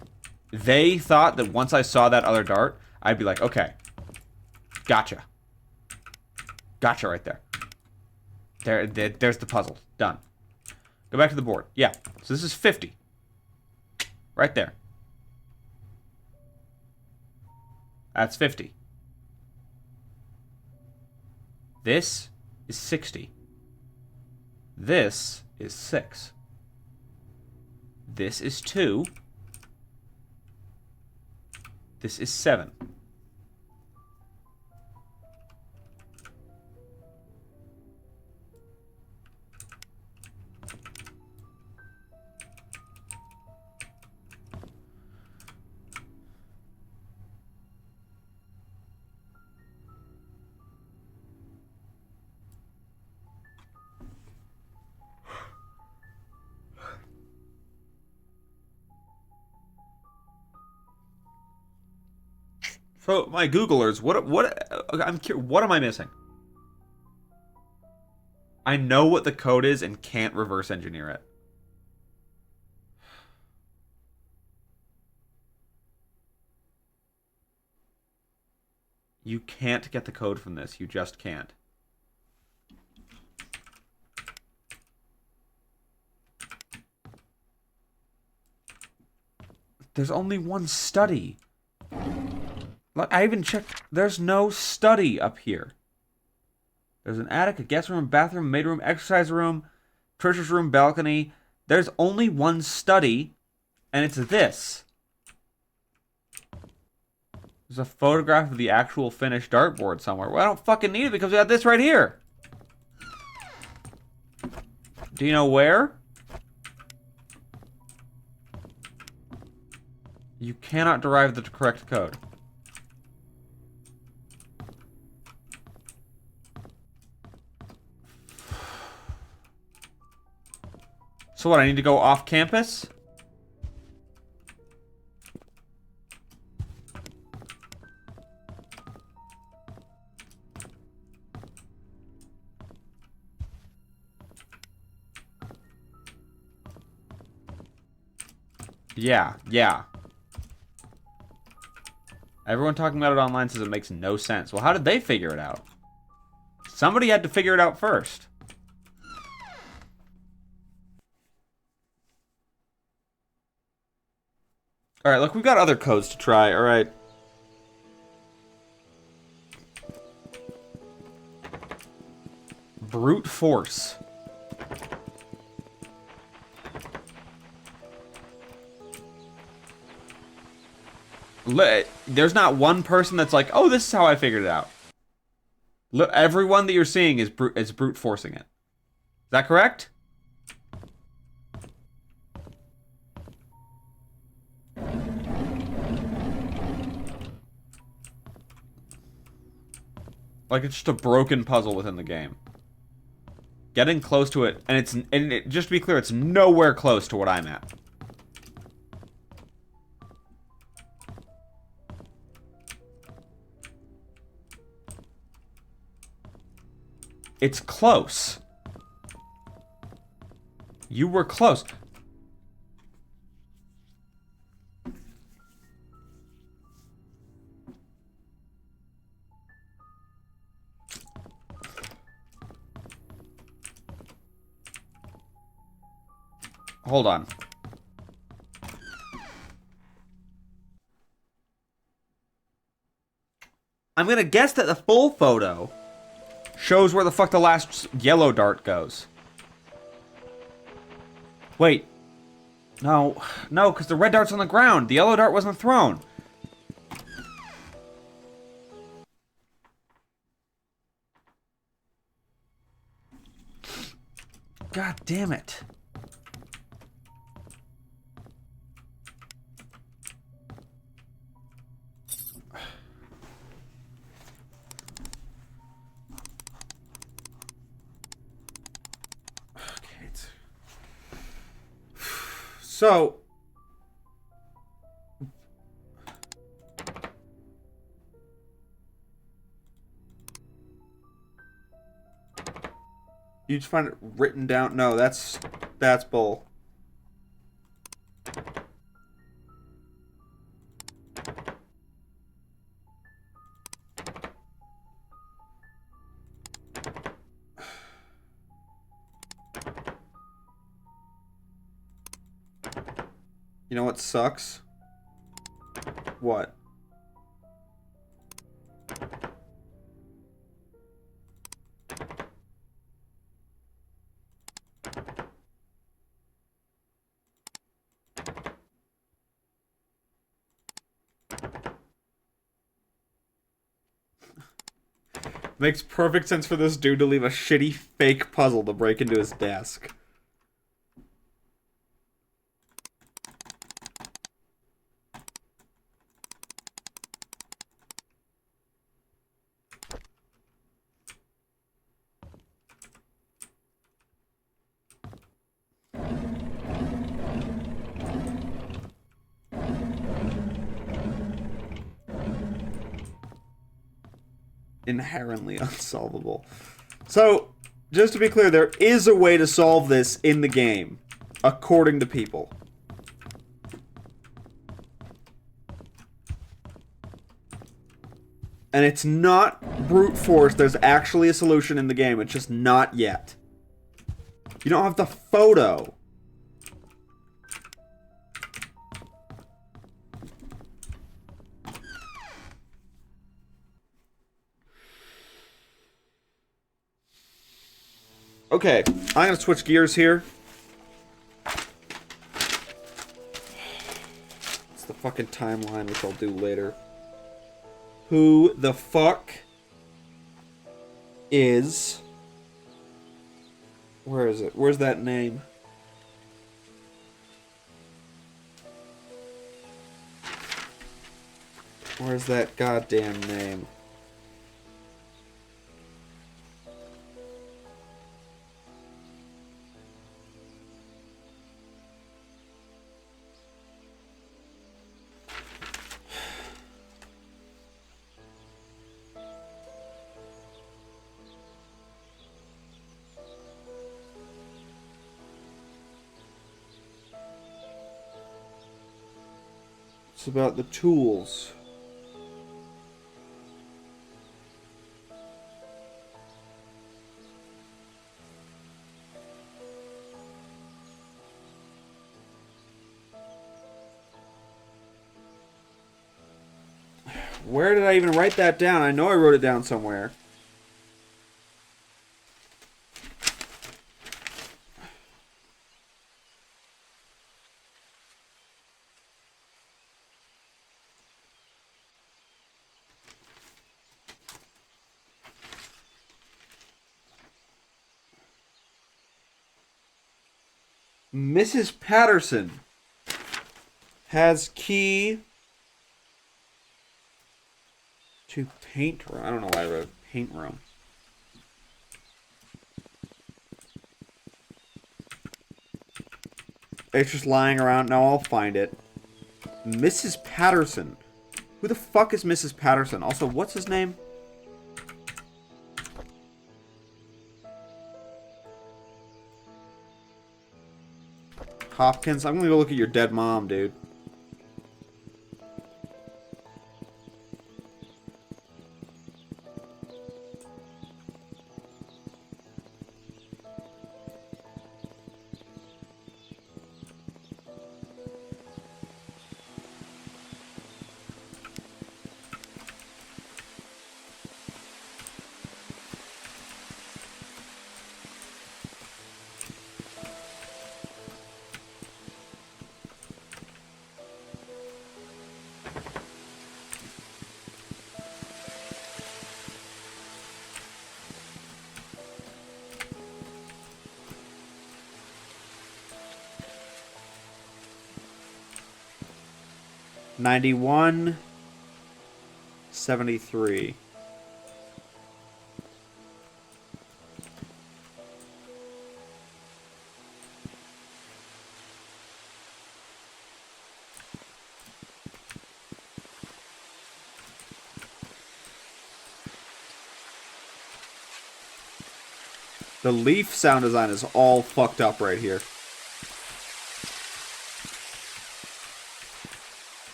they thought that once I saw that other dart, I'd be like, okay, gotcha. Gotcha right there. There's the puzzle. Done. Go back to the board. Yeah. So this is 50. Right there. That's 50. This is 60. This is 6. This is 2. This is 7. So, my Googlers, I'm curious, what am I missing? I know what the code is and can't reverse engineer it. You can't get the code from this. You just can't. There's only one study. Look, I even checked. There's no study up here. There's an attic, a guest room, bathroom, maid room, exercise room, treasurer's room, balcony. There's only one study, and it's this. There's a photograph of the actual finished dartboard somewhere. Well, I don't fucking need it because we got this right here. Do you know where? You cannot derive the correct code. So what, I need to go off campus? Yeah. Everyone talking about it online says it makes no sense. Well, how did they figure it out? Somebody had to figure it out first. Alright, look, we've got other codes to try, alright? Brute force. There's not one person that's like, oh, this is how I figured it out. Look, everyone that you're seeing is brute forcing it. Is that correct? Like, it's just a broken puzzle within the game. Getting close to it, and just to be clear, it's nowhere close to what I'm at. It's close. You were close. Hold on. I'm gonna guess that the full photo shows where the fuck the last yellow dart goes. Wait. No, because the red dart's on the ground. The yellow dart wasn't thrown. God damn it. So, you just find it written down. No, that's bull. You know what sucks? What? Makes perfect sense for this dude to leave a shitty fake puzzle to break into his desk. Inherently unsolvable. So, just to be clear, there is a way to solve this in the game, according to people. And it's not brute force, there's actually a solution in the game, it's just not yet. You don't have the photo. Okay, I'm gonna switch gears here. It's the fucking timeline, which I'll do later. Who the fuck is... Where is it? Where's that name? Where's that goddamn name? It's about the tools. Where did I even write that down? I know I wrote it down somewhere. Mrs. Patterson has key to paint room. I don't know why I wrote paint room. It's just lying around. No, I'll find it. Mrs. Patterson. Who the fuck is Mrs. Patterson? Also, what's his name? Hopkins? I'm gonna go look at your dead mom, dude. $91.73. The Leaf sound design is all fucked up right here.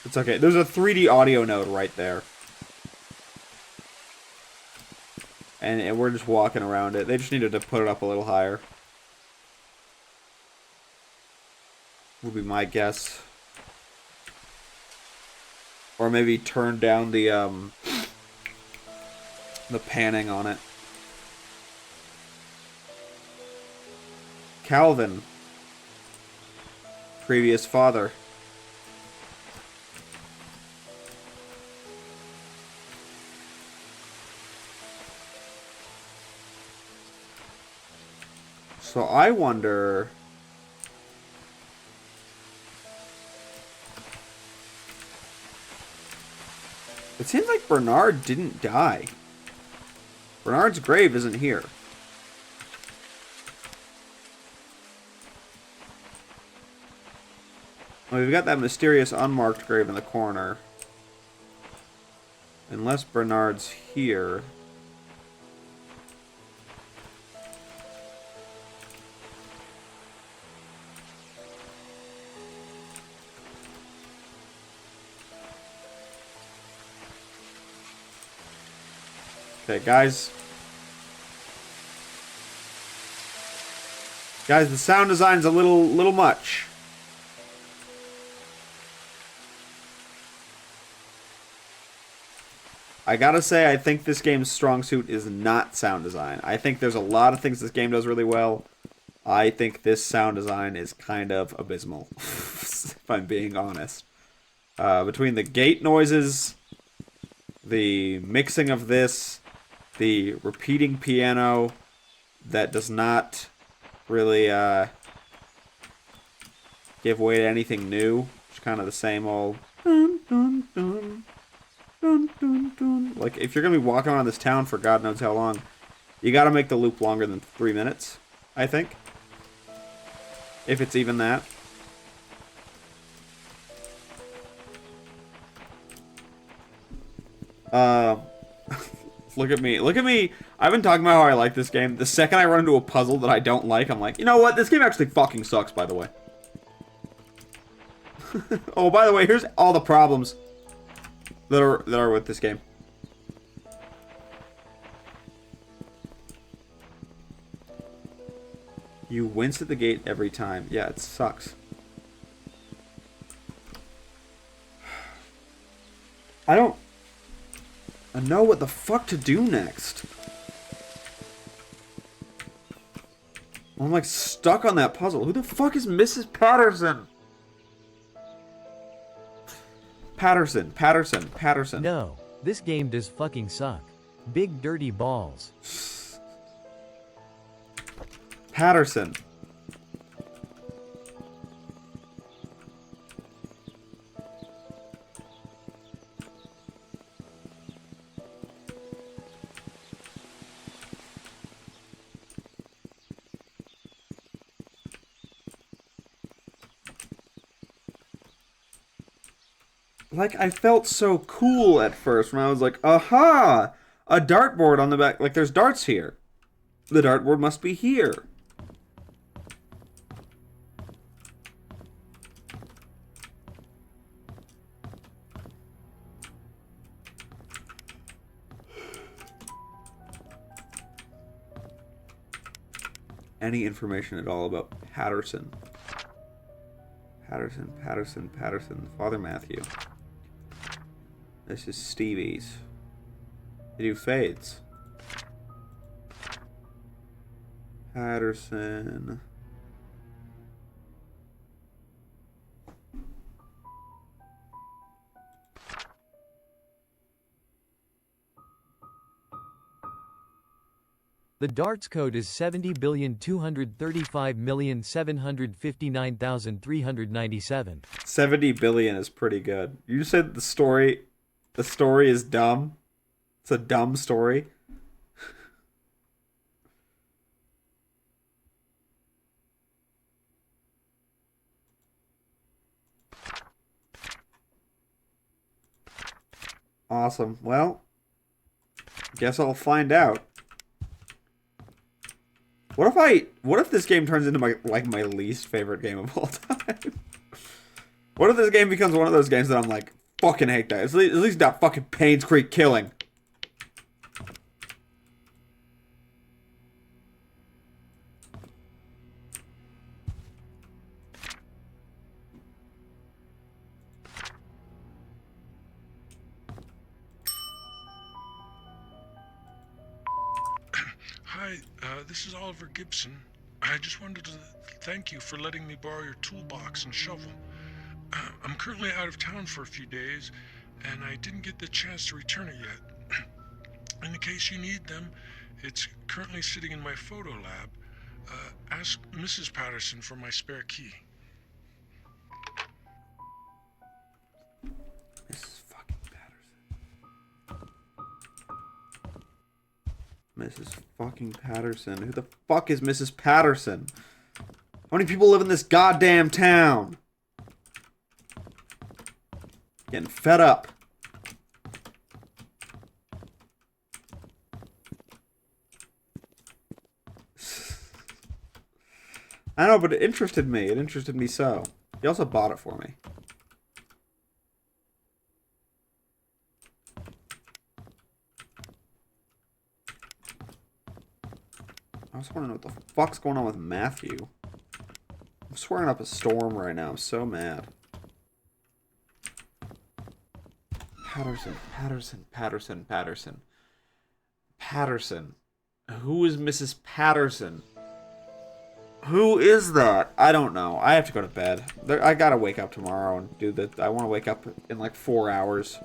It's okay. There's a 3D audio node right there. And we're just walking around it. They just needed to put it up a little higher. Would be my guess. Or maybe turn down the panning on it. Calvin. Previous father. So I wonder... It seems like Bernard didn't die. Bernard's grave isn't here. Well, we've got that mysterious unmarked grave in the corner. Unless Bernard's here. Okay, guys. Guys, the sound design's a little much. I gotta say, I think this game's strong suit is not sound design. I think there's a lot of things this game does really well. I think this sound design is kind of abysmal, if I'm being honest. Between the gate noises, the mixing of this, the repeating piano that does not really give way to anything new. It's kind of the same old dun, dun, dun, dun, dun, dun. Like, if you're going to be walking around this town for God knows how long, you got to make the loop longer than 3 minutes, I think. If it's even that. Look at me. Look at me. I've been talking about how I like this game. The second I run into a puzzle that I don't like, I'm like, you know what? This game actually fucking sucks, by the way. Oh, by the way, here's all the problems that are with this game. You wince at the gate every time. Yeah, it sucks. I don't know what the fuck to do next. I'm like stuck on that puzzle. Who the fuck is Mrs. Patterson? Patterson. No, this game does fucking suck. Big dirty balls. Patterson. Like, I felt so cool at first when I was like, aha! A dartboard on the back. Like, there's darts here. The dartboard must be here. Any information at all about Patterson? Patterson. Father Matthew. This is Stevie's. They do fades. Patterson. The darts code is 70,235,759,397. 70 billion is pretty good. You said the story is dumb. It's a dumb story. Awesome. Well, guess I'll find out. What if this game turns into my least favorite game of all time? What if this game becomes one of those games that I'm like, fucking hate that. At least not fucking Payne's Creek Killing. Hi, this is Oliver Gibson. I just wanted to thank you for letting me borrow your toolbox and shovel. I'm currently out of town for a few days, and I didn't get the chance to return it yet. In the case you need them, it's currently sitting in my photo lab. Ask Mrs. Patterson for my spare key. Mrs. fucking Patterson. Mrs. fucking Patterson. Who the fuck is Mrs. Patterson? How many people live in this goddamn town? Getting fed up. I know, but it interested me. It interested me so. He also bought it for me. I was wondering what the fuck's going on with Matthew. I'm swearing up a storm right now. I'm so mad. Patterson. Who is Mrs. Patterson? Who is that? I don't know. I have to go to bed. I gotta wake up tomorrow and do that. I want to wake up in like 4 hours.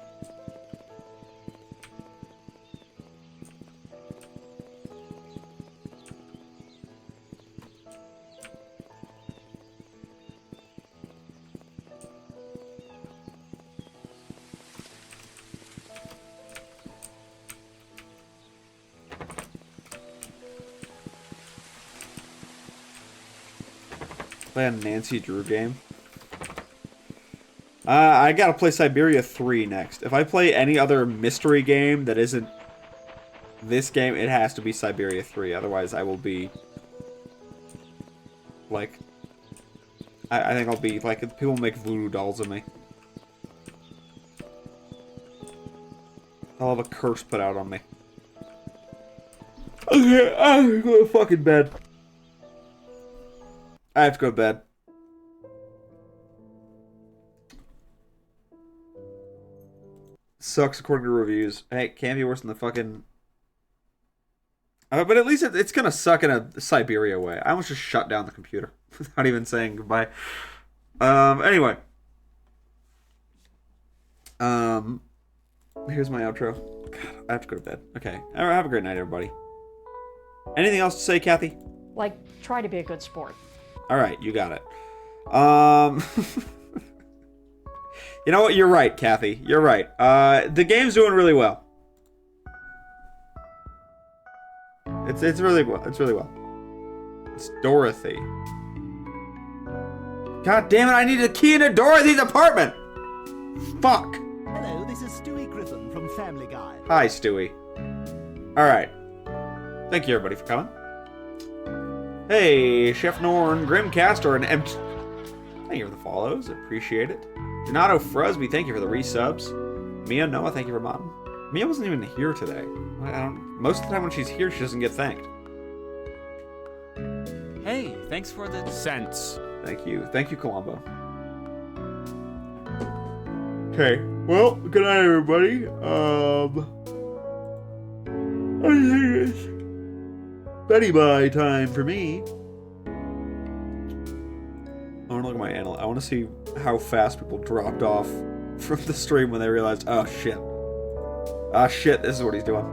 Play a Nancy Drew game. I gotta play Siberia 3 next. If I play any other mystery game that isn't this game, it has to be Siberia 3. Otherwise, I will be like, I think I'll be like, people make voodoo dolls of me. I'll have a curse put out on me. Okay, I have to go to fucking bed. I have to go to bed. Sucks according to reviews. Hey, can't be worse than the fucking... but at least it's gonna suck in a Siberia way. I almost just shut down the computer without even saying goodbye. Anyway. Here's my outro. God, I have to go to bed. Okay. Have a great night, everybody. Anything else to say, Kathy? Like, try to be a good sport. Alright, you got it. You know what? You're right, Kathy. You're right. The game's doing really well. It's really well. It's really well. It's Dorothy. God damn it, I need a key into Dorothy's apartment! Fuck! Hello, this is Stewie Griffin from Family Guy. Hi, Stewie. Alright. Thank you, everybody, for coming. Hey, Chef Norn, Grimcaster, and thank you for the follows. Appreciate it. Donato Frusby, thank you for the resubs. Mia Noah, thank you for modding. Mia wasn't even here today. Most of the time when she's here, she doesn't get thanked. Hey, thanks for the cents. Thank you. Thank you, Colombo. Okay. Well, good night, everybody. I think it's Betty Bye time for me. I want to look at my analytics. I want to see how fast people dropped off from the stream when they realized, oh shit. Ah shit, this is what he's doing.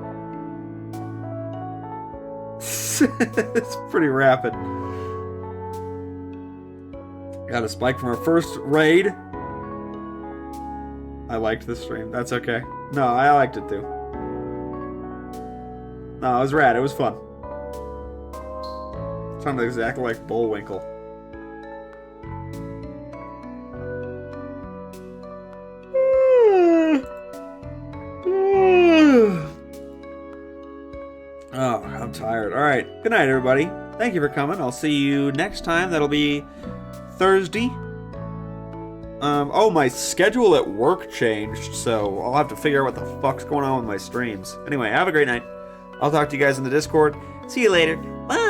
It's pretty rapid. Got a spike from our first raid. I liked this stream. That's okay. No, I liked it too. No, it was rad. It was fun. It sounded exactly like Bullwinkle. Oh, I'm tired. Alright. Good night, everybody. Thank you for coming. I'll see you next time. That'll be Thursday. Oh, my schedule at work changed, so I'll have to figure out what the fuck's going on with my streams. Anyway, have a great night. I'll talk to you guys in the Discord. See you later. Bye!